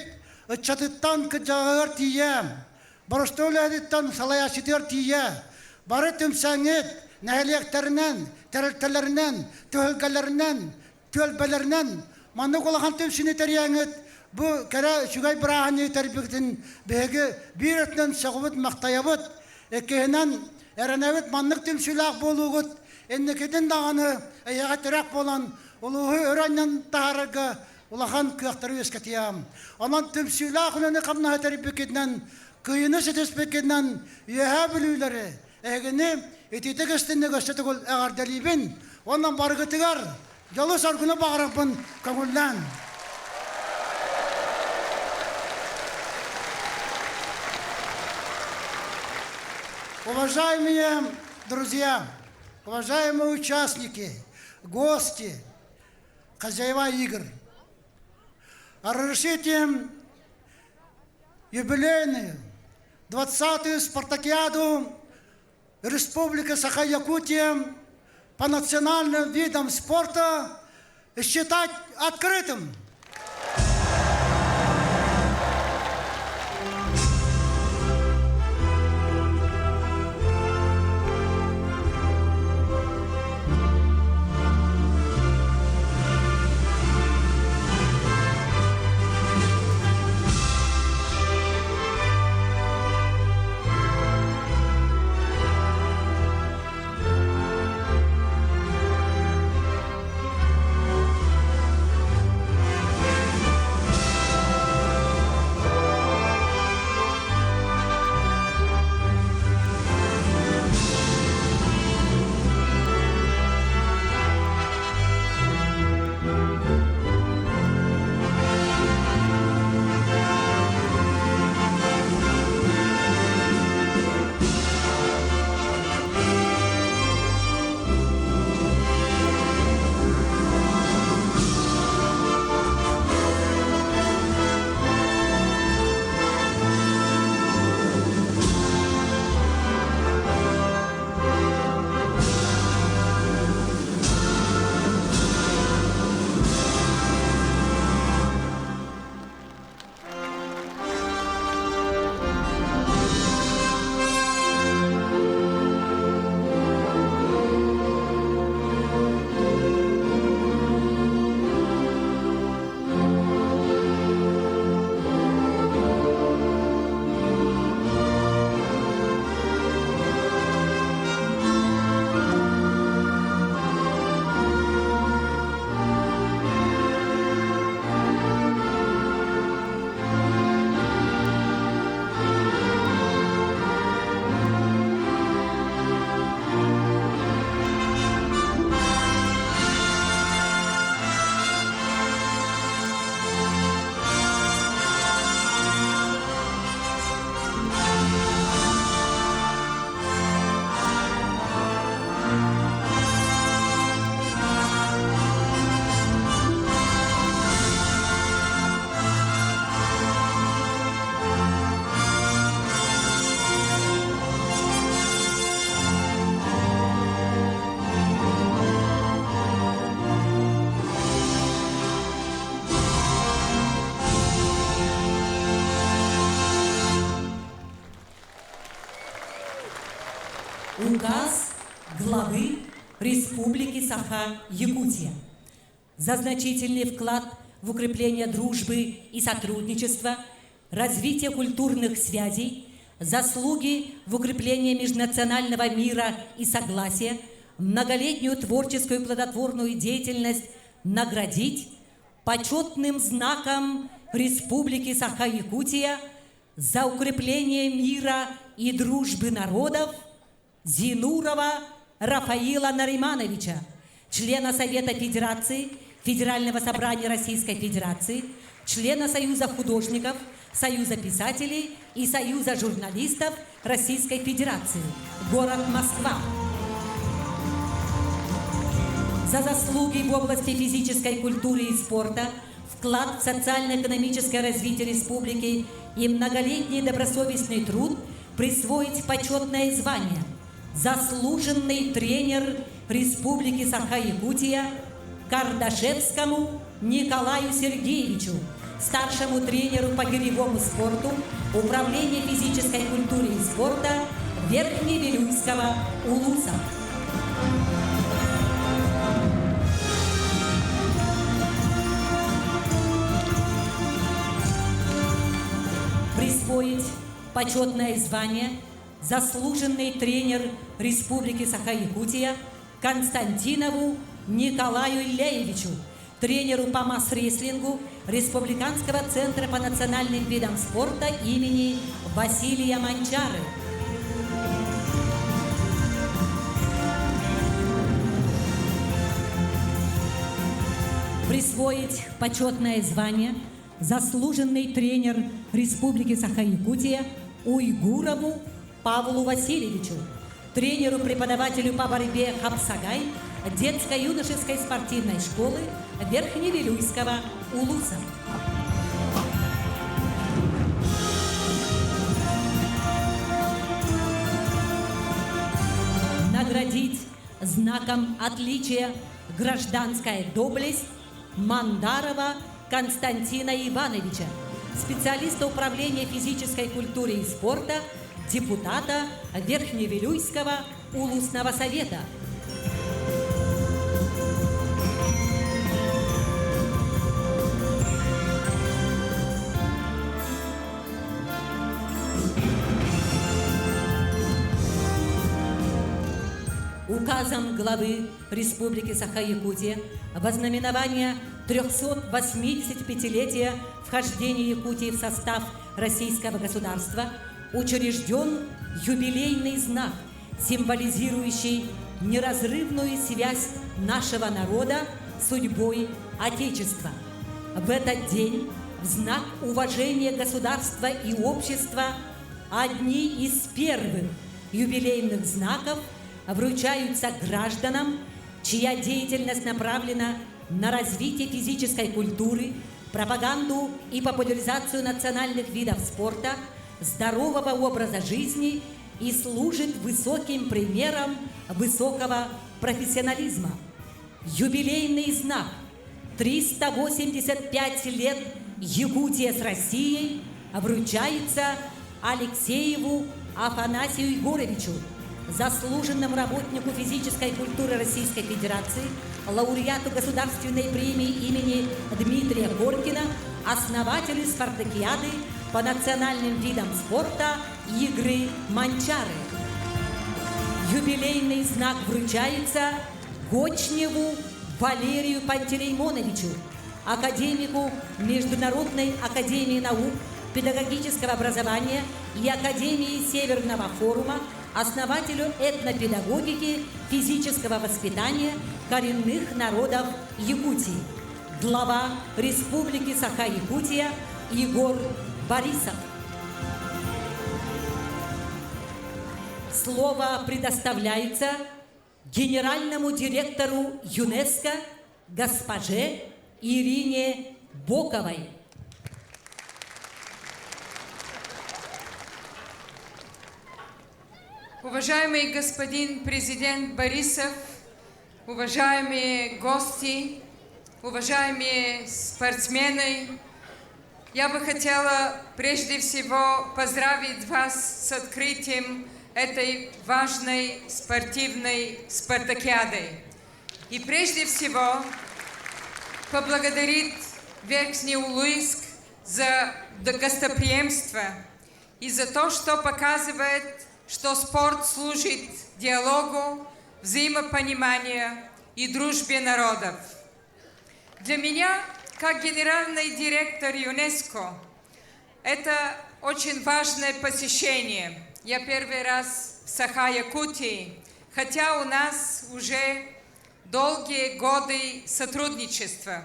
ұтчатыттан күджағығыр тием, бұрыстолядыттан салаяшытыр тие, бары түмсәңет, нәхелектерінен, тәрілтелерінен, төхілгелерінен, төлбелерінен, маны қолаған түмсіні тәрияңет, бұл кәрі шүгай бірағаны тәрбіктін бәгі бір өтінен сағыбыт мақтаябыт, еккенен әрінәвіт маннық түмсілақ болуғыт, әннекеден дағаны әйеға түрәк болан, ұлығы өрәннен тағарығы, улахан күйақтары өскетиям. Онан түмсілақ ұлыны қамнаға тәрбікедінен, күйіні сетеспекедінен үйәе білулері, әгіні ететік істінні көстеті көл әғардалибін, онан барғытығар, жолы саргыны бағырақпын көңілден. Уважаемые друзья, уважаемые участники, гости, хозяева игр, разрешите юбилейную 20-ю спартакиаду Республики Саха-Якутия по национальным видам спорта считать открытым. Указ главы Республики Саха-Якутия за значительный вклад в укрепление дружбы и сотрудничества, развитие культурных связей, заслуги в укреплении межнационального мира и согласия, многолетнюю творческую и плодотворную деятельность наградить почетным знаком Республики Саха-Якутия за укрепление мира и дружбы народов Зинурова Рафаила Наримановича, члена Совета Федерации, Федерального собрания Российской Федерации, члена Союза художников, Союза писателей и Союза журналистов Российской Федерации, город Москва. За заслуги в области физической культуры и спорта, вклад в социально-экономическое развитие республики и многолетний добросовестный труд присвоить почетное звание заслуженный тренер Республики Саха-Якутия Кардашевскому Николаю Сергеевичу, старшему тренеру по гиревому спорту Управления физической культуры и спорта Верхневилюйского УЛУСа. Присвоить почетное звание заслуженный тренер Республики Саха-Якутия Константинову Николаю Ильяевичу, тренеру по масс-рестлингу Республиканского центра по национальным видам спорта имени Василия Манчары. Присвоить почетное звание заслуженный тренер Республики Саха-Якутия Уйгурову Павлу Васильевичу, тренеру-преподавателю по борьбе Хапсагай детско-юношеской спортивной школы Верхневилюйского УЛУСа. Наградить знаком отличия «Гражданская доблесть» Мандарова Константина Ивановича, специалиста управления физической культуры и спорта, депутата Верхневилюйского УЛУСного совета. Указом главы Республики Саха-Якутия во знаменование 385-летия вхождения Якутии в состав Российского государства учрежден юбилейный знак, символизирующий неразрывную связь нашего народа с судьбой Отечества. В этот день в знак уважения государства и общества одни из первых юбилейных знаков вручаются гражданам, чья деятельность направлена на развитие физической культуры, пропаганду и популяризацию национальных видов спорта, здорового образа жизни и служит высоким примером высокого профессионализма. Юбилейный знак 385 лет Якутия с Россией вручается Алексееву Афанасию Егоровичу, заслуженному работнику физической культуры Российской Федерации, лауреату государственной премии имени Дмитрия Горкина, основателю спартакиады по национальным видам спорта игры Манчары. Юбилейный знак вручается Гочневу Валерию Пантелеймоновичу, академику Международной академии наук, педагогического образования и Академии Северного форума, основателю этнопедагогики, физического воспитания коренных народов Якутии, глава Республики Саха-Якутия Егор Борисов. Слово предоставляется генеральному директору ЮНЕСКО госпоже Ирине Боковой. Уважаемый господин президент Борисов, уважаемые гости, уважаемые спортсмены, я бы хотела прежде всего поздравить вас с открытием этой важной спортивной спартакиады. И прежде всего поблагодарить Верхневилюйск за гостеприимство и за то, что показывает, что спорт служит диалогу, взаимопониманию и дружбе народов. Для меня, как генеральный директор ЮНЕСКО, это очень важное посещение. Я первый раз в Саха-Якутии, хотя у нас уже долгие годы сотрудничества.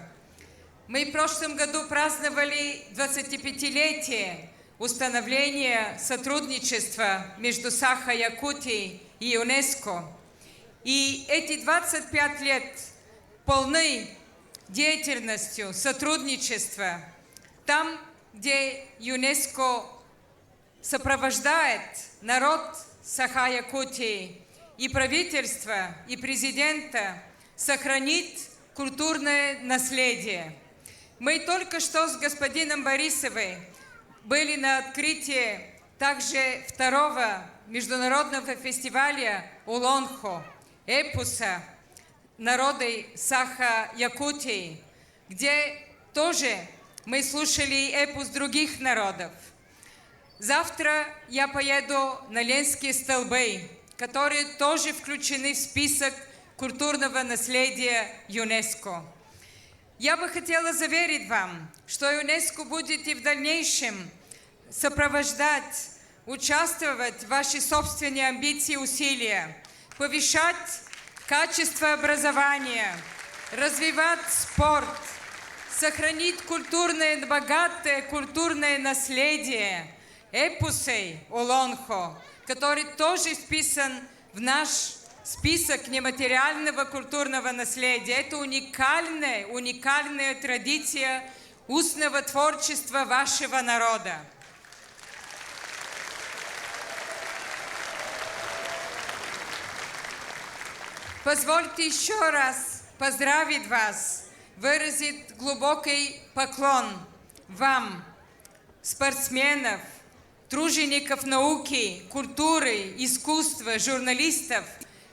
Мы в прошлом году праздновали 25-летие установления сотрудничества между Саха-Якутией и ЮНЕСКО. И эти 25 лет полны деятельностью, сотрудничества. Там, где ЮНЕСКО сопровождает народ Саха-Якутии и правительства, и президента сохранить культурное наследие. Мы только что с господином Борисовым были на открытии также второго международного фестиваля «Улонхо» эпоса народы Саха-Якутии, где тоже мы слушали эпос других народов. Завтра я поеду на Ленские столбы, которые тоже включены в список культурного наследия ЮНЕСКО. Я бы хотела заверить вам, что ЮНЕСКО будет и в дальнейшем сопровождать, участвовать в ваши собственные амбиции и усилия, повышать качество образования, развивать спорт, сохранить богатое культурное наследие эпосей Улонхо, который тоже вписан в наш список нематериального культурного наследия. Это уникальная традиция устного творчества вашего народа. Позвольте еще раз поздравить вас, выразить глубокий поклон вам, спортсменов, тружеников науки, культуры, искусства, журналистов,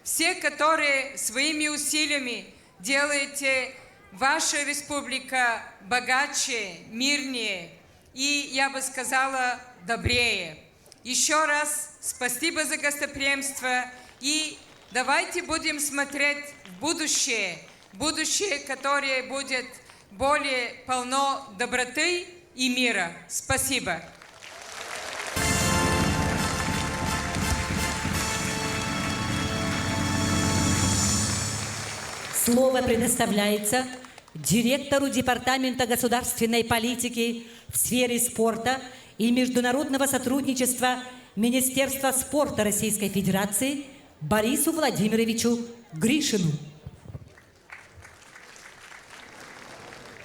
все, которые своими усилиями делаете вашу республика богаче, мирнее и, я бы сказала, добрее. Еще раз спасибо за гостеприимство и давайте будем смотреть в будущее, которое будет более полно доброты и мира. Спасибо. Слово предоставляется директору Департамента государственной политики в сфере спорта и международного сотрудничества Министерства спорта Российской Федерации Борису Владимировичу Гришину.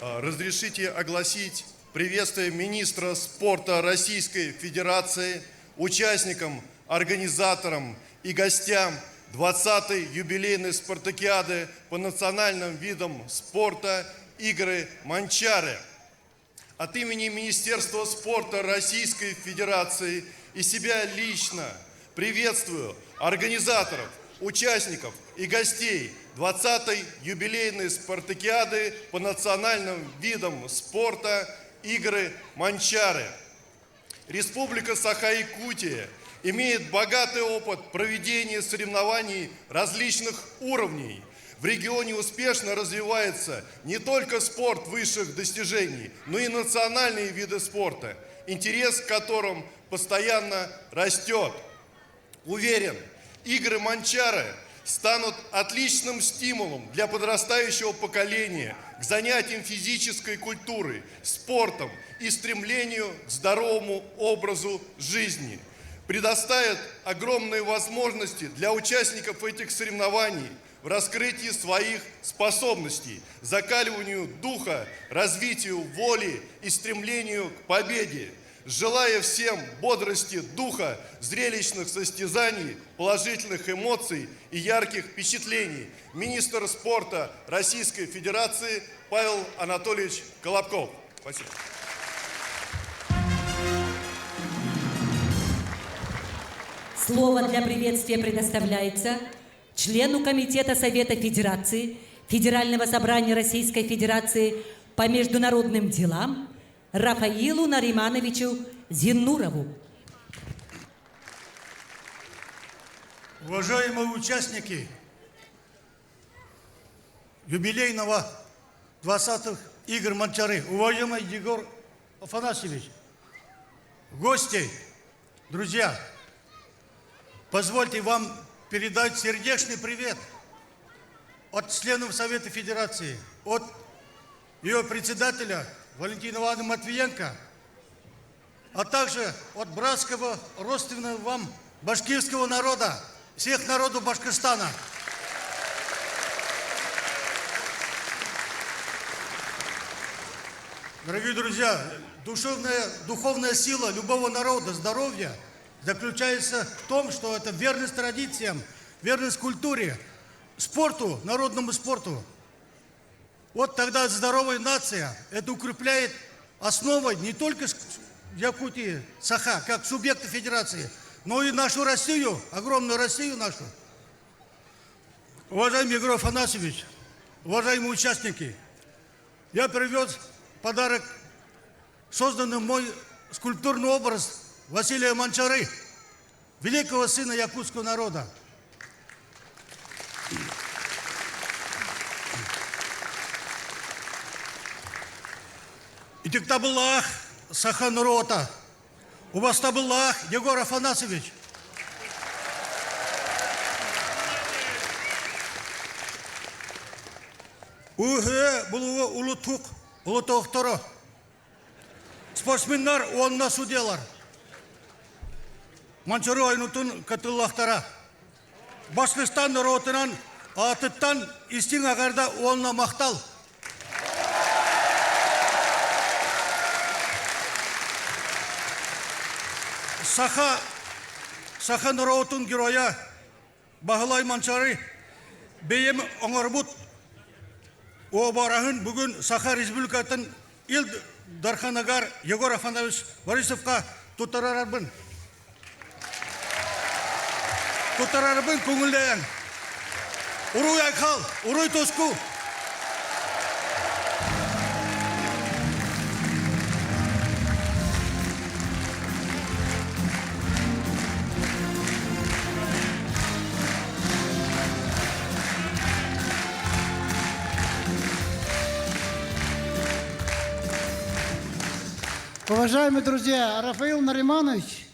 Разрешите огласить приветствие министра спорта Российской Федерации, участникам, организаторам и гостям 20-й юбилейной спартакиады по национальным видам спорта «Игры Манчары». От имени Министерства спорта Российской Федерации и себя лично приветствую организаторов, участников и гостей 20-й юбилейной спартакиады по национальным видам спорта «Игры Манчары». Республика Саха-Якутия имеет богатый опыт проведения соревнований различных уровней. В регионе успешно развивается не только спорт высших достижений, но и национальные виды спорта, интерес к которым постоянно растет. Уверен, игры Манчары станут отличным стимулом для подрастающего поколения к занятиям физической культурой, спортом и стремлению к здоровому образу жизни. Предоставят огромные возможности для участников этих соревнований в раскрытии своих способностей, закаливанию духа, развитию воли и стремлению к победе. Желая всем бодрости духа, зрелищных состязаний, положительных эмоций и ярких впечатлений, министр спорта Российской Федерации Павел Анатольевич Колобков. Спасибо. Слово для приветствия предоставляется члену Комитета Совета Федерации Федерального собрания Российской Федерации по международным делам Рафаилу Наримановичу Зиннурову. Уважаемые участники юбилейного 20-х игр Манчары, уважаемый Егор Афанасьевич, гости, друзья, позвольте вам передать сердечный привет от членов Совета Федерации, от ее председателя Валентина Ивановна Матвиенко, а также от братского, родственного вам башкирского народа, всех народов Башкортостана. Дорогие друзья, духовная сила любого народа, здоровья, заключается в том, что это верность традициям, верность культуре, спорту, народному спорту. Вот тогда здоровая нация, это укрепляет основой не только Якутии, Саха, как субъекта федерации, но и нашу Россию, огромную Россию нашу. Уважаемый Егор Афанасьевич, уважаемые участники, я привез подарок, созданный мой скульптурный образ Василия Манчары, великого сына якутского народа. Идиктабыллах Сахан Рота, Убастабыллах Егор Афанасьевич. Ухе булуы улутук, улутуктора. Спортсменнар онна судьялар. Манчары айнутун катыллахтара. Башкыстан ротынан атыттан истин агарда онна мактал. Саха Нұрауытын героя Бағылай Манчары бейім оңырбұт обарағын бүгін Саха Республикатын ил Дарханагар Егор Афанасьевич Борисовқа тұттарарбын. Тұттарарбын көңілдейін. Уруй айқал, уруй тоску. Уважаемые друзья, Рафаил Нариманович,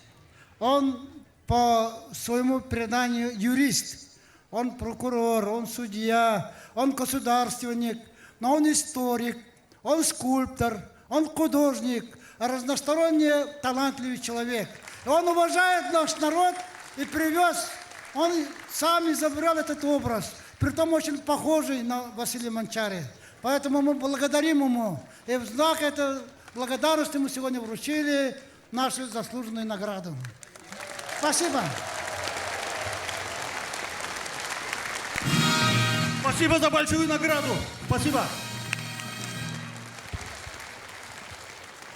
он по своему преданию юрист, он прокурор, он судья, он государственник, но он историк, он скульптор, он художник, разносторонне талантливый человек. И он уважает наш народ и привез, он сам изобрел этот образ, притом очень похожий на Василия Манчары. Поэтому мы благодарим ему, и в знак этого благодарности мы сегодня вручили нашу заслуженную награду. Спасибо. Спасибо за большую награду. Спасибо.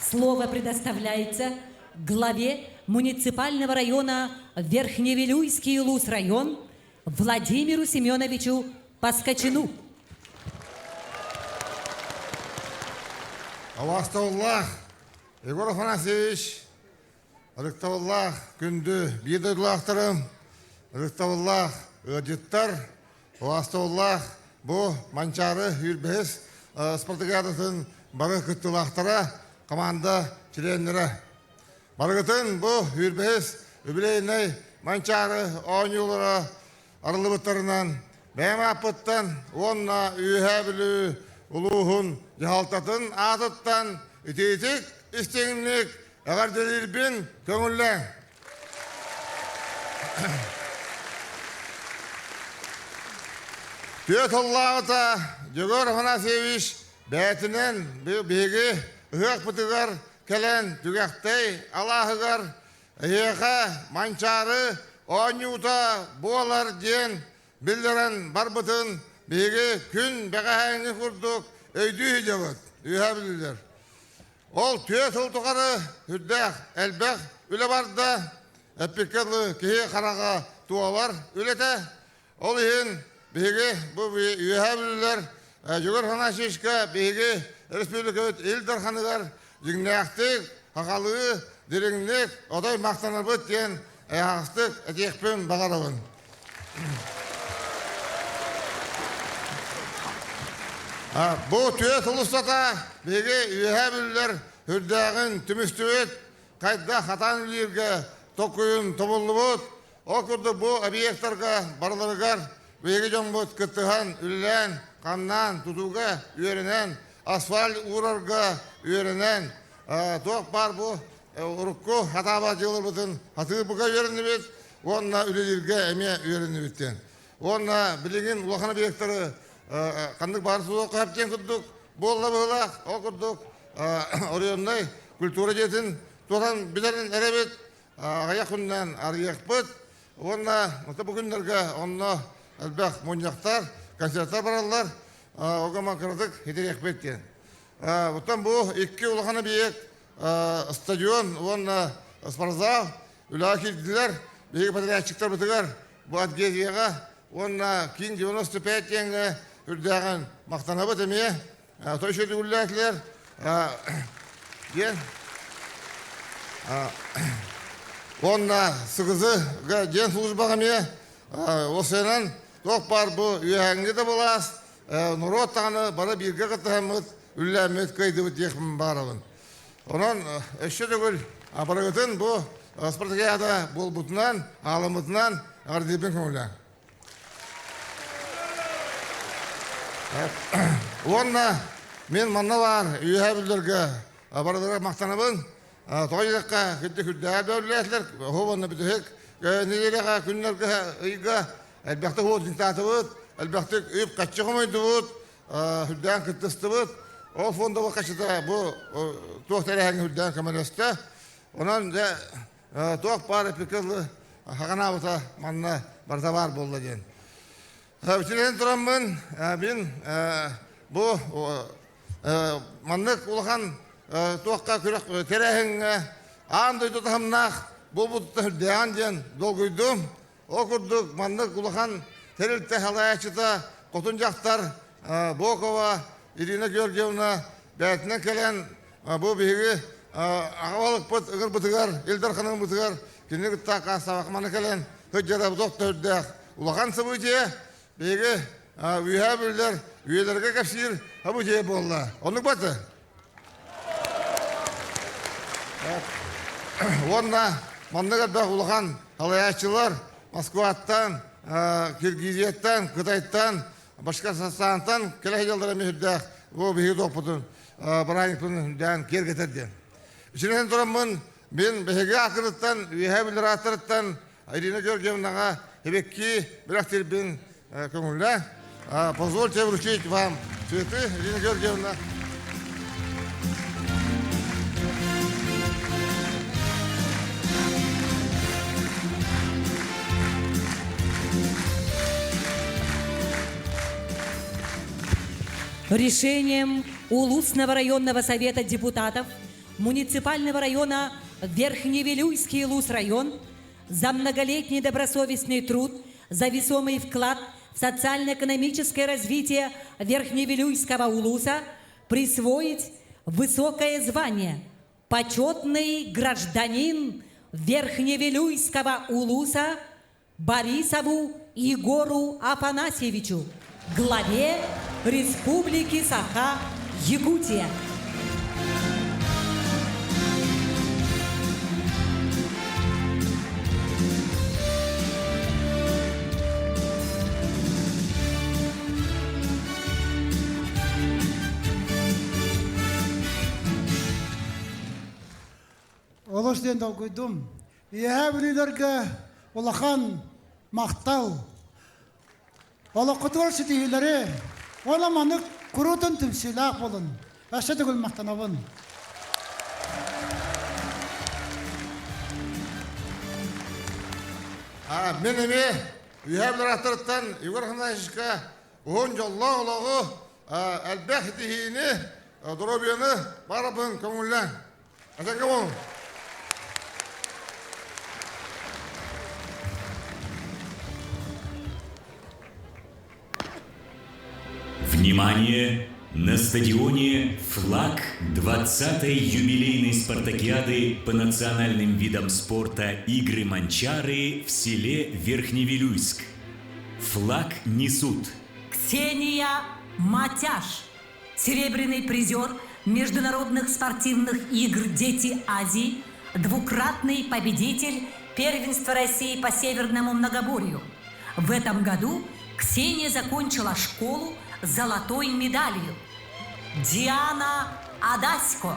Слово предоставляется главе муниципального района Верхневилюйский Лус-район Владимиру Семеновичу Паскачину. Авастауллах, Егор Афанасьевич, Рыктауллах, күнді бейдойлақтырым, Рыктауллах, өдеттар, Авастауллах, бұ Манчары үйірбіз спартакиадатын бары күттілақтыра команда членлері. Барығытын бұ үйірбіз үбілейнай Манчары ойнылары арылы бұттарынан, бәйім апыттан, онна үйе білі улуғын жахалтатын атыттан үтейтік істеңінлік әғарделербен көңілі. Төт Аллағыта Егор Афанасьевич бәтінен беге ұғақ бұтығар кәлін түгәқтай Аллахығар еға Манчары ойнута болар ден білдірін бар бұтын беге күн бәғәңі құрдық өйді жауыд, үйе білділер. Ол төт ұлтықары үрдәқ, әлбәқ үлі барды, әппеккерлі кейі қараға туалар үлеті. Ол ең беге бұл үйе білділер, Егор Афанасьевичқа беге республика өт елдар қанығар, жіңнәқтік, қақалығы, дереңнік, одай мақтаныр бұд ден аяқыстық әтекпен бағарауын. Бұл түйет ұлыстата беге үйе білділер үрдәғін түмістует, қайда қатан үлерге тоқойын тұбылы бұд, оқырды бұл объекттарға барларығар беге жон бұд күттіған үлілән, қаннан, тұтуға үйерінен, асфальт ұрарға үйерінен, тоқ бар бұл ұрыққы қатаба жылыр бұдын, хаты бұға үйеріні бет, онына үлелерге әме үйеріні беттен. Онына білеген ұлақаны объекттары қандық барысы оқы әптен күрдік, болла бұғылақ, оқырдық, орионнай культура жетін, тоған білерін әребет, ағаяқ күннен арияқ бұд, Онна, бүгіндерге онна әлбәқ мұнияқтар, концерттар баралар, оғаман қырдық хетерек беткен. Бұттан бұл 2 ұлғаны бейек стадион, онна спортзал, үлі келділер, бейгі патриотчиктар бұтығар, бұл Адгезияға, онна кейін 95 теңі үрдіғін мақтана бұт әме, той шөді үлі әтілер, онна сығызы ден службаға ме, осынан тоқ бар бұл үйәңге де болас, нұрот тағаны бары бірге қыттығымыз үлі әмет көйді бұт екмін барылын. Онан әші дөгіл апарағытын бұл спартакиада бұл бұтынан, алымытынан ағырдебен көңілі. Онна мен манналар үйәбілдерге барадыға мақтанабын, тоғайдаққа күдді әбәулі әтілер, ғобаны бүтіхік, нелеріға күнлерге ұйға әлбәқті ғод жинтаты бұд, әлбәқті үйіп қатшы қомайды бұд, хүддән күттісті бұд, ол фонда бұл қашыда бұл тоқтар әңгі хүддән көмелесті, онан тоқ бар әпікірлі хағана бұта манна барда бар болды ден. Үтілен тұрамын, мен бұл маннық ұлған тоққа күрек терәхіңі аңдойды тұхымнақ бұл бұтты хүддән ден долгүйдім. Оқырдық маннық ұлған терілті халайачыта қотын жақтар Бокова, Ирина Георгиевна бәтінен кәлен бұл бейгі ағавалық бұт, ұғыр бұтығар, елдарқының бұтығар, кенегі таққа сабақманы кәлен хүддері бұтоқты хүддәқ. Ұлған сыбытия бейгі үйә бірлер, үйелерге кәпсір бұтия болды. Оның баты? Онна маннығыр бәқ ұлған халаячылар Москваттан, Киргизияттан, Қытайттан, Башқұртстаннан келе жылдары мехірдәқ бұл бейгі доқпытын барайықпын дән кергетерден. Үшінен тұрамын, мен бейгі ақырыттан, үйә білдер аттырыттан Ирина Георгиевнаға hebekki бирактер бен көңілі. Позвольте вручить вам цветы, Ирина Георгиевна. Решением Улусного районного совета депутатов муниципального района Верхневилюйский Улус-район за многолетний добросовестный труд, за весомый вклад в социально-экономическое развитие Верхневилюйского Улуса присвоить высокое звание «Почетный гражданин Верхневилюйского Улуса» Борисову Егору Афанасьевичу, главе Республики Саха-Якутия. Олыстен долгойдым. Иәбілілерге олахан мақтал. Ола құтыр сетігілері, ола маны күрутын түмсілақ болын. Әші түгіл мақтанабын. Мен еме, иәбілер аттырыттан Егор Ханашқа оң жолла олағы әлбәқ етігіні, дұробияны барабын көңілі. Әсәнге болын. Внимание! На стадионе флаг 20-й юбилейной спартакиады по национальным видам спорта «Игры Манчары» в селе Верхневилюйск. Флаг несут Ксения Матяш, серебряный призер международных спортивных игр «Дети Азии», двукратный победитель первенства России по Северному многоборью. В этом году Ксения закончила школу золотой медалью. Диана Адасько,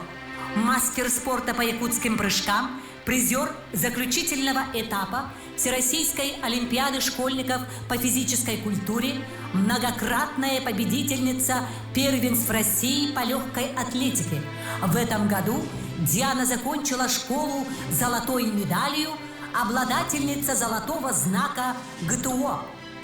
мастер спорта по якутским прыжкам, призер заключительного этапа Всероссийской олимпиады школьников по физической культуре, многократная победительница первенств России по легкой атлетике. В этом году Диана закончила школу золотой медалью, обладательница золотого знака ГТО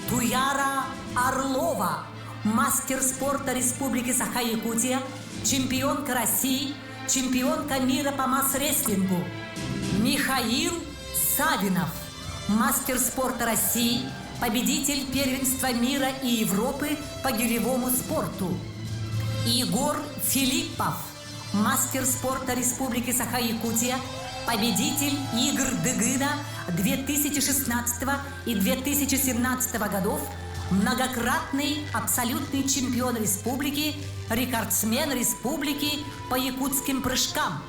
Туяра Орлова, мастер спорта Республики Саха-Якутия, чемпионка России, чемпионка мира по масс-рестлингу. Михаил Савинов, мастер спорта России, победитель первенства мира и Европы по гиревому спорту. Егор Филиппов, мастер спорта Республики Саха-Якутия, победитель игр Дыгына 2016 и 2017 годов, многократный абсолютный чемпион республики, рекордсмен республики по якутским прыжкам.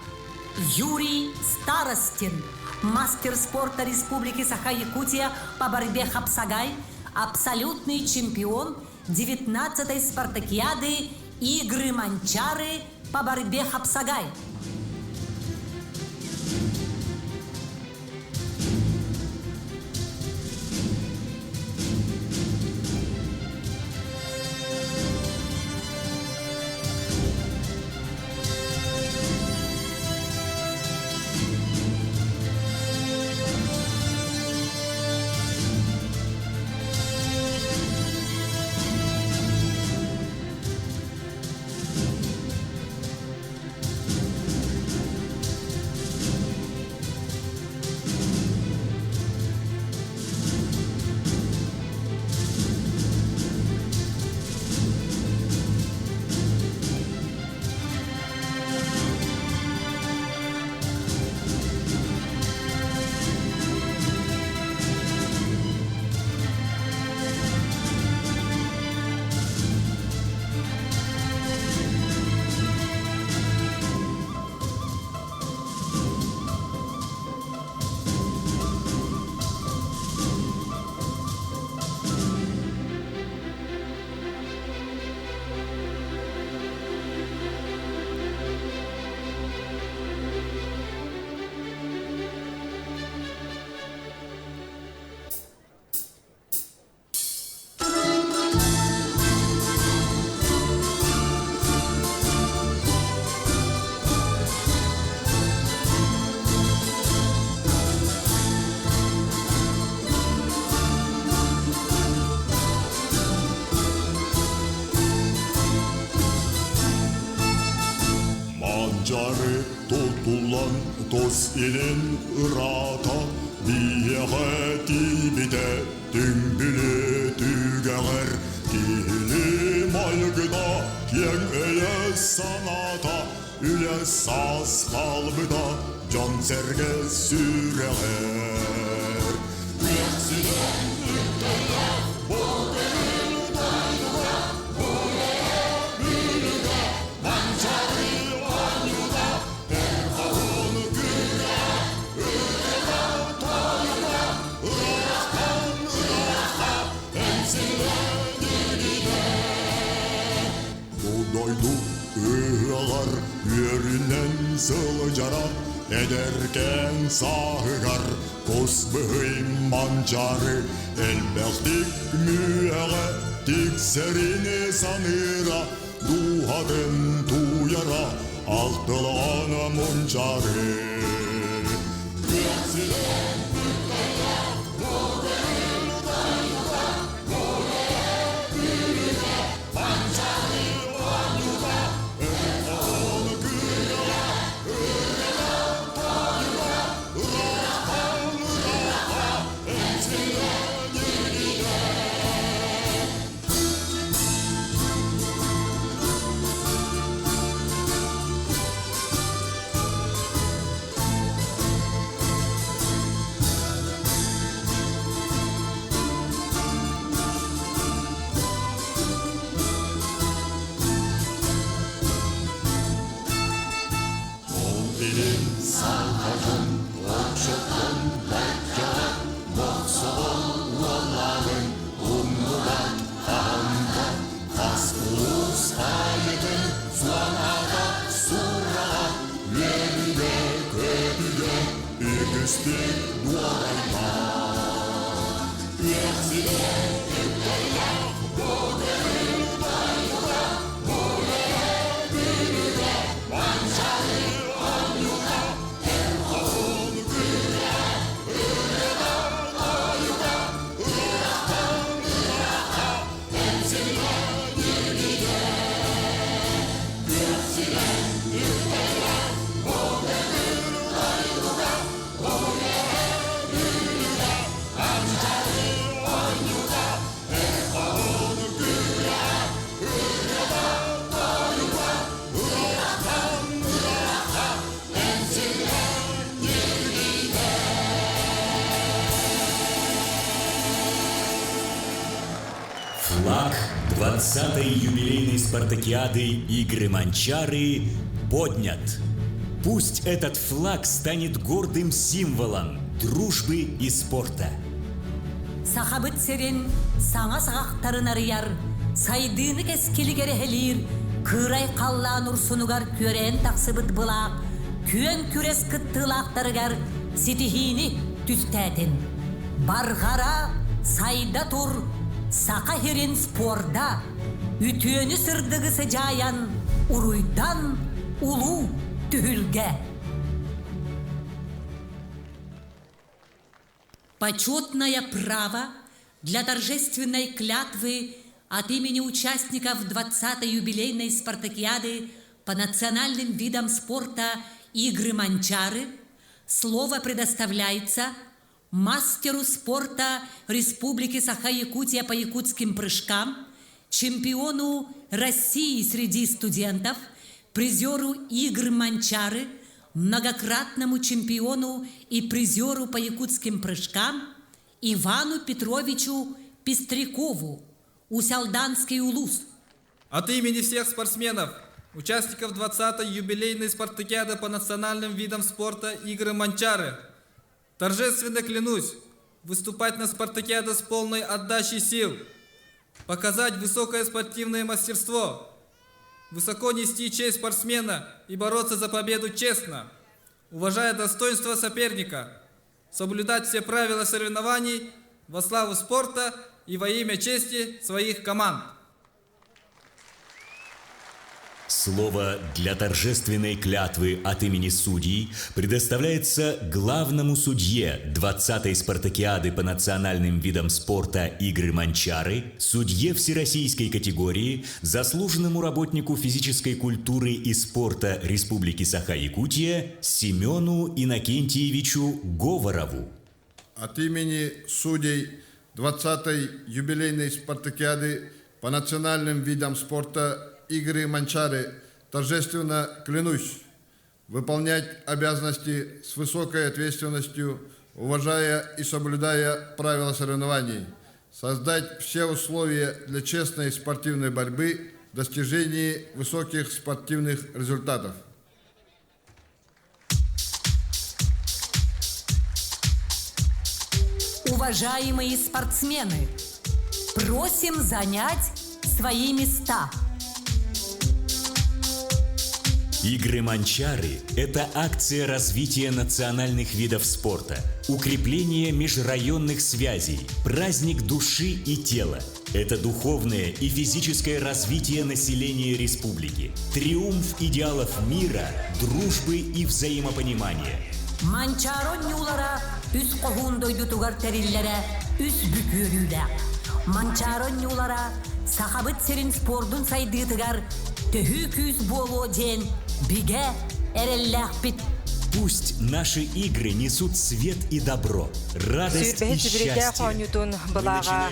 Юрий Старостин, мастер спорта Республики Саха-Якутия по борьбе хапсагай, абсолютный чемпион 19-й спартакиады игры Манчары по борьбе хапсагай. Mancarı tutulan toz ilin ırata Biyeğe dibide dümbülü tügeğer Dili maygıda yengeye sanata Üle saz kalbıda can serge süreğer Üyeksiden ülkeye boğdurul dayıla Buraya bürüde mancarı anyuda Erhavun güre ürega toyuda Irak'tan Irak'a emsile dirgide Buğdaylı ığalar yerinden sılcara Ederken sahıgar Kosbıhım mancarı Elbektik müeğe Tikserini sanıra Duhadın tuyara Altılağına muncarı Üyeksiden ülkeye Buğdurul dayıla Buraya bürüde Mancarı anyuda Erhavun güre ürega toyuda Irak'tan Irak'a emsile dirgide Dilin salkacın, okşokun bakyalar, Moksoğun valların, umlubat kahanda, Kaskulus ayetın, suanada, surrağa, Yerine kötüye, ügüstik duayma. Üyeksiden ülkeye, Buğdurul dayıla, Buraya bürüde, Mancarı anyuda, Erhavun güre, 20-й юбилейной спартакиады «Игры Манчары» поднят. Пусть этот флаг станет гордым символом дружбы и спорта. Сахабыт серен, саңа сағақтарын арияр, сайдыны кескелігері хелир, кырай қаллан урсунугар көрен тақсыбыт бұлақ, күйен күрес кыттылақтарыгар, сетихини түстәтін. Барғара сайда тур, сақа херен спорда, үтіені сырдығысы жаян, уруйдан улу түхілге. Почетное право для торжественной клятвы от имени участников 20-й юбилейной спартакиады по национальным видам спорта «Игры Манчары» слово предоставляется мастеру спорта Республики Саха-Якутия по якутским прыжкам, чемпиону России среди студентов, призеру «Игр Манчары», многократному чемпиону и призеру по якутским прыжкам Ивану Петровичу Пестрякову, Усялданский улус. От имени всех спортсменов, участников 20-й юбилейной спартакиады по национальным видам спорта «Игры Манчары», торжественно клянусь выступать на спартакиаде с полной отдачей сил, показать высокое спортивное мастерство, высоко нести честь спортсмена и бороться за победу честно, уважая достоинство соперника, соблюдать все правила соревнований во славу спорта и во имя чести своих команд. Слово для торжественной клятвы от имени судей предоставляется главному судье 20-й спартакиады по национальным видам спорта «Игры Манчары», судье всероссийской категории, заслуженному работнику физической культуры и спорта Республики Саха-Якутия Семену Иннокентьевичу Говорову. От имени судей 20-й юбилейной спартакиады по национальным видам спорта «Игры Манчары» торжественно клянусь выполнять обязанности с высокой ответственностью, уважая и соблюдая правила соревнований, создать все условия для честной спортивной борьбы в достижении высоких спортивных результатов. Уважаемые спортсмены, просим занять свои места. «Игры Манчары» – это акция развития национальных видов спорта, укрепление межрайонных связей, праздник души и тела. Это духовное и физическое развитие населения республики, триумф идеалов мира, дружбы и взаимопонимания. Манчарон юлара үс қоғун дойду тугар териллере үс бүкүрүле. Манчарон юлара сахабыт серин спордун сайдыытыгар төһү күз боло ден биге эрелләхпит. Пусть наши игры несут свет и добро, радость и счастье. Балага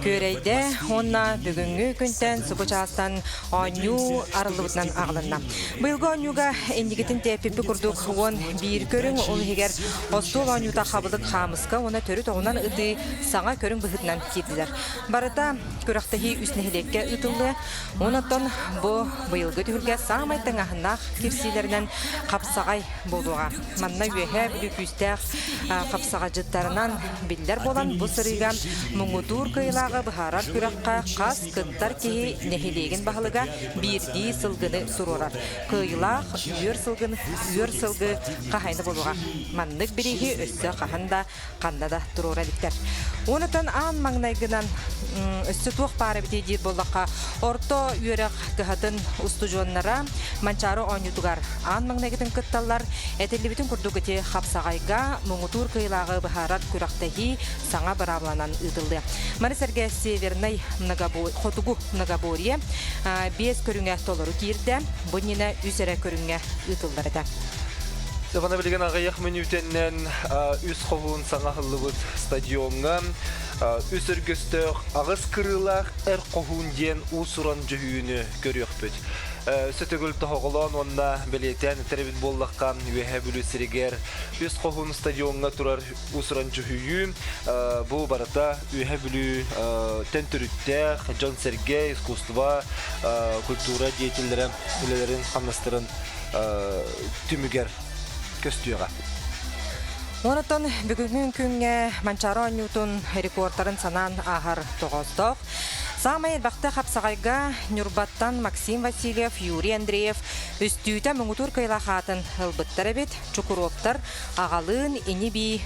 көрейде, онна бүгүнгү күнтен субучастан оню арылыбытынан ағылынна. Бұйылғы онюга эндигетін теппіпі күрдік он бір көрің ол егер остол онюта қабылдық қамысқа, она төрі тоғынан ұты саңа көрің бұғытынан кетілер. Барыта көріқтігі үснігілекке ұтылды, онаттан бұйылғы түгілге сағамайттың ағынақ кепсилерінен қапсағай болды. Манна үйе бүкүстәк капсага жыттарынан биллер болан бу сырыга муңутур кыйлага бахарар күрәккә кас кыттар ки нехилеген баһлыга бирди сылгыны сурорар. Кыйлак үйөр сылгы кахайны болуга. Маннык бириги өссө каханда кандада турора диктер. Онытан ан маңнайгынан өссө туох пары бити боллакка орто үйөрөк кыхатын устужоннара манчары онютугар ан маңнайгытын кытталлар Этелибитин курдугыте хапсагайга муңутур кыйлагы бахарат күрактахи саңа барабланан ытылды. Марисерге северный хотугу многоборье без көрүнгө толору кирде, бунина үсере көрүнгө ытылдырды. Сабана билген агаяк менютеннен үс ховун саңа хыллыбыт стадионга үсөргөстөк агыс кырылак эр кохун ден усуран жүйүнү көрөкпүт. Сөтөгүл тоголон онна билетен тербит боллаккан үе бүлү сиригер үс кохун стадионга турар усранчы хүйү бу барата үе бүлү тентүрүттер Джон Сергей искусство культура деятельлери үлелерин хамнастырын түмүгер көстүгө. Онотон бүгүнкүн күнгө Манчаро Ньютон рекордтарын санан ахар тогоздок. Самай бақта хапсағайга Нюрбаттан Максим Васильев, Юрий Андреев үстүйті мүңітур кайлахатын ылбыттар әбет, Чукуровтар ағалын ені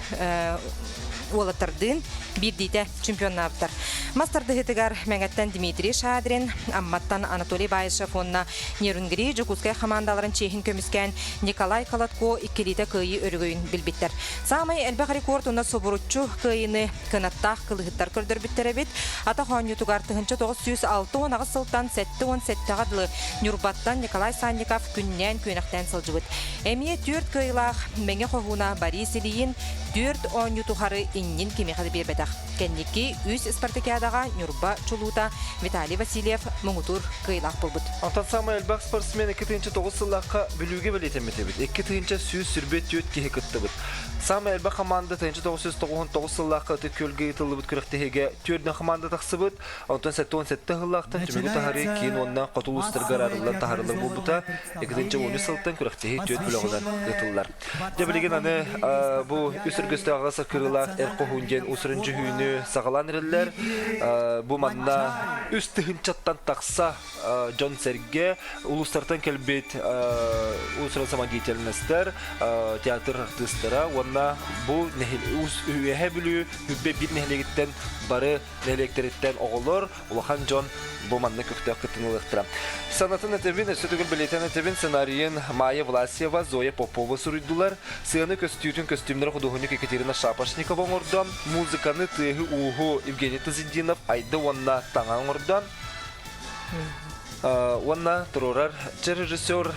олатырдың bir deyte çempionnaптар. Мастарды хетигар мәңәттен Дмитрий Шадрин, Амматтан Анатолий Байышев, онна Нерунгри, Жукускай командаларын чехин көміскен Николай Калатко иккелите кыйы өргөйін білбіттер. Самай әлбәқ рекорд онна соборутчу кыйыны кынаттақ кылыхыттар көрдір біттер әбет. Ата Хуаню тугартығынчы 906 онағыз сылтан 7-17 ғадылы Нюрбаттан Николай Санников күннен көнақтен сылжыбыт. Әмие түрт кыйлақ мәңе қоғуна Борис Ильин 4 Оню тухары иннин кемеқады бербедақ. Кәннекі үз спартакиадаға Нюрба Чулута, Виталий Васильев мұңытур кыйлақ болбыт. Антон самай әлбақ спортсмен 2-9 сыллаққа білуге білетеметебіт. 2-2 сүйіз сүрбет түйет кеге күттібіт. Самай әлбақ команда 999 сыллаққа өті көлге етілібіт күректеге түрден команда тақсыбыт. Антон 7-17 ғыллақтан жүмегі тахары кейін оннан қатулыстырғар арылар тахарылар болбыта. 2-10 сылттан күректеге түйет білоғынан етілілер. Дебілеген аны бұл үсіргісті ағасы кырылақ әрқоғунден ұсырынжы хүйіні сағалан ерілер. Бұл манна үстігінчаттан тақса Джон Серге ұлыстартан кәлбет ұсырын самадетеліністер театр артыстыра. Онна бұл үйе білу үббе бір нәхелегеттен бары нәхелектереттен оғылыр. Улахан Джон бұл манна көкті қытынылықтыра. Санатын әтебін, өсетігіл білетен әтебін сценарийін Майя Власьева, Зоя Попова сұрыйдылар. Сыяны көстүйтін көстюмдер құдығынық Екатерина Шапошникова ордан, музыканы тыйғы уғу Евгений Тазидинов, айды онна таңан ордан. Онна тұрорар режиссер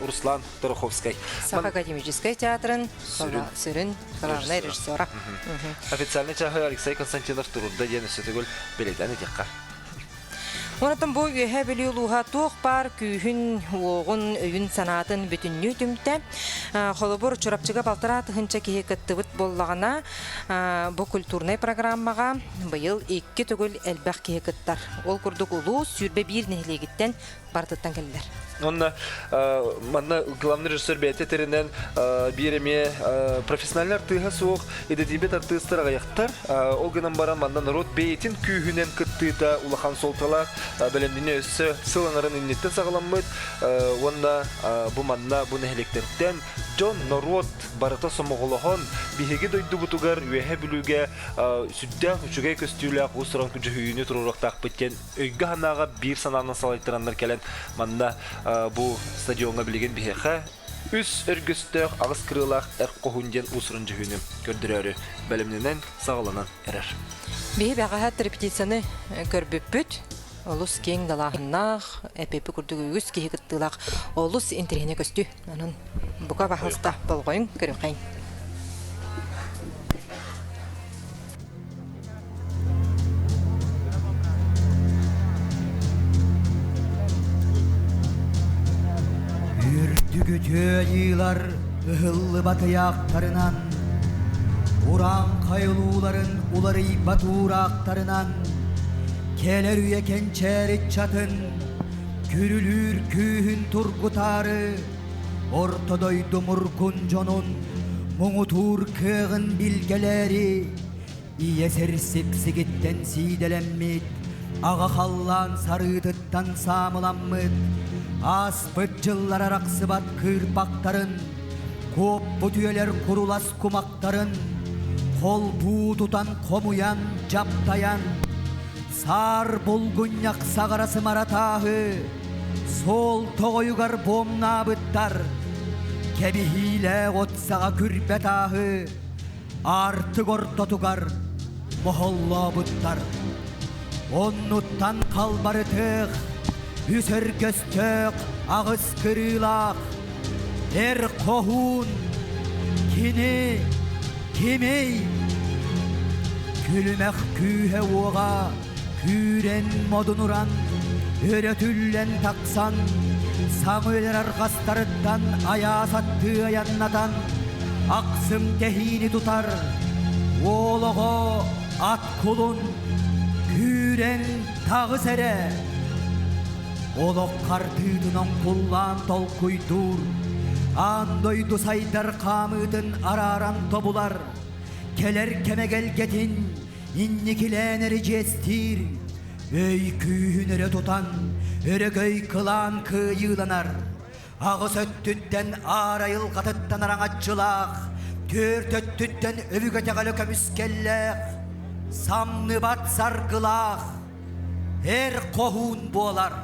Руслан Туруховский. Саха академический театрын, сүрін, главный режиссера. Официальный чағы Алексей Константинов тұруда дені сөтігіл білетені текқа. Онатын бұл үйе білі ұлуға тоқ бар күйін оғын өйін санатын бүтінні түмті. Қолыбыр чұрапчыға балтыра тұхынша кеге күттібіт боллағына бұл культурный программаға бұйыл 2 түгіл әлбәқ кеге күттар. Ол күрдік ұлу сүрбе бір нәхілегіттен бардыттан келдер. Онна манна главный режиссер бәйте-терінен береме профессионаллар тыға соқ едетебет артыстыраға яқтар. Ол гынан баран манна народ бәйтін күйінен күттіда улахан солталақ бәлемдіне өсі сылаңарын иннеттен сағаламмыд. Онна бұл манна бұл нәхелектерден Джон народ барата сомоғылығын бігеге дойды бұтығар үйе білуге сүдден үшігей көстүйләқ ұсыран күнжі хүйіні тұрырықтақ біткен өйгі ханаға бір сананын салайттыранлар кәлін манна бұл стадионға білеген бігеға үс өргістіқ ағыз кырылақ әрқоғынден ұсырын жүхіні көрдірері бәлімненен сағаланан әрер. Бейі бәғағат репетицияны көрбіп бүт, олыс кең далағыннақ, әпепі күрдігі үз кейі күттілақ, олыс интерене көсті. Бұқа бақылыста болғойын көріқайын. Түгітөйілар ұғылы батыяқтарынан, Уран қайылуларын улары батурақтарынан, Келер үйекен чәрік чатын, Күрілір күйін тұрғытары, Ортодой думұркун жонун, Мұңытур кығын білгелері, Иесер сепсігіттен сиделеммет, Аға қаллан сарыдыттан самыламмыт, Аспыт жыллар арақсыбат кырпақтарын, Коп бұтүйелер құрулас кумақтарын, Қол бу тұтан қомуян жаптаян, Сар болғыняқ сағарасы маратағы, Сол тоғойығар бомнабыттар, Кебихиле отсаға күрбетағы, Артық ортотуғар мұхолла бұттар. Оннуттан қалбары тұқ, Үсір көстіқ ағыз кырылақ, Әр қоғын, кені, кемей, Күлімәқ күйе оға, Күрен модын ұран, Өрөтүллен тақсан, Самыйлер арқастарыттан аяс атты аяннатан ақсым техини тутар олығы ат құлын күрен тағы сәрі олық қартыдының құллан толқуйдур андойду сайдар қамыдын араран тобулар келер кемегел кетин инникиленері жестир өй күйінері тұтан өрігөй қылан кыйыланар ағыс өттүттен арайыл қатыттан араңатчылақ төрт өттүттен өвігетеғалі көміскелләқ самны бат сарқылақ әр қоғун болар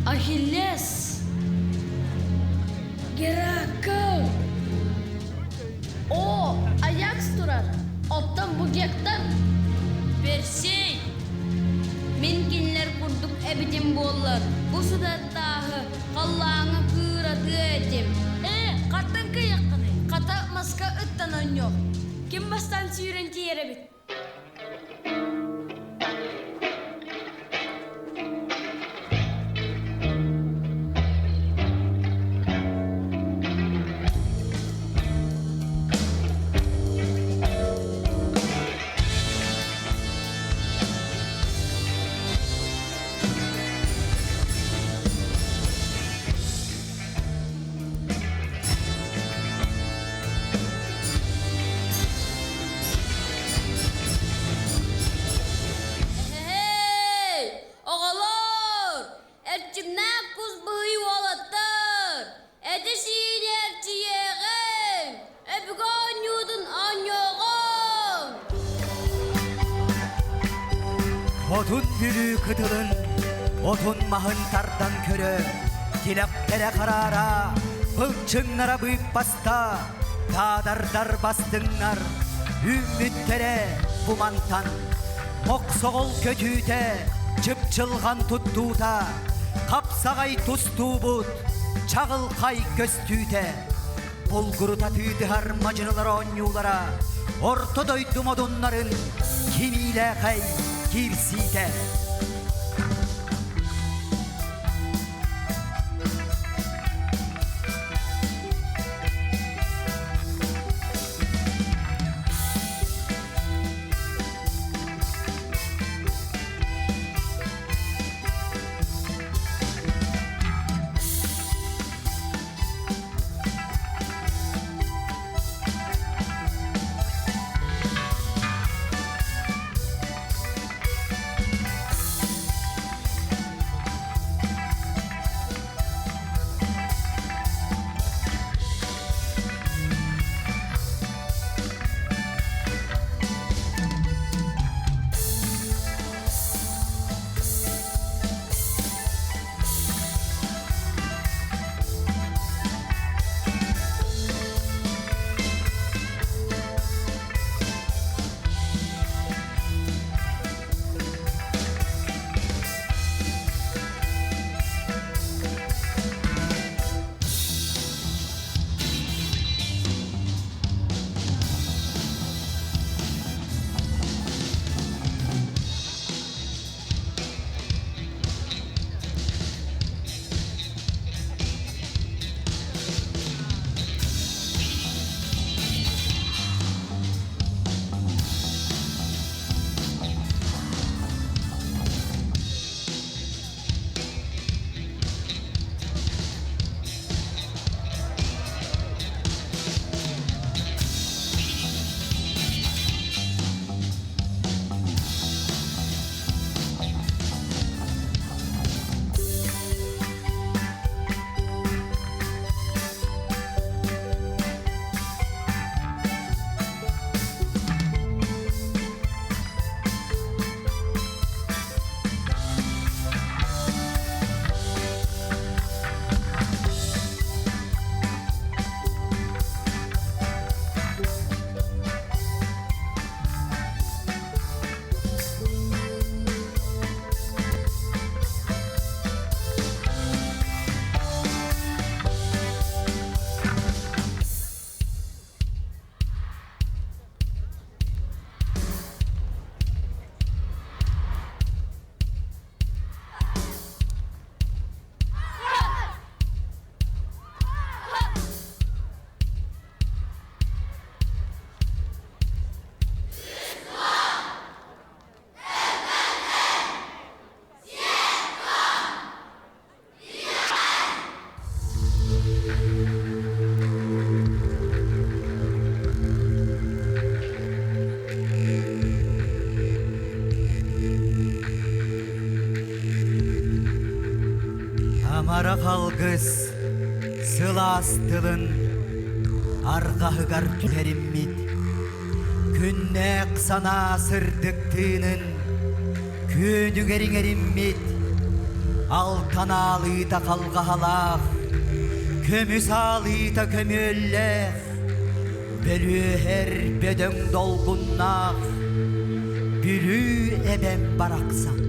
Achilles, Gerakıl, o Ajax durar, ottan bu gekten, Persey, minkinler kurduk ebidim bollar, bu suda dağı, kallağını kıradı edim. Katan kıyakını, kata maska ıttanan yok, kim bastan sürenti yere bit. Otun bülü kıtılın, otun mahın tardan körü, Dilaptere karara, bılçınlara büyük basta, Dağdardar bastınlar, ümmüttere bu mantan, Moksoğul kötüte, çıpçılgan tuttuğuta, Kapsagay tustu but, çağıl kay göstüte, Bulguru tatıydı harmacınılar onyulara, Ortodoydum odunların, kimiyle kay, Kirsite. Мара қалғыз сылас тылын арғағығар түлеріммет. Күннәк сана сырдық тыынын көнігеріңеріммет. Алтаналыта қалғағалақ, көміс алыта көмөлләқ. Бөлүһер бөдөң долгуннақ, бүлү эбем барақсам.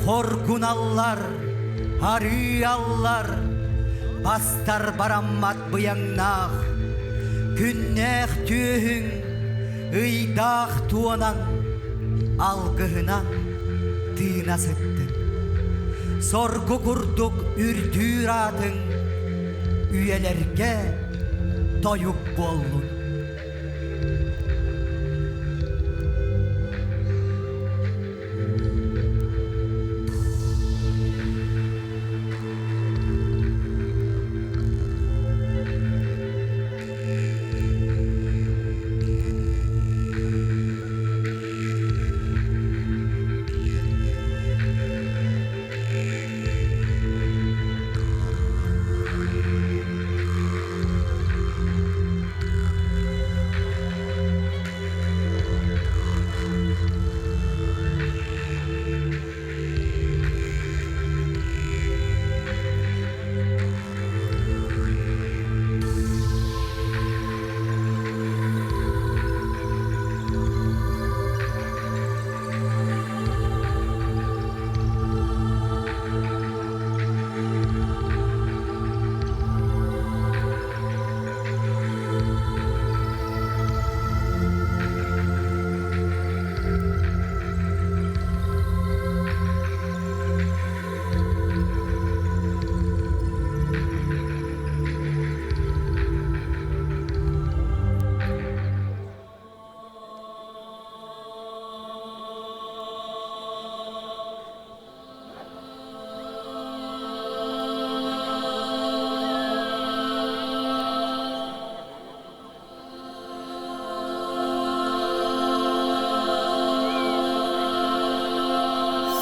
Коргуналлар, арыаллар, бастар бараммат бұяңнақ. Күннәқ түйін, ыйдақ туанан, алғығынан тыына сыттың. Соргу күрдік үрдүр атың, үйелерге тойук болун.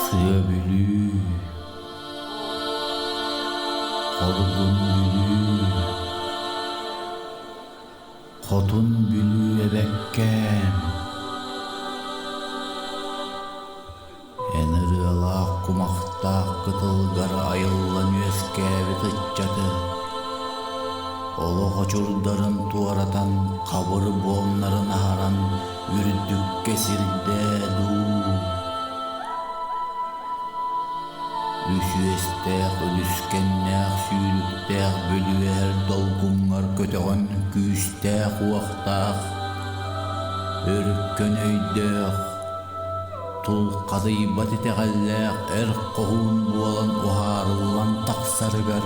Sıya bülü, korgun bülü, kotun bülü ebekken. Enırıalak kumakta kıtılgar ayıllan yüzkevi tıççadı. Olu koçurdarın tuaratan kabırı boğumların haran yürüdük kesilde duğ. Üsüesteğ, ölüskennäğ, süylükteğ, bölüver dolgunlar köteğen kүйüsteğ uaqtağ. Örükkön öydöğ, tul qadıybat eteğelläğ, qoğun bualan uharıllan taqsarıgar.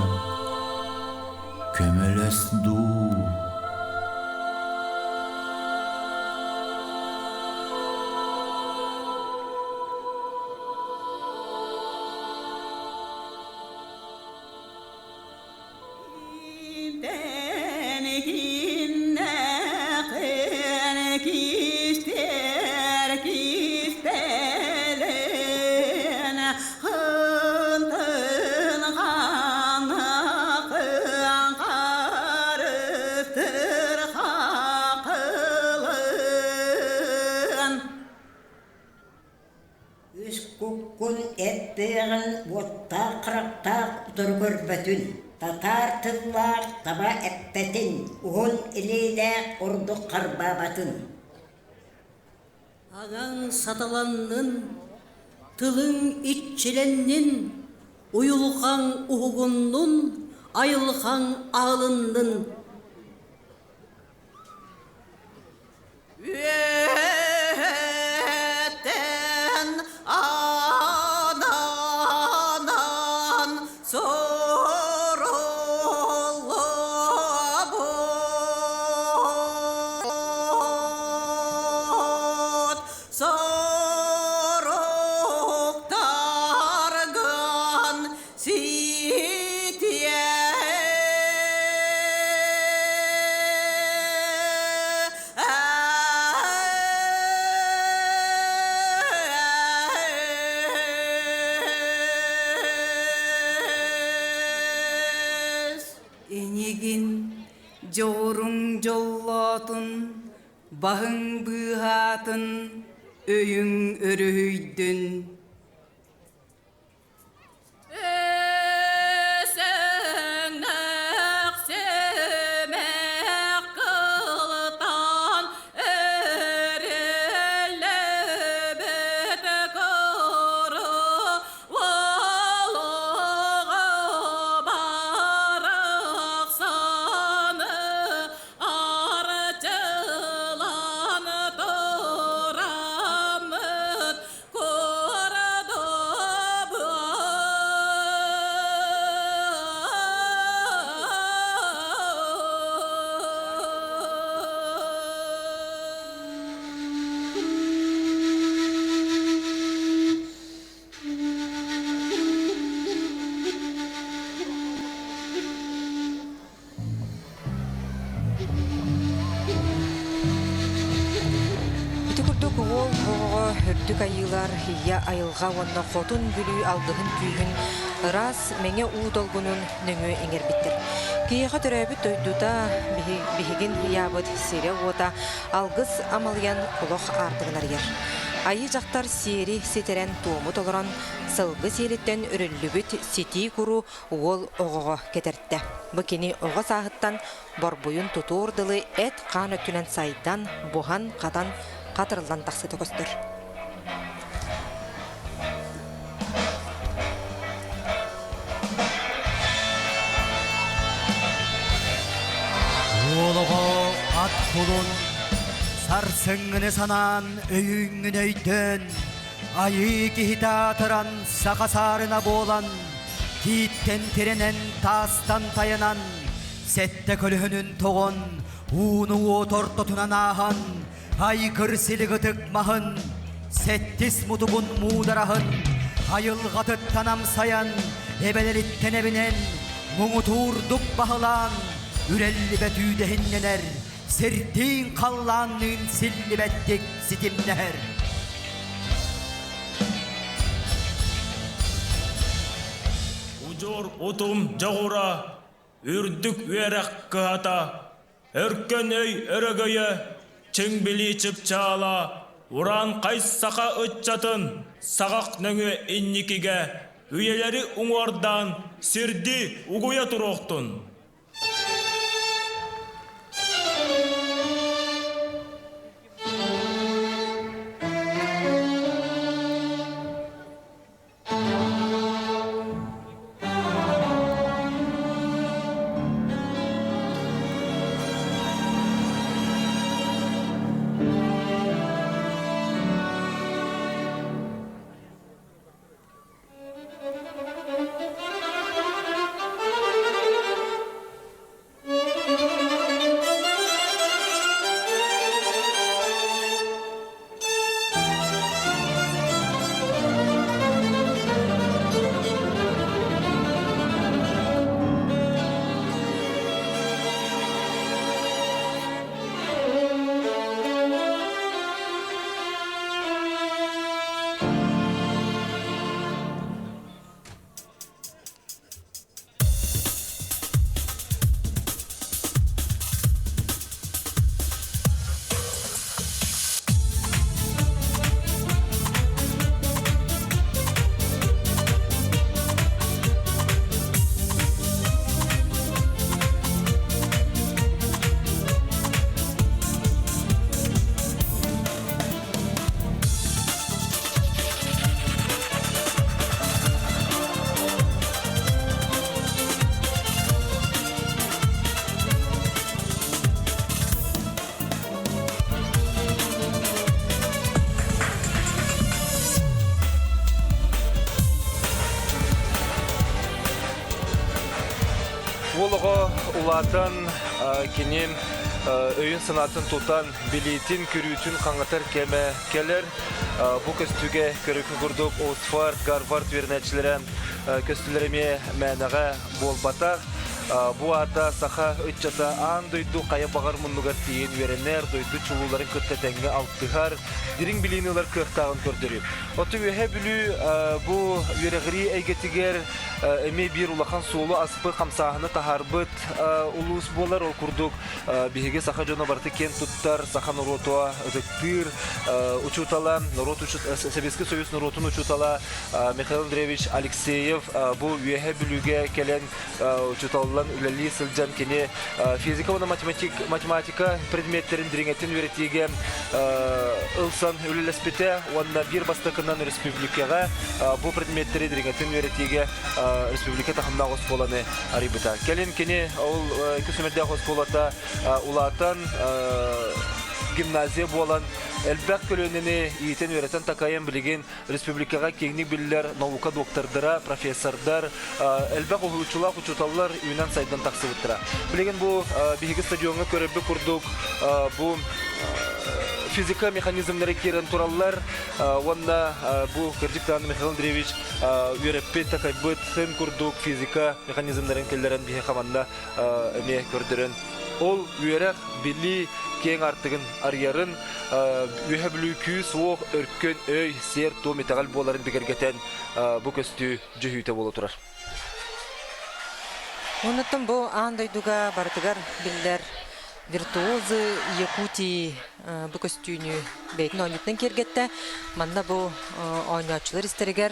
Kömölös duu. Kukkun ettiğin botta kırakta durgur bütün. Tatar tıllar taba ettetin. Uhun iliyle ordu karbabatın. Ağan satılanın, tılın iççilennin, uyulkan uhugunun, ayılkan ağlının. жоғырың жоллатын, бағың бұғатын, өйің өрөйдін. Үрдік айылар, хия айылға онна қотын бүлі алдығын күйін, рас мәңе ұудолғынын нөңі еңер біттір. Кияға түрәбіт өйдута бігігін ябыт сере ота, алғыз амалиян құлық артығынар ер. Айы жақтар сері сетерен туымы толыран, сылғы сереттен үрілі сети күру ол оғыға кетерді. Бұкені оға сағыттан барбойын тұту ордылы әт қан өттінен сайдан бұған қатан қатырылдан тақсы төкістір. Олығы ат құлын, сарсыңыны санан өйіңін өйтін, айы кехита тұран сақасарына болан, киттен теренен тастан тайынан, сәтті көлігінің тоғын, уыны отортотынан ағын, ай кірсілігі тұқмағын, сәттіс мұдыбын мұдарағын, айылғаты танам саян, әбәлеріттен әбінен, мұңы тұрдық бағылан, үрәлі бәтүйдәхінненер, сертейін қалланның сілі бәттік сітімнәр. Ұжор ұтым жағура, үрдік верәқ қығата, өркен өй өрігіе, чыңбілі чіп чала, уран қайс сақа ұтчатын, сағақ нөңі инникіге, үйелері ұңардан, сірді ұғуя тұроқтын. Олығы ұлатын кенен өйін сынатын тұтан билетин күрүтін қаңғатар кеме келер. Бұл көстіге көрікі күрдік Осфорд, Гарвард вернәтшілерін көстілеріме мәніға бол батақ. бу ата саха өтчата ан дойду кая багар муннугар тиен веренер дойду чулуларын көттетенге алтыгар дирин билинилер кыктагын көрдүрүп. Оту веhe бүлү бу верегри эйгетигер эме бир улахан солу аспы камсаханы тахарбыт улус болар ол курдук биһиге саха жона барты кен туттар саха норотуа ыдыктыр учутала норот Советский Союз норотун учутала Михаил Андреевич Алексеев бу веhe бүлүгө келен учуталлан үлели сылжан кене физика ва математика предметтерин дириңетин веретиге ылсан үлелеспете онда бир бастыкынан республикага бу предметтери дириңетин веретиге республика тахында госполаны арибыта келен кене ол күсөмөрдө госполата улатан гимназия болан элбек көлөнүнө иитен өретен такайын билген республикага кеңник билер наука доктордара профессордар элбек окуучулар учуталлар үйнөн сайдан таксыбыттыра билген бу биһиги стадионга көрөбү курдук бу физика механизмдары керен тураллар онда бу Кырдыктан Михаил Андреевич үйрөппе такайбыт сын курдук физика механизмдарын келлерен бихи хаманда эме көрдүрөн ол үйрөк били кең артыгын арьярын үйөбүлүү күз оқ өркөн өй сер то метагал боларын бигергетен бу көстү жүйүтө боло турар. Онуттан бу андайдуга бартыгар билдер виртуозы Якутии бу көстүүнү бейтин ойнуттан кергетте манда бу ойночулар истеригер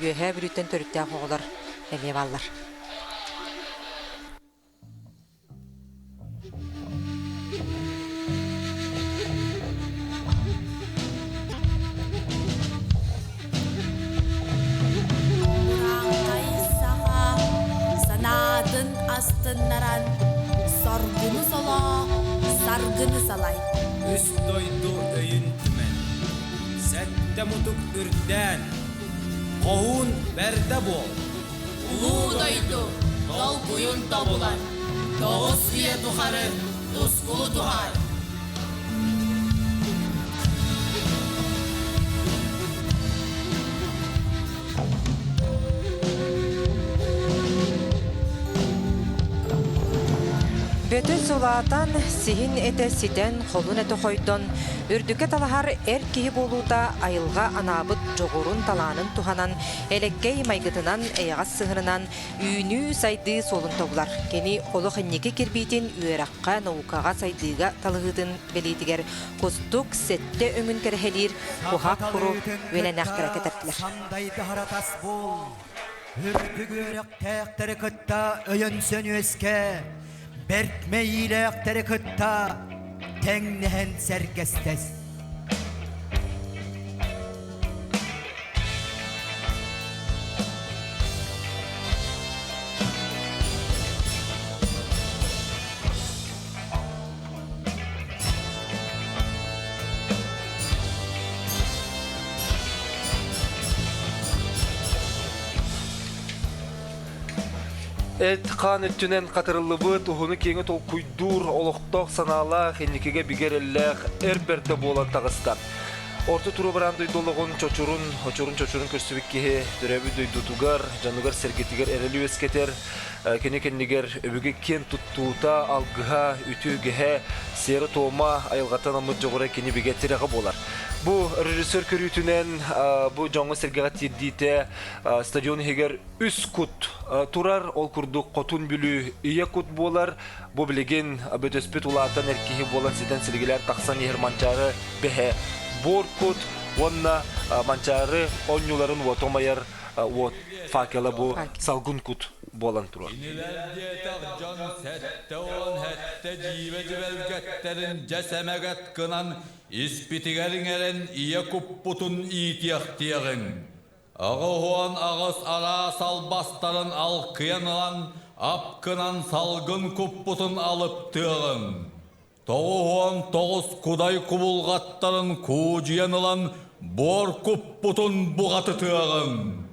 үйөһө бүрүттен төрүттөк оголор эме баллар. Sanadın astınlaran sorgunu sola sargını salay. Üst doydu öyün tümen sette mutuk ürden Qoğun berde bol Ulu doydu dol buyun tobulan Doğuz suya duharı tuskulu duhar. Бөтө сулаатан сихин эте ситен холун эте хойдон үрдүкке талахар эр киһи болууда айылга анабыт жогорун талаанын туханан элеккей майгытынан эягас сыһырынан үйнүү сайды солун тобулар кени оло хынники кирбитин үөракка наукага сайдыга талыгытын белитигер костук сетте өңүн керехелир кухак куру веленахтара кетертилер. Үрдүгөрөк тээктери кытта өйөнсөн өске Berkmeyle kıtta tengnehen serkestes. Et kan üttünen katırılıbı tuhunu kеңі tol kuydur oluqtoq sanala xennikige bigerellek erberte bolan tağısta. Orta turu barandı doluğun çoçurun köstübükkehe dörebi duydutugar, canıgar sergetiger ereli esketer, kenniger öbüge ken tuttuğuta algıha, ütügehe, seri toğma ayılgatan amıt жоғыра keni bigetirege bolar. Bu rejissör körütünen bu Jongo Sergegat Yiddite stadion heger üs kut turar ol kurduk kotun bülü iya kut bolar bu bilegen bötöspet ulatan erkehi bolan siten silgiler taksan yer mançarı behe bor kut onna mançarı onyuların votomayar vot fakela bu salgun kut bolan turar. Cesemeget kınan ispitigerin eren iya kupputun itiyahtiyagın. Ağı huan ağız ara salbastarın al kıyanılan ap kınan salgın kupputun alıp tığın. Toğu huan toğuz kuday kubulgatların kuciyanılan bor kupputun buğatı tığın.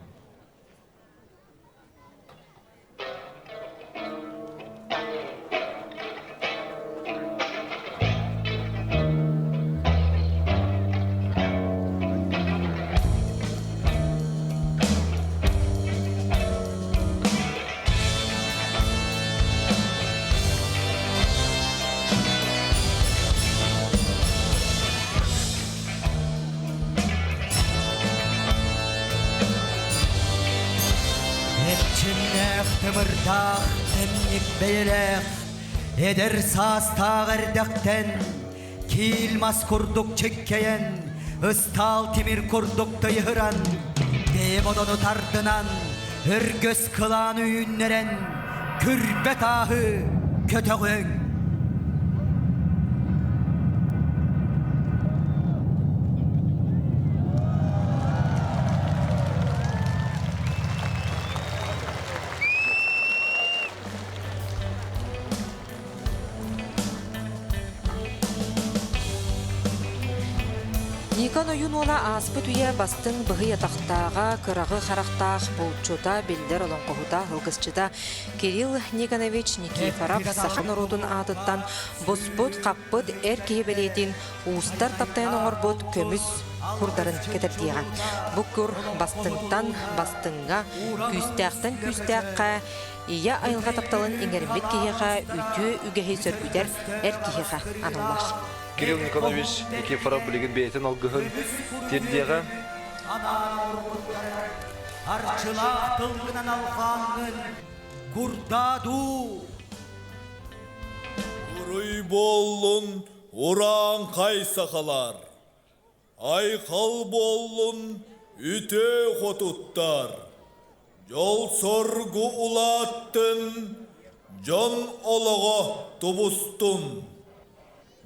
Çimnek tımırdak temlik beylek Eder sastağ erdekten Kilmas kurduk çekkeyen Istal timir kurduk dayıhıran Deyim odunu tardınan Hırgöz kılan üyünleren Kürbet ahı kötüğün Никан ойын ола аспы түйе бастың бұғы ятақтаға, кырағы қарақтақ, болчота, белдер олон қоғыта, ғылғысчыда Кирилл Никонович Никифоров сақын ұрудың атыттан боспот қаппыд әр кейбелетін уыстар таптайын оңырбот көміс құрдарын кетірдеға. Бұқыр бастыңтан бастыңға, күстәқтен күстәққа, ия айылға тапталын еңерімбет кейеға, үті үгехей сөргүдер әр кейеға аныллақ. Кирилл Никонович Никифоров білген бейтін алғығын тердеға. Арчылақ тылғынан алғанғын күрдаду. Урый боллун уран қайсақалар. Айқал боллун үте қотуттар. Жол соргу улаттын, жон олығы тубустун.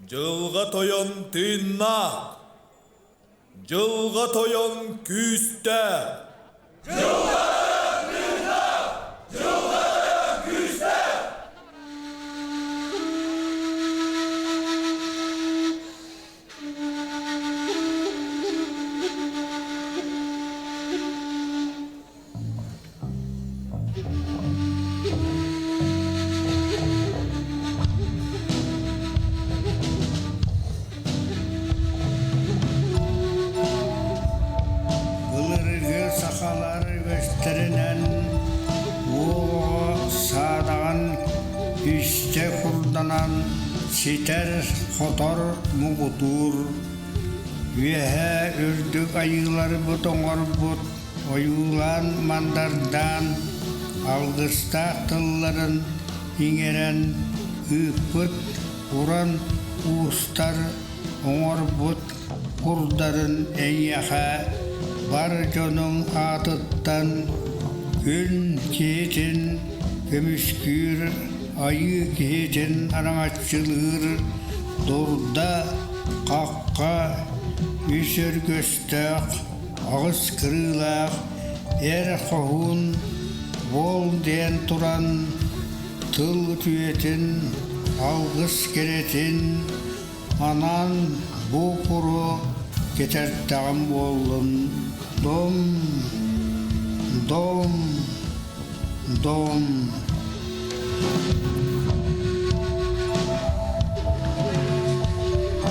Жылға тойон тыннақ, жылға тойон күстәк. Жылға тойон тыннақ, жылға тойон күстәк. Ситер хотор мугутур Веhe үрдік айылар бұт оңыр бұт Ойулан мандардан Алғыстақ тылларын иңерен Үппіт уран уыстар оңыр бұт Құрдарын әйяға Бар жоның атыттан Күн кетін көміскүр Ayı geçen araççılır Durda kakka Üsür göstek Ağız kırılak Er kohun Bol den turan Tıl tüyetin Algız keretin Anan bu kuru Ketertağım oldun Dom Dom Dom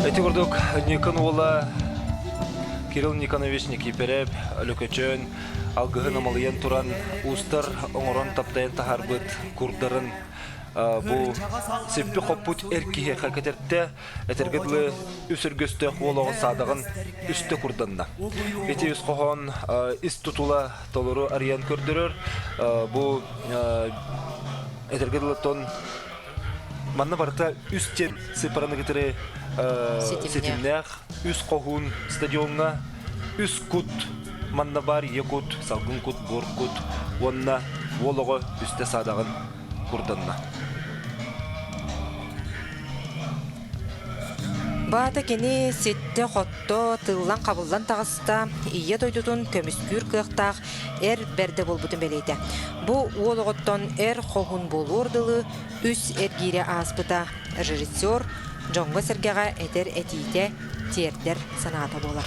Эти гордок Никон ола Кирилл Никонович Никифоров Лөкөчөн алгыһын амалыян туран устар оңорон таптайын тахарбыт курдарын бу сеппи хоппут эркиhe хакетерте этергедлы үсүргөстө хологы садагын үстө курданна. Эти үс кохон ис тутула толору арыян көрдөрөр бу этергедлы тон манна барта үстен сепараны кетире сетимнях үс когун стадионга үс кут манна бар екут салгын кут боркут онна волого үстө садагын курданна. Бата кені сетте хотто тыллан қабылдан тағыста ие дойдутун көміскүр кықтақ әр бәрді болбутын белейді. Бұ олығыттон әр қоғын болуырдылы үс әргере аспыта режиссер Жоңғы Сергеға әтер әтейде тердер санаты болар.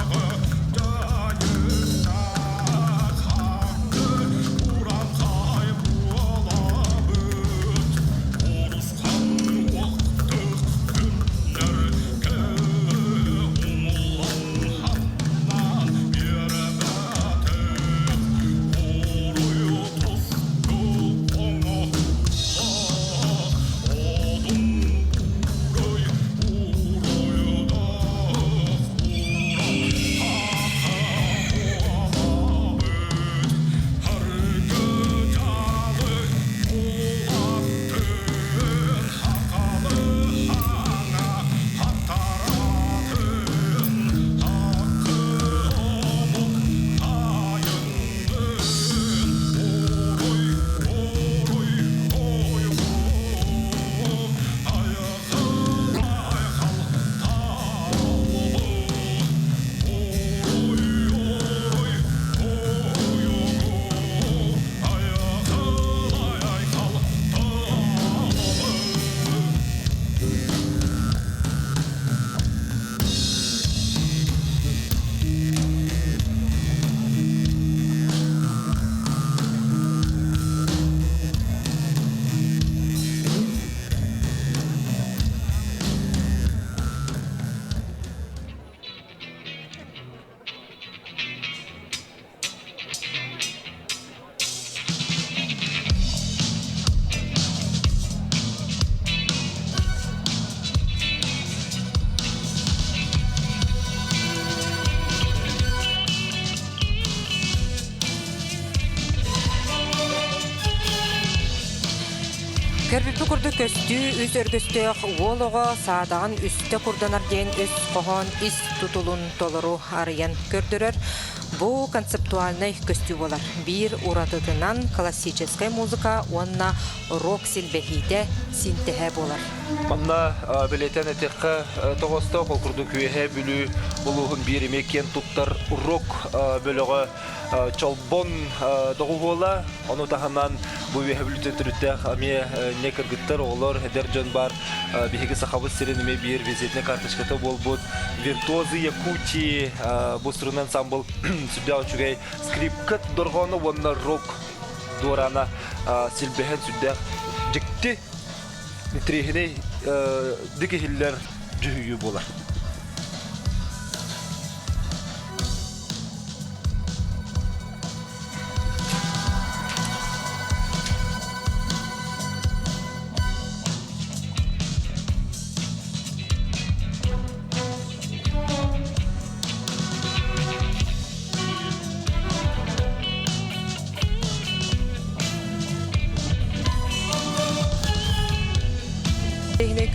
Hargı Көрбүппү курду көстүү үз өргөстөөх уолого саадаган үстө курданар ден үс кохон ис тутулун толору арыян көрдөрөр. Бу концептуальный көстүү болар. Бир уратытынан классическая музыка, онна рок силбехите синтеhe болар. Манна билетен этекка тогоста курду күйе бүлү булугун бир мекен туттар рок бөлөгө чолбон догу бола. Ону таханан бу вебилитетүрүттө аме некергиттер олор держон бар биһиги сахабы сирене бир визитне карточката болбут. Виртуозы Якутии бу струн ансамбл сүддө чугай скрипкат доргону вонна рок дорана силбехен сүддө жикти трихине дикихиллер жүйү болар.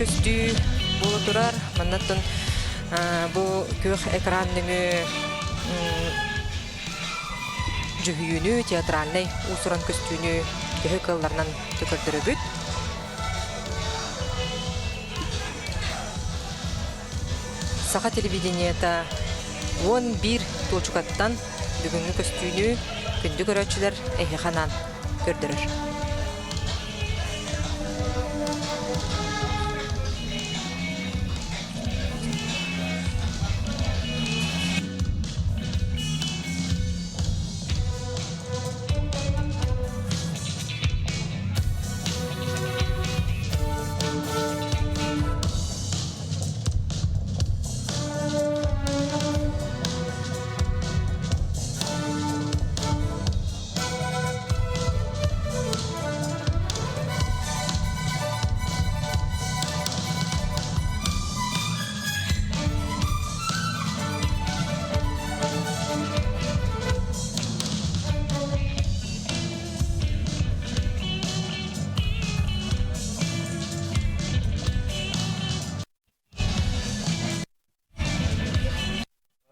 Көстүү болу турар. Маннаттан бу көк экранныгы жүгүйүнү театральный усуран көстүүнү көк кылларынан төкөрдөрөбүт. Саха телевидениета 11 толчукаттан бүгүнгү көстүүнү күндү көрөчүлөр эхиханан көрдөрөр.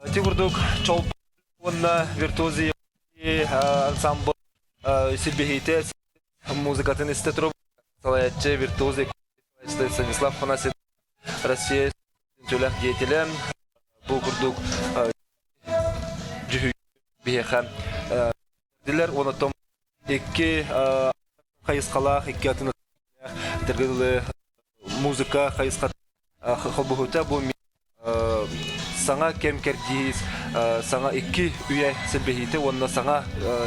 Тигурдук чолбонна виртуози ансамбл силбехите музыкатын истетру салаячче виртуози Станислав Фанасин Россия тюлях деятелем бу курдук жүхүй бихехан дилер онотом эки кайыскалах эки атын тергеле музыка кайыска хобухута бу саңа кемкердиз саңа икки үйе силбехите онна саңа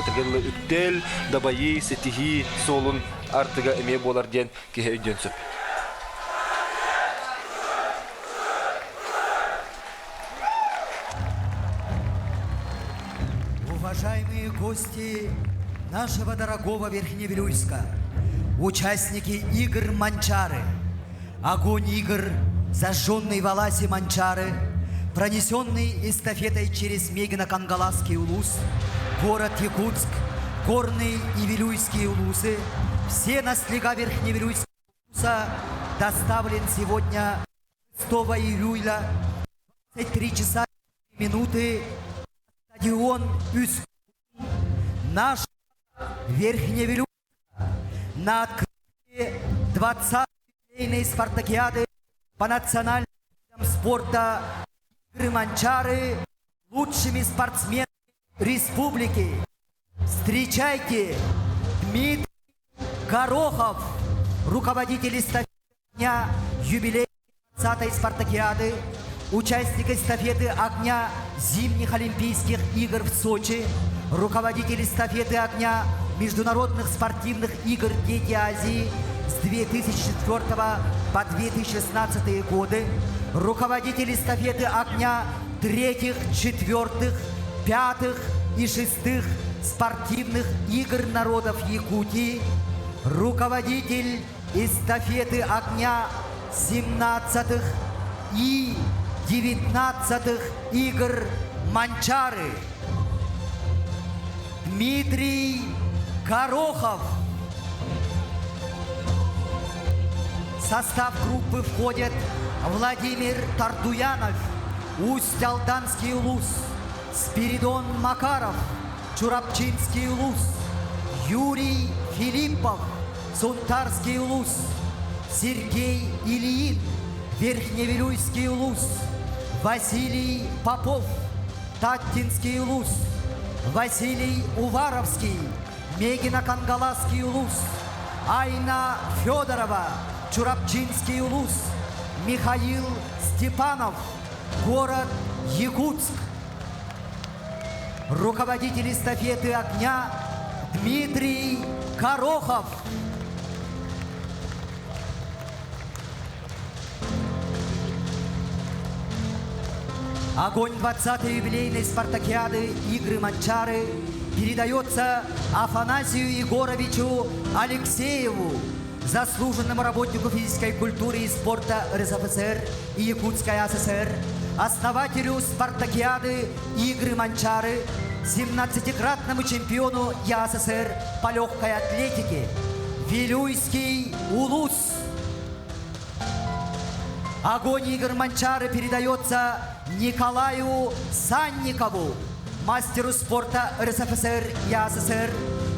тергеле үктел дабайы сетихи солун артыга эме болар ден кеhe өйдөнсөп. Уважаемые гости нашего дорогого Верхневилюйска, участники игр Манчары, огонь игр, зажженный в Аласе Манчары, пронесенный эстафетой через Мегино-Кангаласский улус, город Якутск, горные и Вилюйские улусы, все наслега Верхневилюйского улуса доставлен сегодня 6 июля 23 часа 3 минуты стадион Üsküp, наш Верхневилюйск, на открытии 20-й юбилейной спартакиады по национальным видам спорта игры Манчары лучшими спортсменами республики. Встречайте Дмитрий Горохов, руководитель эстафеты огня юбилейной 20-й спартакиады, участник эстафеты огня зимних Олимпийских игр в Сочи, руководитель эстафеты огня международных спортивных игр «Дети Азии» с 2004 по 2016 годы, руководитель эстафеты огня 3-х, 4-х, 5-х и 6-х спортивных игр народов Якутии, руководитель эстафеты огня 17-х и 19-х игр Манчары Дмитрий Горохов. состав группы входят Владимир Тардуянов, Усть-Алданский улус, Спиридон Макаров, Чурапчинский улус, Юрий Филиппов, Сунтарский улус, Сергей Ильин, Верхневилюйский улус, Василий Попов, Таттинский улус, Василий Уваровский, Мегино-Кангаласский улус, Айна Федорова, Чурапчинский улус, Михаил Степанов, город Якутск. Руководитель эстафеты огня Дмитрий Горохов. Огонь 20-й юбилейной спартакиады «Игры Манчары» передается Афанасию Егоровичу Алексееву, заслуженному работнику физической культуры и спорта РСФСР и Якутской АССР, основателю спартакиады «Игры Манчары», 17-кратному чемпиону ЯССР по легкой атлетике, Вилюйский улус. Огонь игр Манчары передается Николаю Санникову, мастеру спорта РСФСР и АССР,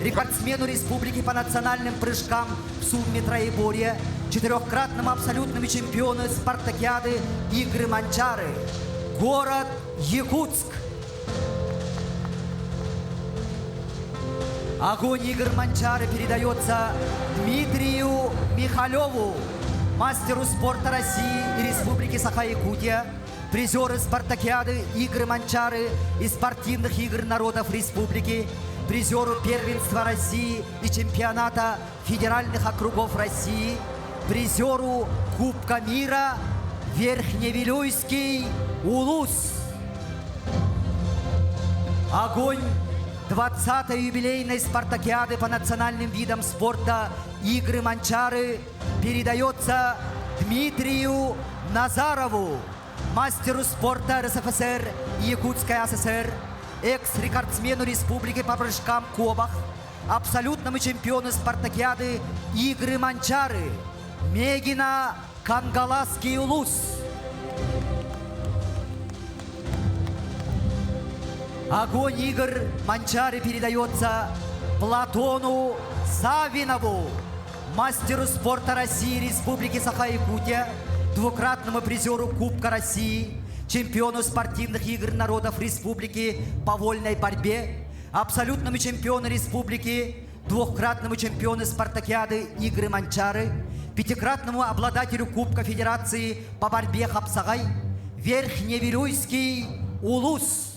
рекордсмену республики по национальным прыжкам в сумме троеборья, 4-кратному абсолютному чемпиону спартакиады «Игры Манчары», город Якутск. Огонь игр Манчары передается Дмитрию Михалеву, мастеру спорта России и Республики Саха-Якутия, призеры спартакиады «Игры Манчары» и спортивных игр народов республики, призеру первенства России и чемпионата федеральных округов России, призеру Кубка мира Верхневилюйский улус. Огонь 20-й юбилейной спартакиады по национальным видам спорта «Игры Манчары» передается Дмитрию Назарову, мастеру спорта РСФСР и Якутской АССР, экс-рекордсмену республики по прыжкам Кобах, абсолютному чемпиону спартакиады «Игры Манчары», Мегино-Кангаласский улус. Огонь игр Манчары передается Платону Савинову, мастеру спорта России и Республики Саха-Якутия, 2-кратному призеру Кубка России, чемпиону спортивных игр народов республики по вольной борьбе, абсолютному чемпиону республики, 2-кратному чемпиону спартакиады «Игры Манчары», 5-кратному обладателю Кубка Федерации по борьбе Хапсагай, Верхневилюйский улус.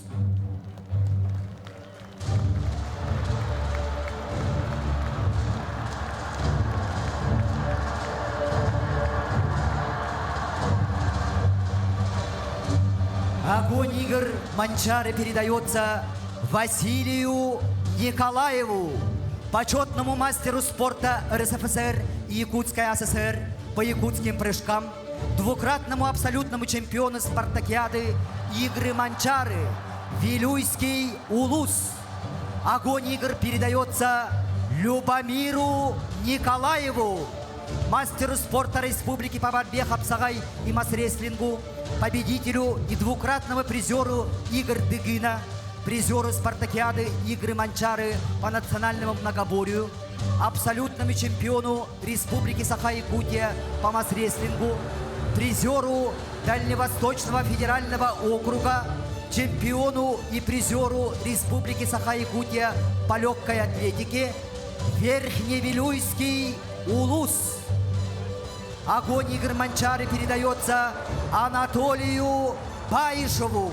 Огонь игр Манчары передается Василию Николаеву, почетному мастеру спорта РСФСР и Якутской АССР по якутским прыжкам, 2-кратному абсолютному чемпиону спартакиады «Игры Манчары» Вилюйский улус. Огонь игр передается Любомиру Николаеву, мастеру спорта республики по борьбе Хапсагай и масс-рестлингу, победителю и 2-кратному призеру игр Дыгына, призеру спартакиады «Игры Манчары» по национальному многоборью, абсолютному чемпиону республики Саха-Якутия по масс-рестлингу, призеру Дальневосточного федерального округа, чемпиону и призеру республики Саха-Якутия по легкой атлетике, Верхневилюйский улус. Огонь игр Манчары передается Анатолию Баишеву,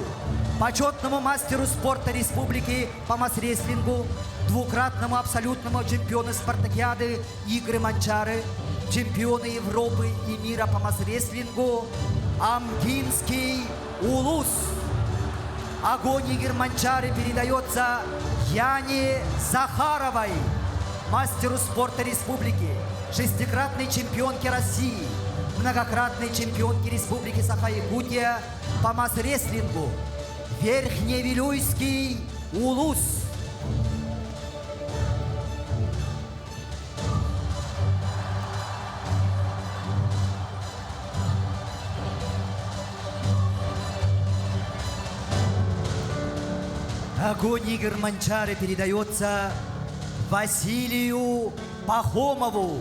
почетному мастеру спорта республики по масс-рестлингу, 2-кратному абсолютному чемпиону спартакиады «Игры Манчары», чемпиону Европы и мира по масс-рестлингу, Амгинский улус. Огонь игр Манчары передается Яне Захаровой, мастеру спорта республики, 6-кратной чемпионке России, многократной чемпионке Республики Саха-Якутия по масс-рестлингу, Верхневилюйский улус. Огонь игр Манчары передается Василию Пахомову,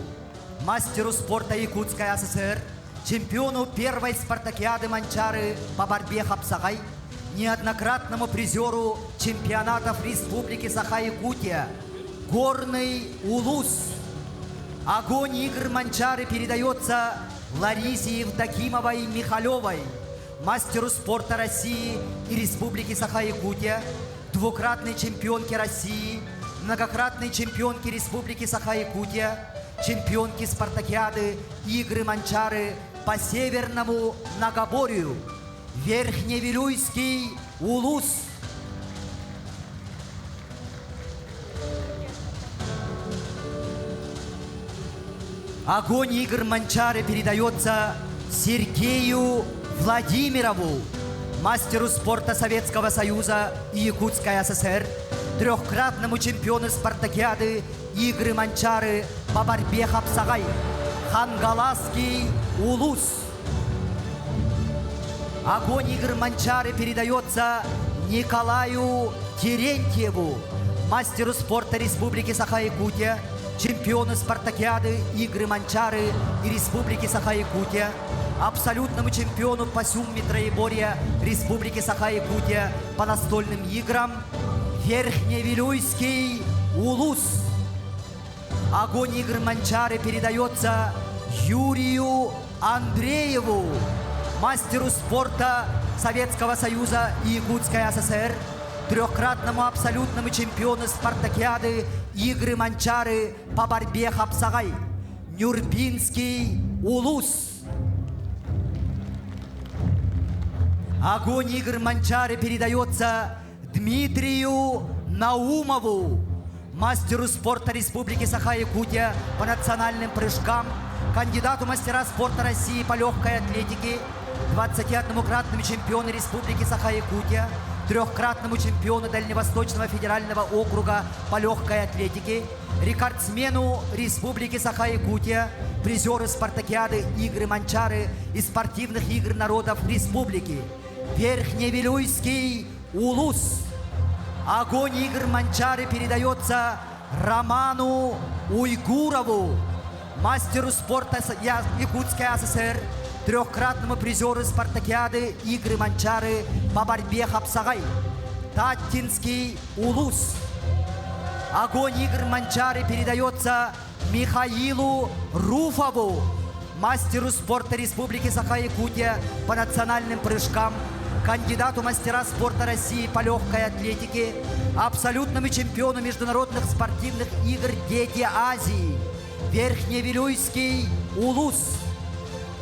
мастеру спорта Якутской ССР, чемпиону первой спартакиады Манчары по борьбе Хапсагай, неоднократному призеру чемпионатов Республики Саха-Якутия, Горный Улус. Огонь игр Манчары передается Ларисе Евдокимовой Михалевой, мастеру спорта России и Республики Саха-Якутия, двукратной чемпионке России, многократной чемпионке Республики Саха-Якутия, чемпионке спартакиады игры Манчары по Северному Нагоборью, Верхневилюйский Улус. Огонь игр Манчары передается Сергею Владимирову, мастеру спорта Советского Союза и Якутской ССР, трехкратному чемпиону спартакиады игры Манчары по борьбе Хапсагай, Хангаласский Улус. Огонь игр Манчары передается Николаю Терентьеву, мастеру спорта Республики Саха-Якутия, чемпиону спартакиады игры Манчары и Республики Саха-Якутия, абсолютному чемпиону по сумме троеборья Республики Саха-Якутия по настольным играм Верхневилюйский Улус. Огонь игр Манчары передается Юрию Андрееву, мастеру спорта Советского Союза и Якутской ССР, трехкратному абсолютному чемпиону спартакиады игры Манчары по борьбе Хапсагай, Нюрбинский Улус. Огонь игр Манчары передается Дмитрию Наумову, мастеру спорта Республики Саха-Якутия по национальным прыжкам, кандидату мастера спорта России по легкой атлетике, 21-кратному чемпиону Республики Саха-Якутия, трехкратному чемпиону Дальневосточного федерального округа по легкой атлетике, рекордсмену Республики Саха-Якутия, призеру спартакиады игры Манчары и спортивных игр народов Республики, Верхневилюйский Улус. Огонь игр Манчары передается Роману Уйгурову, мастеру спорта Якутской ССР, трехкратному призеру спартакиады игры Манчары по борьбе Хапсагай, Таттинский Улус. Огонь игр Манчары передается Михаилу Руфову, мастеру спорта Республики Саха-Якутия по национальным прыжкам, кандидату мастера спорта России по легкой атлетике, абсолютному чемпиону международных спортивных игр «Дети Азии», Верхневилюйский Улус.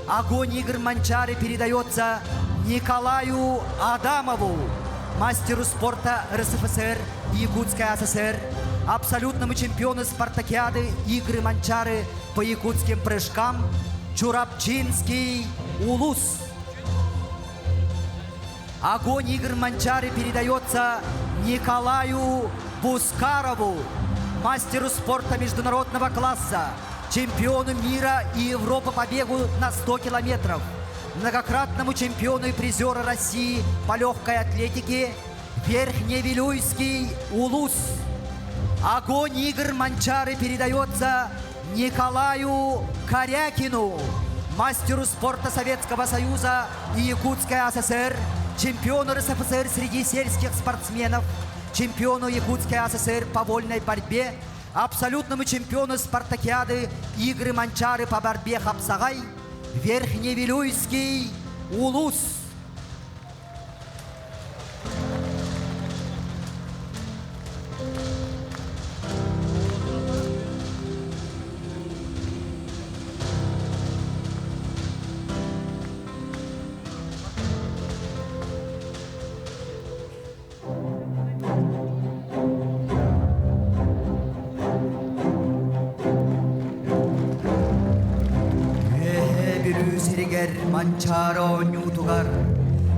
Огонь игр Манчары передается Николаю Адамову, мастеру спорта РСФСР и Якутской ССР, абсолютному чемпиону спартакиады игры Манчары по якутским прыжкам, Чурапчинский Улус. Огонь игр Манчары передается Николаю Бускарову, мастеру спорта международного класса, чемпиону мира и Европы по бегу на 100 километров, многократному чемпиону и призеру России по легкой атлетике, Верхневилюйский Улус. Огонь игр Манчары передается Николаю Корякину, мастеру спорта Советского Союза и Якутской ССР, чемпиону РСФСР среди сельских спортсменов, чемпиону Якутской ССР по вольной борьбе, абсолютному чемпиону спартакиады игры Манчары по борьбе Хапсагай, Верхневилюйский Улус. Манчаро нютугар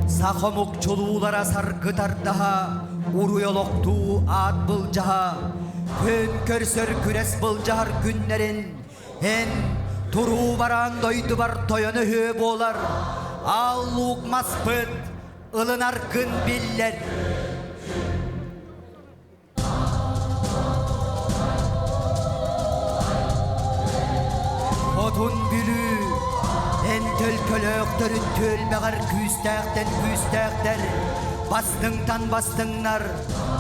сахомук чулуулара саркытардаха уруйолоктуу ат былжаха күн көрсөр күрес былжар күннерин эн туруу баран дойду бар тоёну хөө болар ал лук маспыт ылынар күн биллер отун бүлү. Эн төлкөлөктөрүн төлбөгөр күстәктер. Бастыңтан бастыңнар,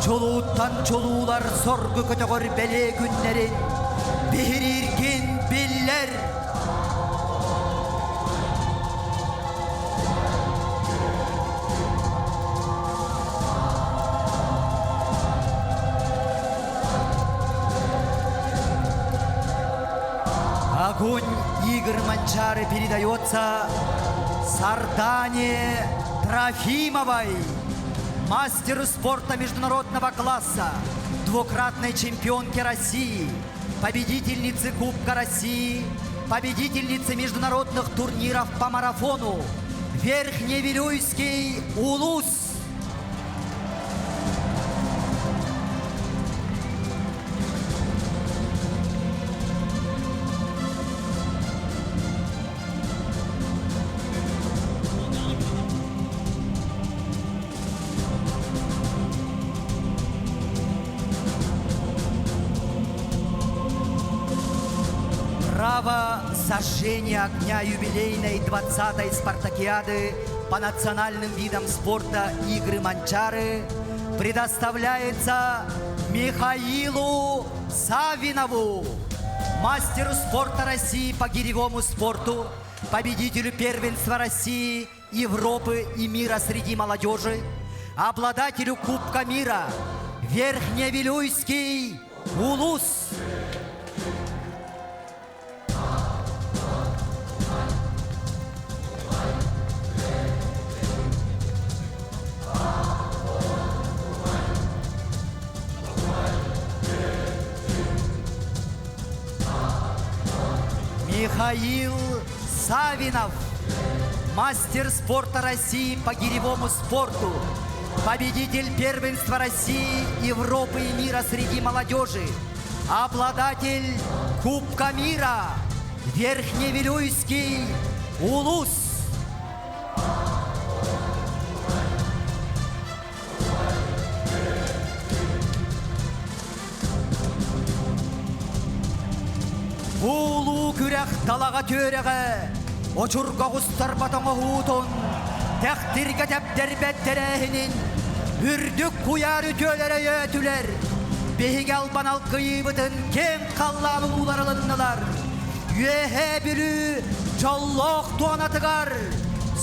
чолууттан чолуулар соргу көтөгөр беле күннерин. Бириргин биллер. Огонь Игорь Манчары передается Сардане Трофимовой, мастеру спорта международного класса, двукратной чемпионке России, победительнице Кубка России, победительнице международных турниров по марафону, Верхневилюйский Улус. Право зажжения огня юбилейной 20-й спартакиады по национальным видам спорта «Игры Манчары» предоставляется Михаилу Савинову, мастеру спорта России по гиревому спорту, победителю первенства России, Европы и мира среди молодежи, обладателю Кубка мира Верхневилюйский Улус. Михаил Савинов, мастер спорта России по гиревому спорту, победитель первенства России, Европы и мира среди молодежи, обладатель Кубка мира Верхневилюйский Улус. Улуу күрәк талага төрәгә, очурга густар батаңа хутон, тәхтиргә тәптәрбәт тәрәһенин, үрдүк куяр үтөләре өтүләр, беһиге албанал кыйбытын кең қалланы уларылыннылар, үәһә бүлү жоллоқ туанатыгар,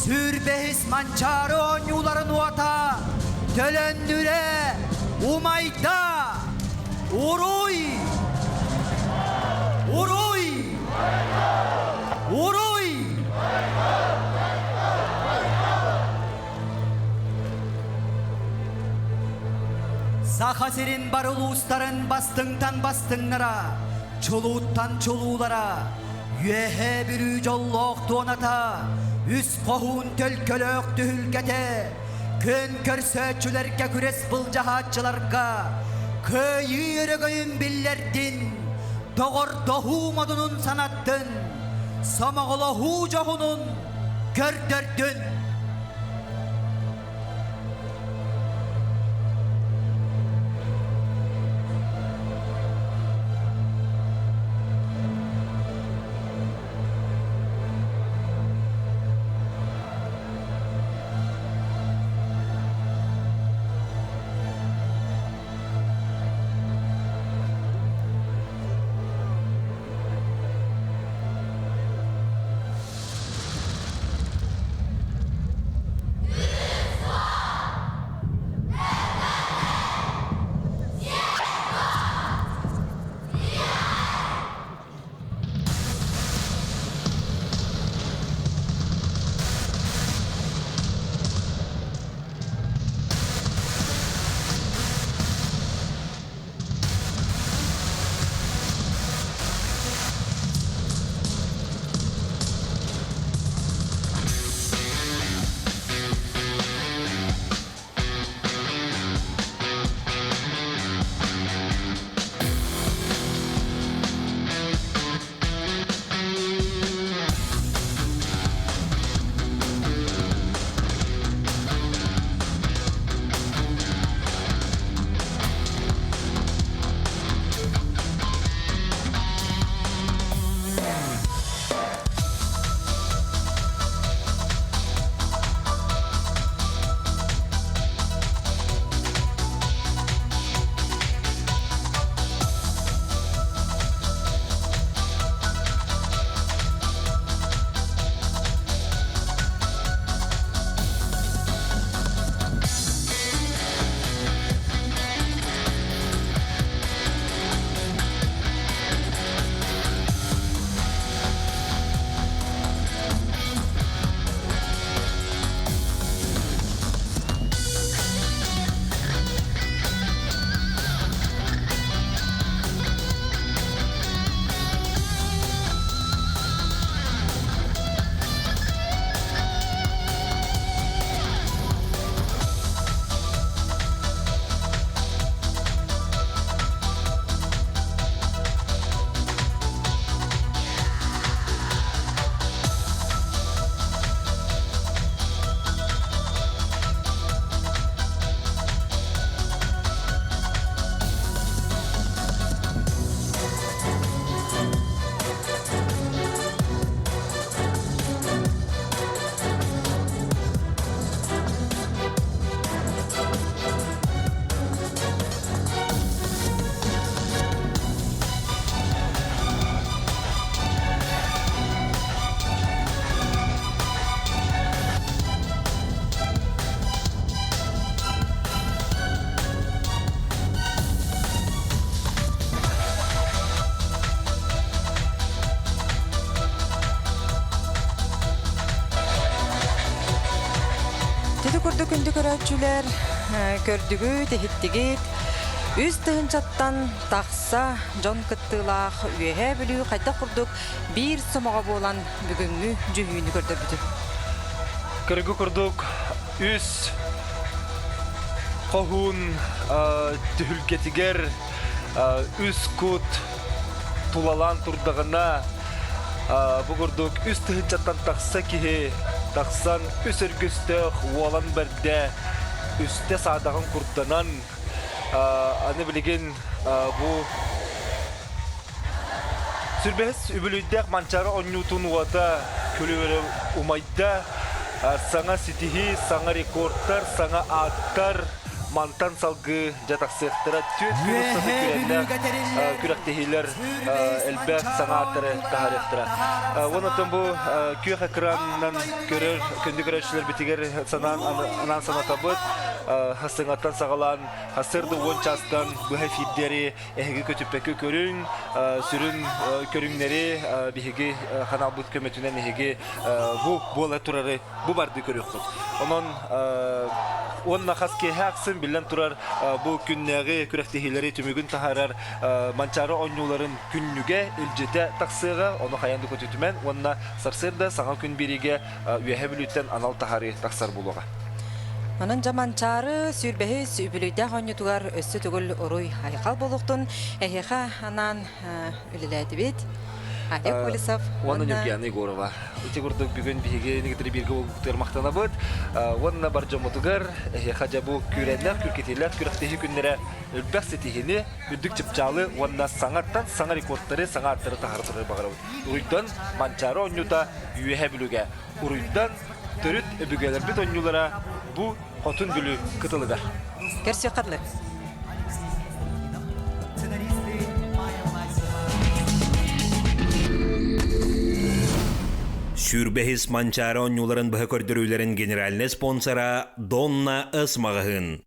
сүрбәһис Манчары оңюларын уата, төлөннүрә, умайда, уруй! Уруй! Уруй! Сахасерин бар улустарын бастыңтан бастыңнара, чолууттан чолуулара, үәһә бүрү жоллоқ туаната, үс қоғун төлкөлөк түһүлгәте, көн көрсөтчүләргә күрес бұл жаһатчыларга, кыйы өрөгөйүн биллердин, тоғыр тоғу модунун санаттын, самағылаху жоғунун көрдөрдүн. курдук күндү көрөчүлөр көрдүгү техиттигит үз тыгынчаттан такса жон кыттылаах үйе бүлүү кайта курдук бир сомого болан бүгүнгү жүгүүнү көрдөрбүтү. Көргү курдук үз кохун түһүлгетигер үз кут тулалан турдагына бу курдук үз тыгынчаттан такса кихи таксан үз өргүстөх уолан берде үсте садагын курданан аны билеген бу сүрбес үбүлүйдек манчары оннютун уата күлүвері умайда саңа ситихи, саңа рекордтар, саңа аттар мантан салгы жатақсықтыра түйет күрістаны күренді күректехилер әлбәқ саңа аттары тахаректыра. Онытын бұл күйек экранынан көрер, күнді көрершілер бітігер анан сана табыт, хасыңаттан сағалан, хасырды он частан бұхай фиддері әхігі көтіппәкі көрін, сүрін көріңнері бігігі қанал бұд көметінен әхігі бұл бола тұрары бұл барды көрек құд. Онна хас кеһе аксын билен турар бу күннәге күрәктехиләре төмөгүн тахарар манчары оннуларын күннүгә илҗете таксыга оны хаянды көтүтүмен онна сарсырда саңа күн бириге үеһе билүттен анал тахары таксар булуга. Анан жаманчары сүрбәһе сүбүлүдә хонютугар өссө түгел оруй хайкал болуктун эхеха анан үлеләди бит. Олег Полисов. Онна Евгения Егорова. Эти курдук бүгүн биге негитри бирге болуктар мактана бит. Онна баржамутугар хажабу күрәннәр күркетеләр күрәктәһи күннәре бәхсетихини бүдүк чыпчалы онна саңаттан саңа рекордтары саңа аттары тахартыры багырып. Уйдан манчары оннута юеһе билүгә. Уйдан төрүт өбүгәләр бит оннулара бу хотун бүлү кытылыгар. Керсөкарлы. Сүрбәхис манчары оннуларын бұхы көрдірулерін генеральный спонсора Донна Ысмағығын.